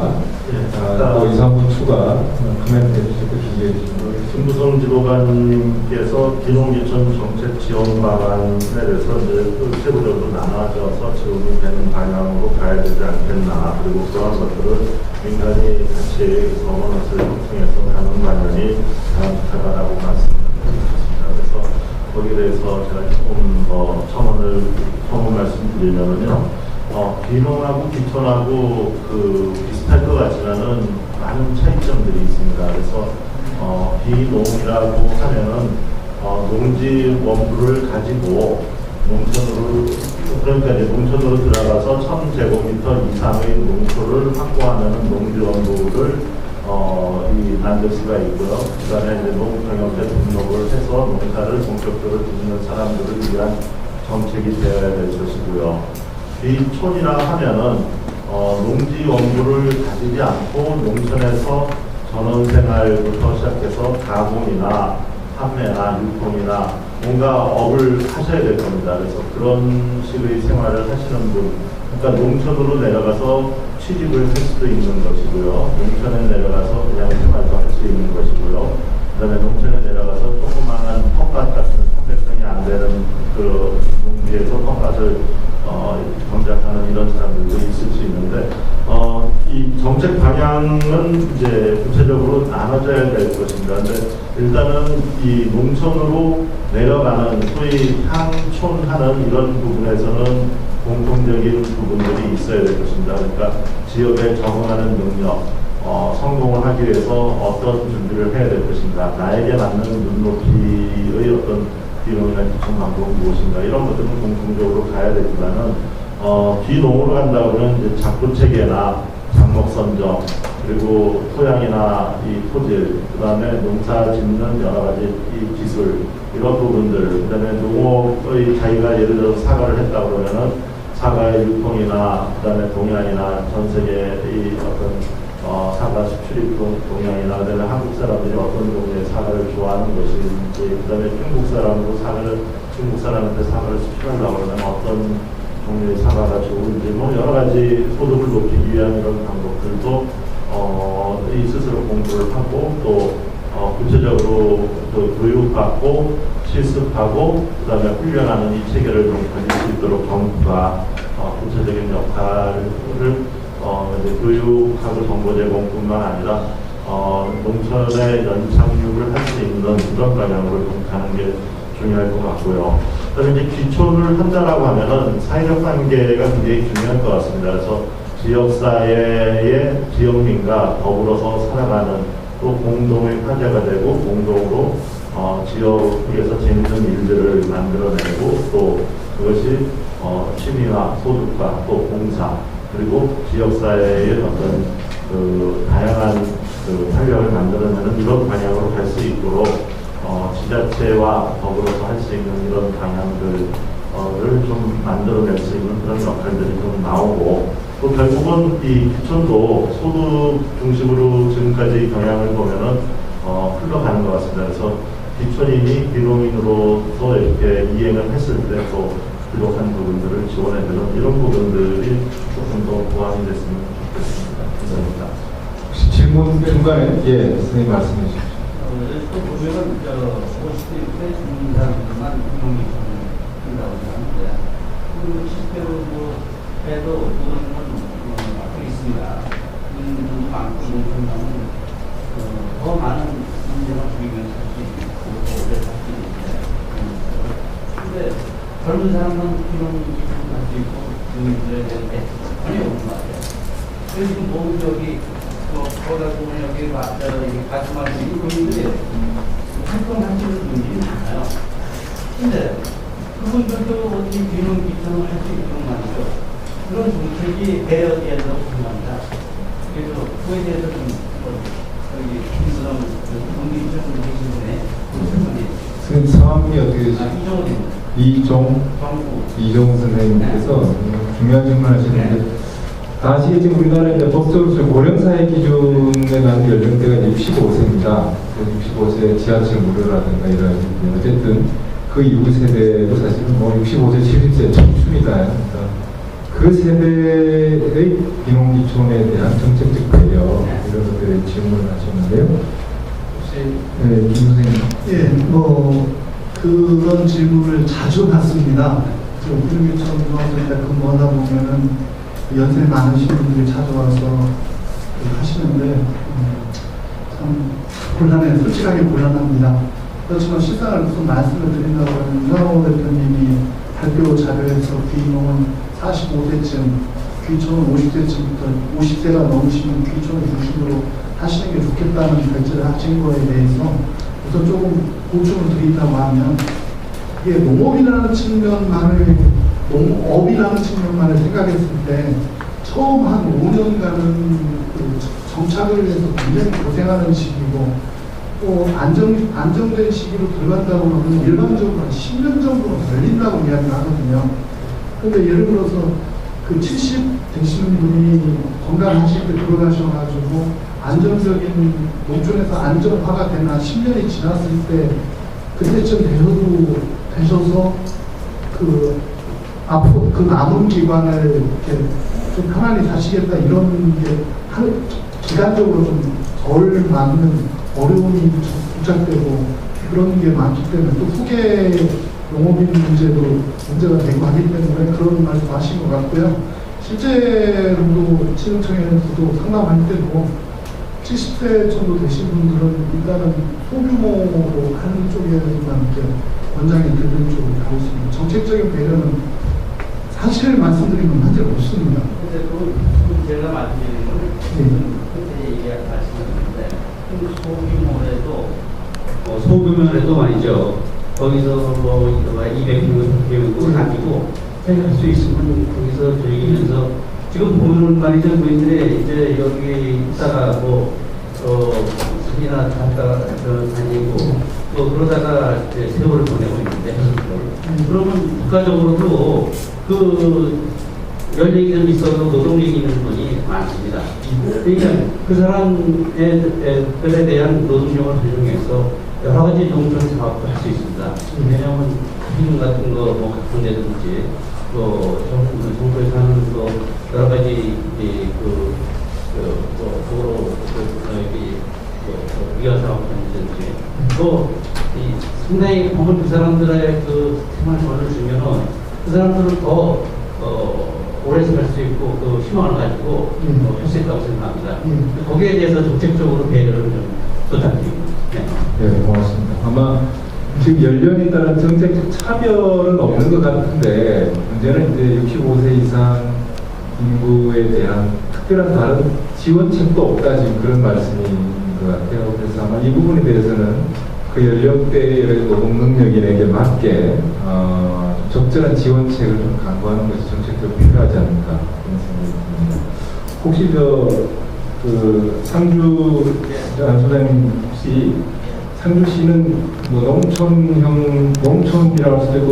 또 2, 3분 추가 코멘트 해주실 때 준비해 주시면 김부성 지도관님께서 기농기촌 정책 지원 방안에 대해서 이제 세부적으로 나눠져서 지원이 되는 방향으로 가야 되지 않겠나, 그리고 그런 것들을 민간이 같이 거머넛을 통해서 가는 방향이 바람직하다라고 말씀드렸습니다. 그래서 거기에 대해서 제가 조금 첨언을 말씀드리면요. 기농하고 기촌하고 비슷할 것 같지만은 많은 차이점들이 있습니다. 그래서 비농이라고 하면은 농지 원부를 가지고 농촌으로 그러니까 이제 농촌으로 들어가서 1000제곱미터 이상의 농토를 확보하는 농지 원부를 이 만들 수가 있고요. 그다음에 이제 농경협회 등록을 해서 농사를 본격적으로 짓는 사람들을 위한 정책이 되어야 될 것이고요. 비촌이라 하면은 농지 원부를 가지지 않고 농촌에서 전원생활부터 시작해서 가공이나 판매나 유통이나 뭔가 업을 하셔야 될 겁니다. 그래서 그런 식의 생활을 하시는 분, 그러니까 농촌으로 내려가서 취직을 할 수도 있는 것이고요. 농촌에 내려가서 그냥 생활도 할 수 있는 것이고요. 그 다음에 농촌에 내려가서 조그마한 텃밭 같은 300평이 안 되는 그 농지에서 텃밭을 경작하는 이런 사람들도 있을 수 있는데 이 정책 방향은 이제 구체적으로 나눠져야 될 것입니다. 근데 일단은 이 농촌으로 내려가는 소위 향촌하는 이런 부분에서는 공통적인 부분들이 있어야 될 것입니다. 그러니까 지역에 적응하는 능력, 성공을 하기 위해서 어떤 준비를 해야 될 것인가, 나에게 맞는 눈높이의 어떤 비농이나 기촌 방법은 무엇인가, 이런 것들은 공통적으로 가야 되지만은 비농으로 간다 그러면 이제 작부 체계나 작목 선정, 그리고 토양이나 이 토질, 그 다음에 농사 짓는 여러 가지 이 기술, 이런 부분들, 그 다음에 농업의 자기가 예를 들어서 사과를 했다 그러면은 사과의 유통이나 그 다음에 동향이나 전 세계의 어떤 사과 수출입 동향이나 그다음에 한국 사람들이 어떤 종류의 사과를 좋아하는 것인지, 그다음에 중국 사람한테 사과를 수출하려고 그러면 어떤 종류의 사과가 좋은지, 뭐 여러 가지 소득을 높이기 위한 이런 방법들도 이 스스로 공부를 하고 또 구체적으로 또 교육받고 실습하고 그다음에 훈련하는 이 체계를 좀 가질 수 있도록 정부가 구체적인 역할을 이제 교육하고 정보 제공뿐만 아니라 농촌의 연착륙을 할 수 있는 그런 방향으로 좀 가는 게 중요할 것 같고요. 그다음에 이제 귀촌을 한다라고 하면은 사회적 관계가 굉장히 중요할 것 같습니다. 그래서 지역사회의 지역민과 더불어서 살아가는 또 공동의 화제가 되고 공동으로 지역에서 재밌는 일들을 만들어내고 또 그것이 취미와 소득과 또 봉사 그리고 지역사회의 어떤 그 다양한 그 활력을 만들어내는 이런 방향으로 갈 수 있도록 지자체와 더불어서 할 수 있는 이런 방향들을 좀 만들어낼 수 있는 그런 역할들이 좀 나오고 또 결국은 이 귀촌도 소득 중심으로 지금까지 경향을 보면은 흘러가는 것 같습니다. 그래서 귀촌인이 귀농인으로서 이렇게 이행을 했을 때 또 부족한 부분들을 지원해주는 이런 부분들이 조금 더 보완이 됐으면 좋겠습니다. 감사합니다. 혹시 질문 중간에 선생님 말씀해 주십시오. 또 보면은 50대 6대 죽는 사람들만 귀농이 된다고 하는데 그 실제로 해도 그런 건 있습니다. 인구도 많고 농촌가면 더 많은 문제가 보이면서 할 수 있고 또 오래 살 수 있는데 근데 젊은 사람은 귀농 할수 있고 주민들에 대한 대책이 전혀 없는 것 같아요. 그래서 지금 저기 거기다 보면 여기 같이 말씀드린 국민들이 활동하시는 분들이 많아요. 근데 그분들도 어떻게 귀농 귀촌을 할 수 있도록 말이죠. 그런 정책이 배려돼야 된다고 생각합니다. 그래서 그에 대해서 좀 여기 김수남 경기지원 계신 분의 선생님 성함이 어떻게 되시죠? 이종 선생님께서 중요한 질문 하시는데 다시 지금 우리나라 이제 법적으로 고령사회 기준에 맞는 연령대가 65세입니다. 65세 지하철 무료라든가 이런 어쨌든 그 이후 세대도 사실은 65세, 70세 청춘이다. 그러니까 그 세대의 귀농귀촌에 대한 정책적 배려 이런 것들에 질문을 하셨는데요. 혹시 김 선생님? 그런 질문을 자주 받습니다. 귀농귀촌 때 근무하다 보면은 연세 많으신 분들이 찾아와서 하시는데 참 곤란해, 솔직하게 곤란합니다. 그렇지만 실상을 무슨 말씀을 드린다고 하면 유상호 대표님이 발표 자료에서 귀농은 45세쯤, 귀촌은 50세쯤부터 50세가 넘으시면 귀촌을 중심으로 하시는 게 좋겠다는 결제를 하신 거에 대해서 우선 조금 보충을 드린다고 하면 이게 농업이라는 측면만을 농업이라는 측면만을 생각했을 때 처음 한 5년간은 그 정착을 위해서 굉장히 고생하는 시기고 또 안정된 시기로 들어간다고 하면 일반적으로 한 10년 정도는 걸린다고 이야기를 하거든요. 근데 예를 들어서 그 70 되시는 분이 건강하실 때 들어가셔가지고 안정적인 농촌에서 안정화가 되는 한 10년이 지났을 때 그때쯤 되셔서 그 앞으로 그 남은 기간을 이렇게 좀 편안히 사시겠다 이런 게 기간적으로 좀 덜 맞는 어려움이 부착되고 그런 게 많기 때문에 또 후계 농업인 문제도 문제가 되고 하기 때문에 그런 말씀 하신 것 같고요. 실제로도 치능청에서도 상담할 때도 70세 정도 되신 분들은 일단은 소규모로 하는 쪽에만 이렇게 권장이 되는 쪽으로 가고 있습니다. 정책적인 배려는 사실 말씀드리면 문제 없습니다. 근데 그 제가 말씀드린 거는 그때 얘기하시는데 소규모라도 말이죠. 거기서 뭐 200명 가지고 생각할 수 있으면 거기서 즐기면서 지금 보면은 말이죠. 그들이 이제 여기 있다가 산이나 갔다 다니고 또 그러다가 이제 세월을 보내고 있는데 그러면 국가적으로도 그 열 얘기는 있어도 노동 얘기는 분이 많습니다. 그러니까 그 사람들에 대한 노동력을 활용해서 여러 가지 농촌 사업도 할 수 있습니다. 왜냐하면 기둥 같은 거 뭐 갖는다든지 또 정부에서 하는 또 여러 가지 도로 위화 사업이라든지 또 상당히 보면 그 사람들의 그 생활권을 주면은 그 사람들은 더 오래 살 수 있고 그 희망을 가지고 할 수 있다고 생각합니다. 거기에 대해서 정책적으로 배려를 좀 부탁드립니다. 네. 네, 고맙습니다. 아마 지금 연령에 따른 정책적 차별은 없는 것 같은데 문제는 이제 65세 이상 인구에 대한 특별한 다른 지원책도 없다 지금 그런 말씀인 것 같아요. 그래서 아마 이 부분에 대해서는 그 연령대의 노동 능력인에게 맞게 적절한 지원책을 좀 강구하는 것이 정책적으로 필요하지 않을까 그런 생각이 듭니다. 혹시 상주 소장님 혹시 상주시는 뭐 농촌이라고 할 수도 있고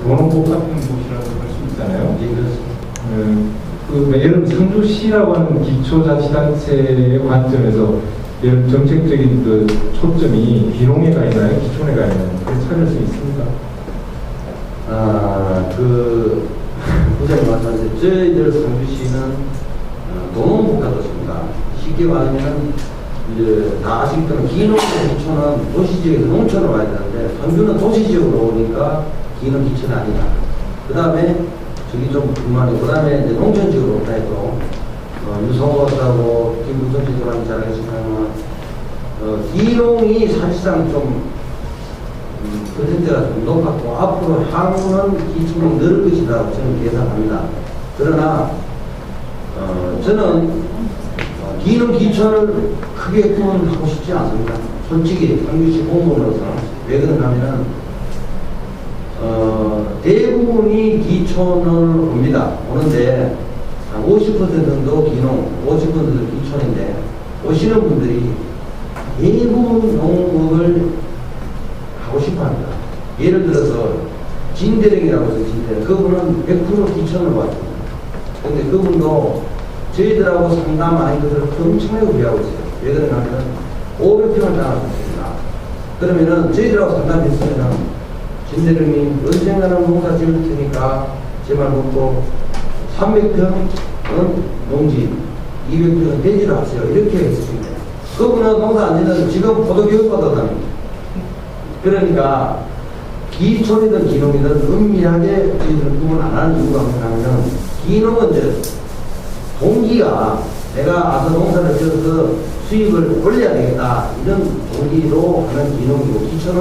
도농법 같은 곳이라고 할 수 있잖아요. 예, 그렇습니다. 예를 들면 상주시라고 하는 기초자치단체의 관점에서 이런 정책적인 그 초점이 귀농에 가 있나요? 기촌에 가 있나요? 그걸 찾을 수 있습니까? 부장님 말씀하신 저희들 상주시는 도농부가 좋습니다. 쉽게 말하면 이제 다 아직도 기농 기촌은 도시지역에서 농촌으로 와야 되는데 상주는 도시지역으로 오니까 기농 기촌이 아니다. 그 다음에 저기 좀 불만이고 그 다음에 이제 농촌지역으로 온다 해도 유성호하고 김부선 지도관이 잘 하시지만 기농이 사실상 좀 퍼센트가 좀 높았고 앞으로 향후는 기촌이 늘을 것이라고 저는 계산합니다. 그러나 저는 기농 기촌을 크게 구분하고 싶지 않습니다. 솔직히 상주시 공무원으로서 왜 그런가 하면은 대부분이 기촌을 옵니다. 오는데 50% 정도 기농, 50% 기촌인데 오시는 분들이 대부분 농업을 하고 싶어 합니다. 예를 들어서 진대령이라고 해서 진대령, 그분은 100% 기촌을 왔습니다. 근데 그분도 저희들하고 상담 많이 것을 엄청나게 구해하고 있어요. 왜 그러냐 하면 500평을 따놨습니다. 그러면은 저희들하고 상담했으면은 진대령님 언젠가는 농사 지을 테니까 제발 묻고 300평은 농지, 200평은 대지로 하세요. 이렇게 했습니다. 그분은 농사 안 지는 지금 포도교육 받았답니다. 그러니까 기촌이든 기농이든 은밀하게 저희들은 구분 안 하는 이유가 뭐냐면 기농은 이제 동기가 내가 아서 농사를 지어서 수입을 올려야 되겠다 이런 동기로 하는 기농이고 기촌은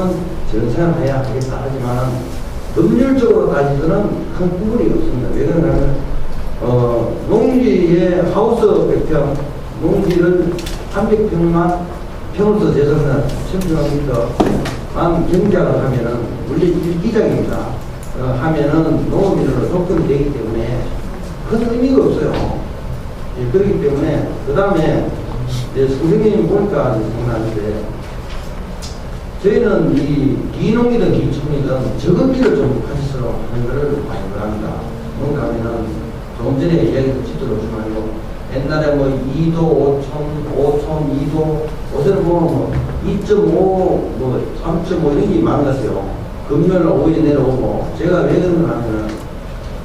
저런 생각해야 하겠다 하지만 법률적으로 따지서는 큰 구분이 없습니다. 왜 그러냐면 농지의 하우스 100평 농지를 300평만 평으로서 재산을 1000평만 경작을 하면은 원래 일기장입니다. 하면은 농업인으로 조건이 되기 때문에 큰 의미가 없어요. 예, 그렇기 때문에 그 다음에 선생님 보니까 생각나는데 저희는 이 기농이든 기촌이든 저금기를 좀 가지도록 하는 것을 많이 바랍니다. 뭔가 하면은 조금 전에 이야기도 짓도록 좀 하고 옛날에 뭐 2도, 5촌, 2도 요새는 뭐 2.5, 뭐 3.5 이런 게 많은 것 같아요. 금요일 5일에 내려오고 제가 왜 그런가 하면은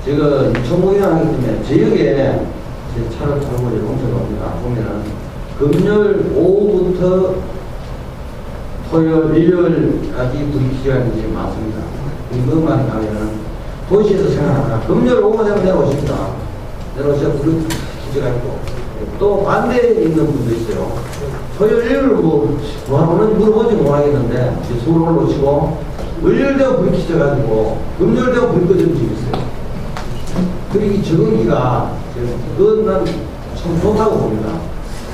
제가 유천공연 하기 때문에 지역에 제 차를 타고 이제 농촌에 옵니다. 보면은 금요일 오후부터 토요일, 일요일까지 불이 시간이 많습니다. 그것만 가면은 도시에서 생각하다가 금요일 오후만 되면 내려오십니다. 내려오셔서 불이 기지가 있고 또 반대에 있는 분도 있어요. 토요일, 일요일 뭐하러 오는지 물어보지 못하겠는데 서울 올라오시고 월요일 되면 불이 켜져가지고 금요일 되면 불이 꺼지는 집이 있어요. 그리고 이 적응기가 그건 난 참 좋다고 봅니다.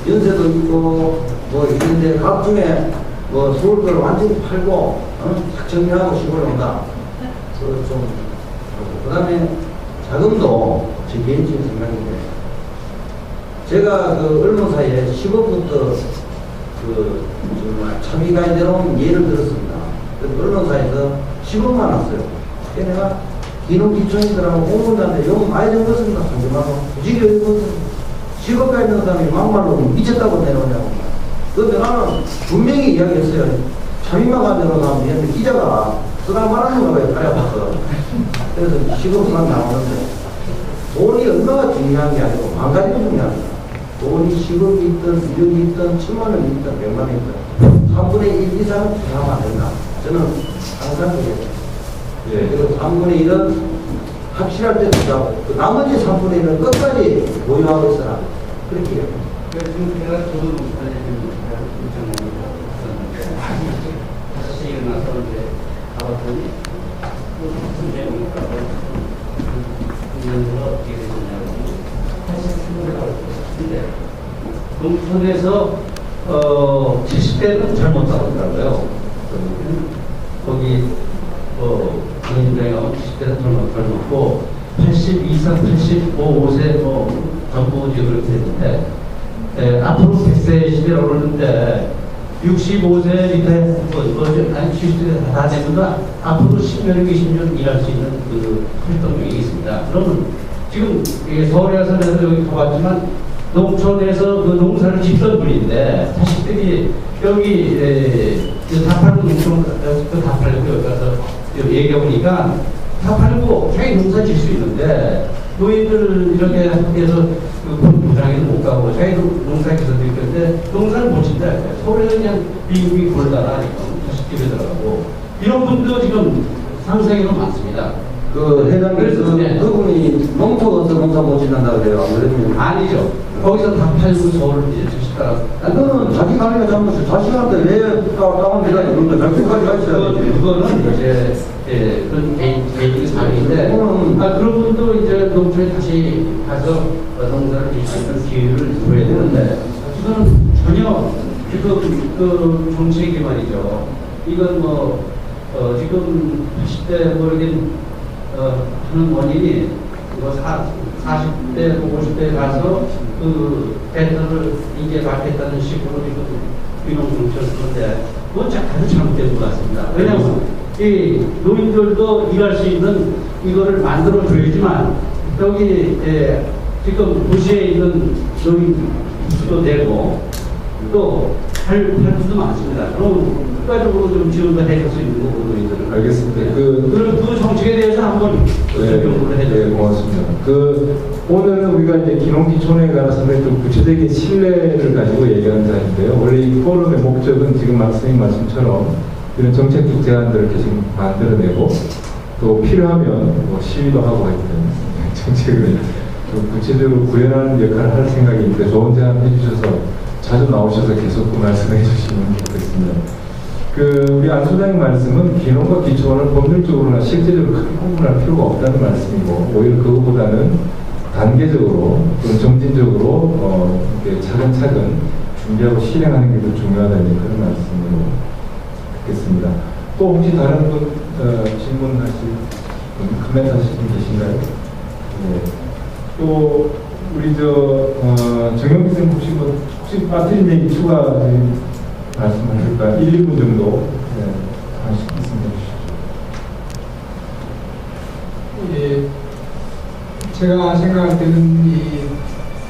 연세도 있고 뭐 이런데 각중에 뭐 서울 걸 완전히 팔고 정리하고 시골에 온다. 그 다음에 자금도 제 개인적인 생각인데 제가 그 언론 사이에 10억부터 그 정말 참의가 내려온 예를 들었습니다. 그 언론 사이에서 10억만 왔어요. 내가 기농기촌이들하고 공무원들한테 욕 많이 준 것입니다. 하지만 굳이 이것은 직업가 있는 사람이 막말로 미쳤다고 내놓냐고. 그런데 나는 분명히 이야기했어요. 참임마가 내려가면 얘는 기자가 쓰다 말하는 거에 가려봤어. 그래서 직업만 나오는데 돈이 얼마나 중요한 게 아니고 한 가지가 중요합니다. 돈이 10억이 있든 1억이 있든 10만 원이 있든 100만 원이 있든 3분의 1 이상은 투자하면 안 된다. 저는 항상 그래요. 예. 그리고 3분의 1은 확실할 때 투자하고 그 나머지 3분의 1은 끝까지 보유하고 있어라. 그렇게 해요. 그래서 지금 제가 저도 목사님 요청하니까 있었는데 다시 일어나서 이제 가봤더니 무슨 내용일까 공연으로 어떻게 되느냐고 사실 생각을 했는데 농촌에서 70대는 잘못하고 있더라고요. 거기 군인들에 가면 70대는 젊었고 80 이상, 85, 5세 전부 이제 그렇게 되는데 앞으로 100세 시대라고 그러는데 65세 밑에 아니 70세 다 되면 앞으로 10년, 20년 일할 수 있는 그 활동이 있습니다. 그러면 지금 서울에 와서 여기 가봤지만 농촌에서 그 농사를 짓던 분인데 자식들이 여기 다 팔고 농촌 다 팔고 여기 가서 얘기해보니까 다 팔고 자기 농사 질 수 있는데 노인들 이렇게 해서 부장에는 못 가고 자기도 농사에서도 있는데 농사를 못 짓다. 서울에서 그냥 미국이 골다라 하니까 자식집에 들어가고 이런 분도 지금 상상에는 많습니다. 그 회장님 그분이 농토에서 농사 못 짓는다 그래요. 그러면 아니죠. 거기서 다 팔고 서울을 이제 주시더라고요. 그거는 자기 관리가 잘못이에요. 자식한테 왜 다운 데가 있는데 자기까지 가 있어요. 그거는 이제 그런 개인적인 사항인데 그런 분도 이제 농촌에 다시 가서 농사를 짓 수 있는 기회를 줘야 되는데 이거는 전혀 그 정책이 말이죠. 이건 지금 80대 모르긴 하는 원인이 40대, 50대 가서 그 대선을 이제 받겠다는 식으로 지금 비농정책을 쓰는데 그건 아주 잘못된 것 같습니다. 왜냐하면 이 노인들도 일할 수 있는 이거를 만들어 줘야지만 여기 지금 도시에 있는 노인도 되고 또 할 분도 많습니다. 그럼 국가적으로 좀 지원을 해줄 수 있는 거고 노인들을. 알겠습니다. 그 정책에 대해서 한번 설명을 해주세요. 고맙습니다. 오늘은 우리가 이제 기농기촌에 관해서 좀 구체적인 신뢰를 가지고 얘기하는 자리인데요. 원래 이 포럼의 목적은 지금 선생님 말씀처럼 이런 정책적 제안들을 계속 만들어내고 또 필요하면 시위도 하고 하여튼 정책을 좀 구체적으로 구현하는 역할을 할 생각인데 좋은 제안 해주셔서 자주 나오셔서 계속 그 말씀해 주시면 좋겠습니다. 우리 안 소장님 말씀은 기농과 기초원을 법률적으로나 실제적으로 크게 구분할 필요가 없다는 말씀이고 오히려 그것보다는 단계적으로 또는 점진적으로 이렇게 차근차근 준비하고 실행하는 게 더 중요하다는 그런 말씀으로 듣겠습니다. 또 혹시 다른 분 질문하실 분, 코멘트 하실 분 계신가요? 네. 또 우리 정영기 선생님 혹시 빠뜨린 얘기 추가 말씀하실까요? 1, 2분 정도 말씀해 주시죠. 예, 제가 생각할 때는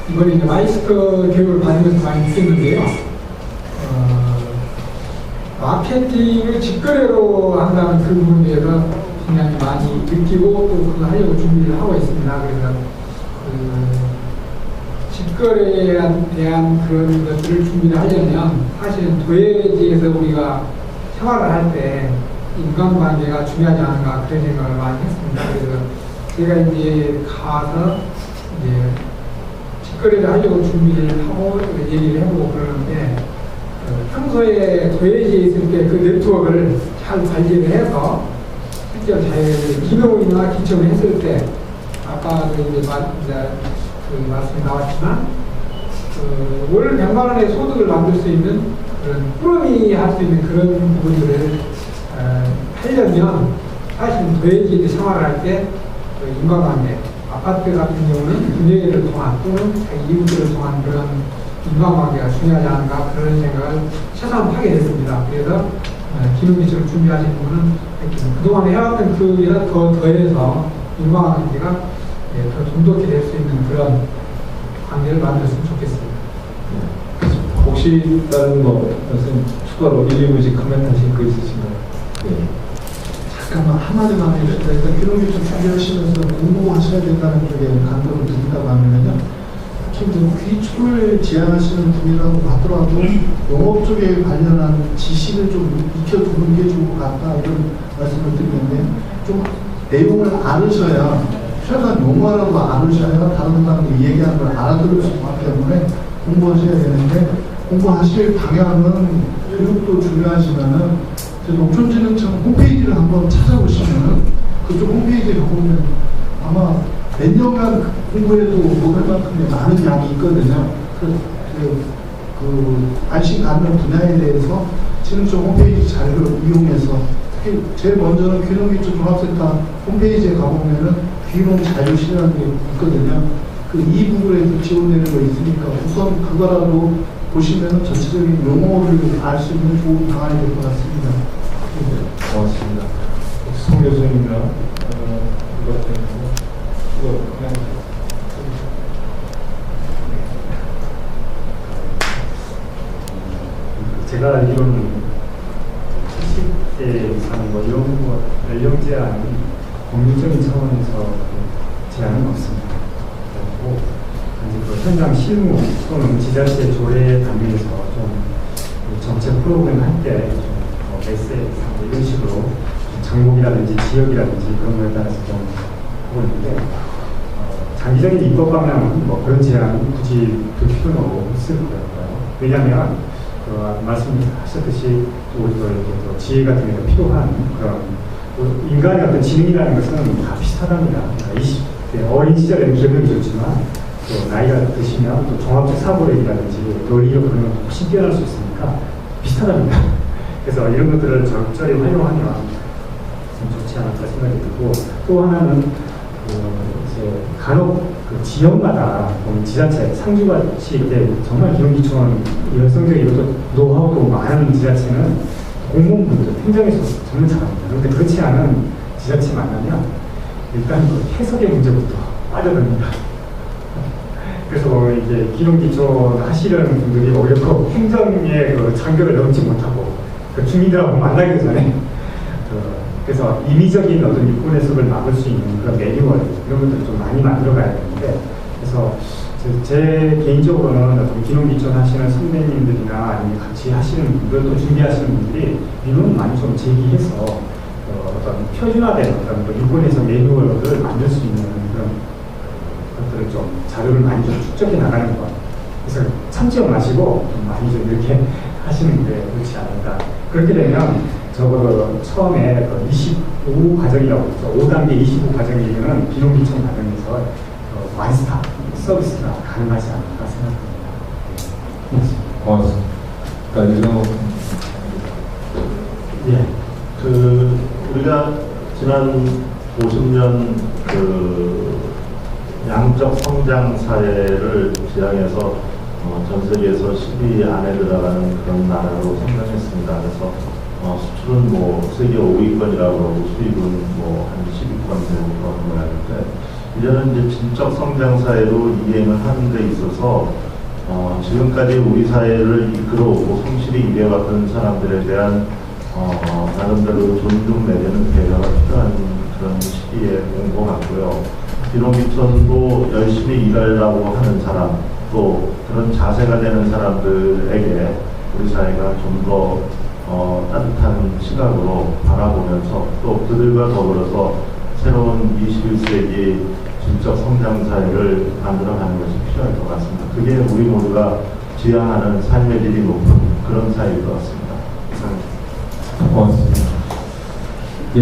이번에 이제 마이스터 교육을 받으면서 많이 느꼈는데요. 마케팅을 직거래로 한다는 그 부분에 대해서 굉장히 많이 느끼고 또 그거 하려고 준비를 하고 있습니다. 그래서 직거래에 대한 그런 것들을 준비를 하려면 사실은 도예지에서 우리가 생활을 할 때 인간관계가 중요하지 않은가 그런 생각을 많이 했습니다. 그래서 제가 이제 가서 이제 직거래를 하려고 준비를 하고 얘기를 해보고 그러는데 평소에 도예지에 있을 때 그 네트워크를 잘 관리를 해서 실제로 기농이나 기초를 했을 때 아까도 이제 말씀이 나왔지만 월 100만 원의 소득을 만들 수 있는 그런 꾸러미 할 수 있는 그런 부분들을 하려면 사실 도예지 생활을 할 때 인간관계 아파트 같은 경우는 분쟁을 통한 또는 자기 이웃들을 통한 그런 인간관계가 중요하지 않은가 그런 생각을 새삼 하게 됐습니다. 그래서 기능기술을 준비하신 분은 그동안 해왔던 그 일을 더해서 인과관계가 더 돈독히 될 수 있는 그런 관계를 만들었으면 좋겠습니다. 혹시 다른 선생님 추가로 1, 2부지 코멘트 하실 거 있으신가요? 네. 잠깐만 한마디만 해주시다. 일단 기록이 좀 준비하시면서 공부하셔야 된다는 쪽에 간도를 드린다고 하면요. 특히 좀 귀초를 지향하시는 분이라고 하더라도 영업 쪽에 관련한 지식을 좀 익혀두는 게 좋을 것 같다 이런 말씀을 드리는데 좀 내용을 알으셔야 최소한 용어라도 알으셔야 다른 사람들이 얘기하는 걸 알아들을 수 있기 때문에 공부하셔야 되는데 공부하실 방향은 교육도 중요하지만은 농촌진흥청 홈페이지를 한번 찾아보시면은 그쪽 홈페이지에 보면 아마 몇 년간 공부해도 모를 만큼의 많은 양이 있거든요. 그 관심 갖는 분야에 대해서 진흥청 홈페이지 자료를 이용해서 특히 제일 먼저는 귀농기초 종합센터 홈페이지에 가보면은 귀농 자료실이라는 게 있거든요. 그 이 부분에도 지원되는 거 있으니까 우선 그거라도 보시면은 전체적인 용어를 알 수 있는 좋은 방안이 될 것 같습니다. 고맙습니다. 혹시 송 교수님이나 이거 그냥 제가 알기로는 70대 이상 뭐 이런 거 연령 제한 법률적인 차원에서 제한은 없습니다. 그리고 이제 그 현장 실무 또는 지자체 조례 단위에서 좀 정책 프로그램 할 때 좀 메시지 이런 식으로 장목이라든지 지역이라든지 그런 거에 따라서 좀 하고 있는데 장기적인 입법 방향은 뭐 그런 제한은 굳이 들 필요는 없을 거예요. 왜냐하면 말씀하셨듯이 우리도 이렇게 또 지혜 같은 게 필요한 그런 인간의 어떤 지능이라는 것은 다 비슷하답니다. 20대 어린 시절에는 기억력이 좋지만 또 나이가 드시면 또 종합적 사고력이라든지 논리력 그런 것도 훨씬 뛰어날 수 있으니까 비슷하답니다. 그래서 이런 것들을 적절히 활용하면 좋지 않을까 생각이 들고 또 하나는 이제 간혹 그 지역마다 지자체 상주같이 이렇게 정말 기농기촌 열성적인 이것도 노하우도 많은 지자체는 공무원분들 행정에서 정말 잘합니다. 그런데 그렇지 않은 지자체 만나면 일단 그 해석의 문제부터 빠져듭니다. 그래서 이제 기농기촌 하시려는 분들이 오히려 그 행정의 그 장벽을 넘지 못하고 그 주민들하고 만나기 전에 그래서 임의적인 어떤 유권 해석을 막을 수 있는 그런 매뉴얼 이런 것들을 좀 많이 만들어가야 되는데 그래서 제 개인적으로는 어떤 기농기촌 하시는 선배님들이나 아니면 같이 하시는 분들 또 준비하시는 분들이 민원을 많이 좀 제기해서 어떤 표준화된 어떤 유권 해석 매뉴얼을 만들 수 있는 그런 것들을 좀 자료를 많이 좀 축적해 나가는 것. 그래서 참지 마시고 좀 많이 좀 이렇게 하시는 게 그렇지 않을까. 그렇게 되면 적어도 처음에 25 과정이라고 했죠. 5단계 25 과정이면 기농기촌 과정에서 완스톱 서비스가 가능하지 않을까 생각합니다. 고맙습니다. 이정호. 예. 우리가 지난 50년 양적 성장 사회를 지향해서 전 세계에서 10위 안에 들어가는 그런 나라로 성장했습니다. 그래서 수출은 뭐 세계 5위권이라고 하고 수입은 뭐 한 10위권 되고 그런 모양인데 이제는 이제 진적 성장 사회로 이행을 하는 데 있어서 지금까지 우리 사회를 이끌어오고 성실히 일해왔던 사람들에 대한 나름대로 존중 내지는 배려가 필요한 그런 시기에 온 것 같고요. 기농기촌도 열심히 일하려고 하는 사람 또 그런 자세가 되는 사람들에게 우리 사회가 좀 더 따뜻한 시각으로 바라보면서 또 그들과 더불어서 새로운 21세기 진짜 성장 사회를 만들어가는 것이 필요할 것 같습니다. 그게 우리 모두가 지향하는 삶의 질이 높은 그런 사회일 것 같습니다. 이상입니다. 고맙습니다. 예,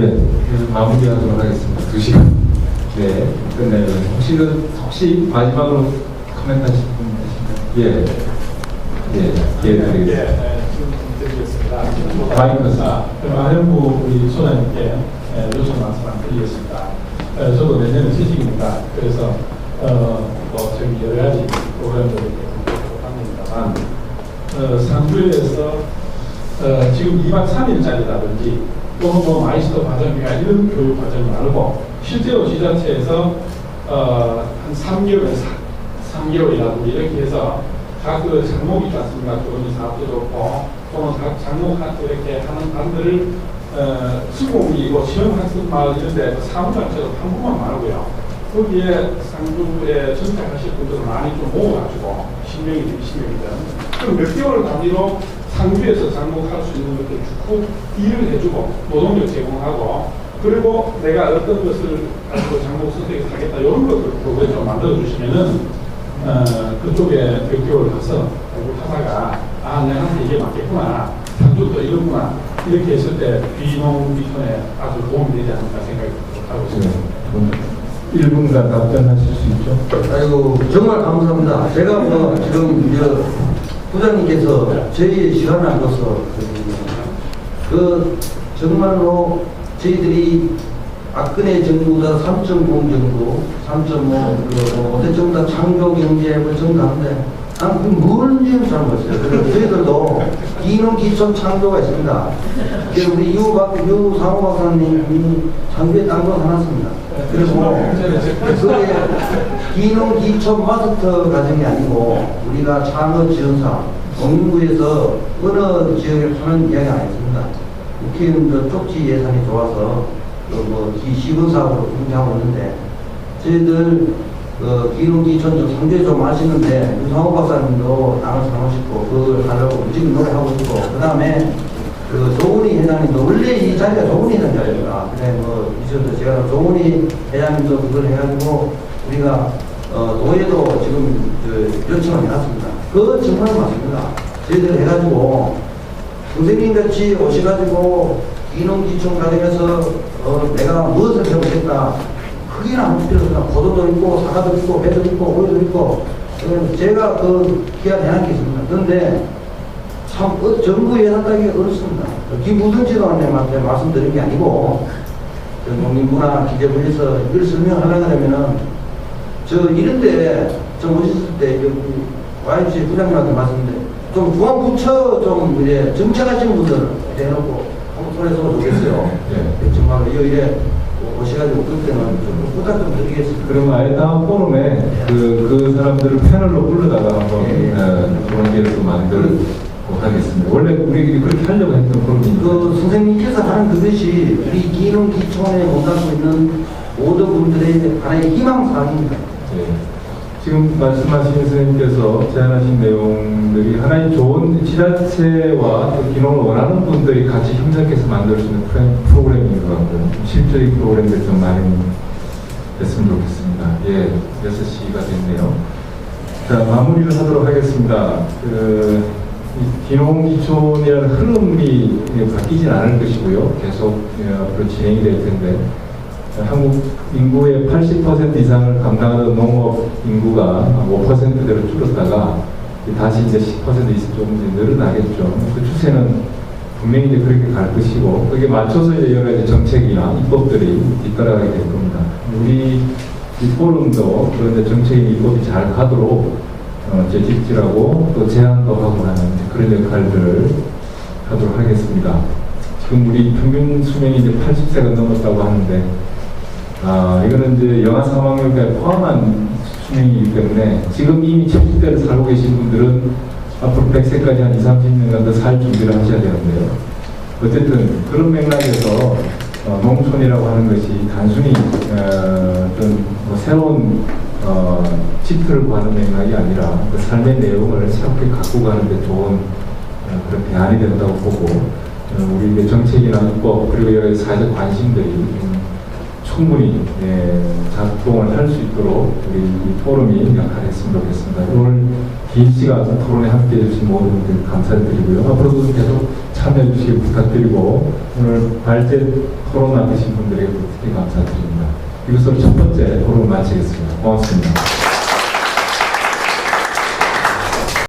마무리하도록 하겠습니다. 2시간. 네, 끝내요. 혹시 마지막으로 코멘트 하실 분 계신가요? 드리겠습니다. 마이크 안영구 우리 소장님께 요청 말씀을 드리겠습니다. 저도 내년에 퇴직입니다. 그래서 저기 여러 가지 프로그램들을 합니다만 상주에서 지금 2박 3일짜리라든지 또는 뭐 마이스터 과정이나 이런 교육 과정이 말고 실제로 지자체에서 한 3개월이라도 이렇게 해서 각 그 장목이 있지 않습니까? 교원이 사업도 좋고 또는 각 장목한테 이렇게 하는 반들을 수공이고 시험학습 마을 이런 데 사무장처럼 한 분만 말하고요. 거기에 상주에 전착하실 분들을 많이 좀 모아가지고 10명이든 20명이든 그럼 몇 개월 단위로 상주에서 장목할 수 있는 것들 주고 일을 해주고 노동력 제공하고 그리고 내가 어떤 것을 가지고 장목 선택해서 하겠다 이런 것들 프로그램 좀 만들어주시면은 그쪽에 몇 개월 가서 하다가 내한테 이게 맞겠구나 상주도 이렇구나 이렇게 했을 때 비농비촌에 아주 도움이 되지 않을까 생각이 하고 있습니다. 1분간 답변하실 수 있죠? 아이고 정말 감사합니다. 제가 뭐 지금 부장님께서 저희 시간을 안 줘서 그 정말로 저희들이 박근혜 정부보다 3.0 정도, 3.5 어떤 정도 창조 경제 뭐 정도 하는데 난 뭔지 잘 모르겠어요. 그래서 저희들도 기농 기촌 창조가 있습니다. 그래서 우리 유상호 박사님이 창조에 딴거 사놨습니다. 그리고 그게 기농 기촌 마스터 과정이 아니고 우리가 창업 지원사 농림부에서 어느 지역에 하는 이야기 안 했습니다. 국회의원들 쪽지 예산이 좋아서 시군 사업으로 분장하고 있는데 저희들 기농 기촌 좀 상주에 좀 아시는데 유상호 박사님도 땅을 사놓으시고 그걸 하려고 지금 노래하고 있고 그 다음에 조은희 회장님도 원래 이 자리가 조은희 회장 자리입니다. 그래 이전도 제가 조은희 회장님도 그걸 해가지고 우리가 도에도 지금 요청을 해놨습니다. 그건 정말 맞습니다. 저희들 해가지고 선생님 같이 오셔가지고 기농 기촌 과정에서 내가 무엇을 해보겠다. 크게는 아무 필요 없습니다. 포도도 있고 사과도 있고 배도 있고 오이도 있고 제가 기한 해놓은 게 있습니다. 그런데 참 정부 예산 따기 어렵습니다. 김부승지도 한테 말씀드린 게 아니고 농림부나 기재부에서 이걸 설명하려고 하면은 이런데 좀 오셨을 때 YMCA 부장님한테 말씀드렸는데 좀 중앙부처 좀 이제 정책하시는 분들 해놓고 한번 손에서 좋겠어요. 네. 정말 이래 오셔가지고 그럴 때는 좀 부탁 좀 드리겠습니다. 그러면 아예 다음 포럼에 그 사람들을 패널로 불러다가 한번 그런 기회를 좀 만들고 하겠습니다. 원래 우리끼리 그렇게 하려고 했던 포럼입니다. 선생님께서 하는 그것이 우리 기농 기촌에 못 갖고 있는 모든 분들의 하나의 희망사항입니다. 네. 지금 말씀하신 선생님께서 제안하신 내용들이 하나의 좋은 지자체와 또 기농을 원하는 분들이 같이 협력해서 만들 수 있는 프로그램인 것 같고요. 실질적인 프로그램들 좀 많이 됐으면 좋겠습니다. 예, 6시가 됐네요. 자, 마무리를 하도록 하겠습니다. 기농 기촌이라는 흐름이 바뀌진 않을 것이고요. 계속 앞으로 진행이 될 텐데 한국 인구의 80% 이상을 감당하던 농업 인구가 5%대로 줄었다가 다시 이제 10% 이상 조금 늘어나겠죠. 그 추세는 분명히 이제 그렇게 갈 것이고 거기에 맞춰서 이제 여러 가지 정책이나 입법들이 뒤따라가게 될 겁니다. 우리 이 포럼도 그런데 정책이나 입법이 잘 가도록 재직질하고 또 제안도 하고 하는 그런 역할들을 하도록 하겠습니다. 지금 우리 평균 수명이 이제 80세가 넘었다고 하는데 이거는 이제 영아 사망률까지 포함한 수명이기 때문에 지금 이미 70대를 살고 계신 분들은 앞으로 100세까지 한 20, 30년간 더 살 준비를 하셔야 되는데요. 어쨌든 그런 맥락에서 농촌이라고 하는 것이 단순히 어떤 새로운 지표를 구하는 맥락이 아니라 그 삶의 내용을 새롭게 갖고 가는 데 좋은 그런 대안이 된다고 보고 우리 정책이나 입법 그리고 여러 가지 사회적 관심들이 충분히 작동을 할 수 있도록 우리 포럼이 역할했으면 좋겠습니다. 오늘 긴 시간 토론에 함께해 주신 모든 분들 감사드리고요. 앞으로도 계속 참여해 주시길 부탁드리고 오늘 발제 토론 맡으신 분들에게 특히 감사드립니다. 이것으로 첫 번째 토론 마치겠습니다. 고맙습니다.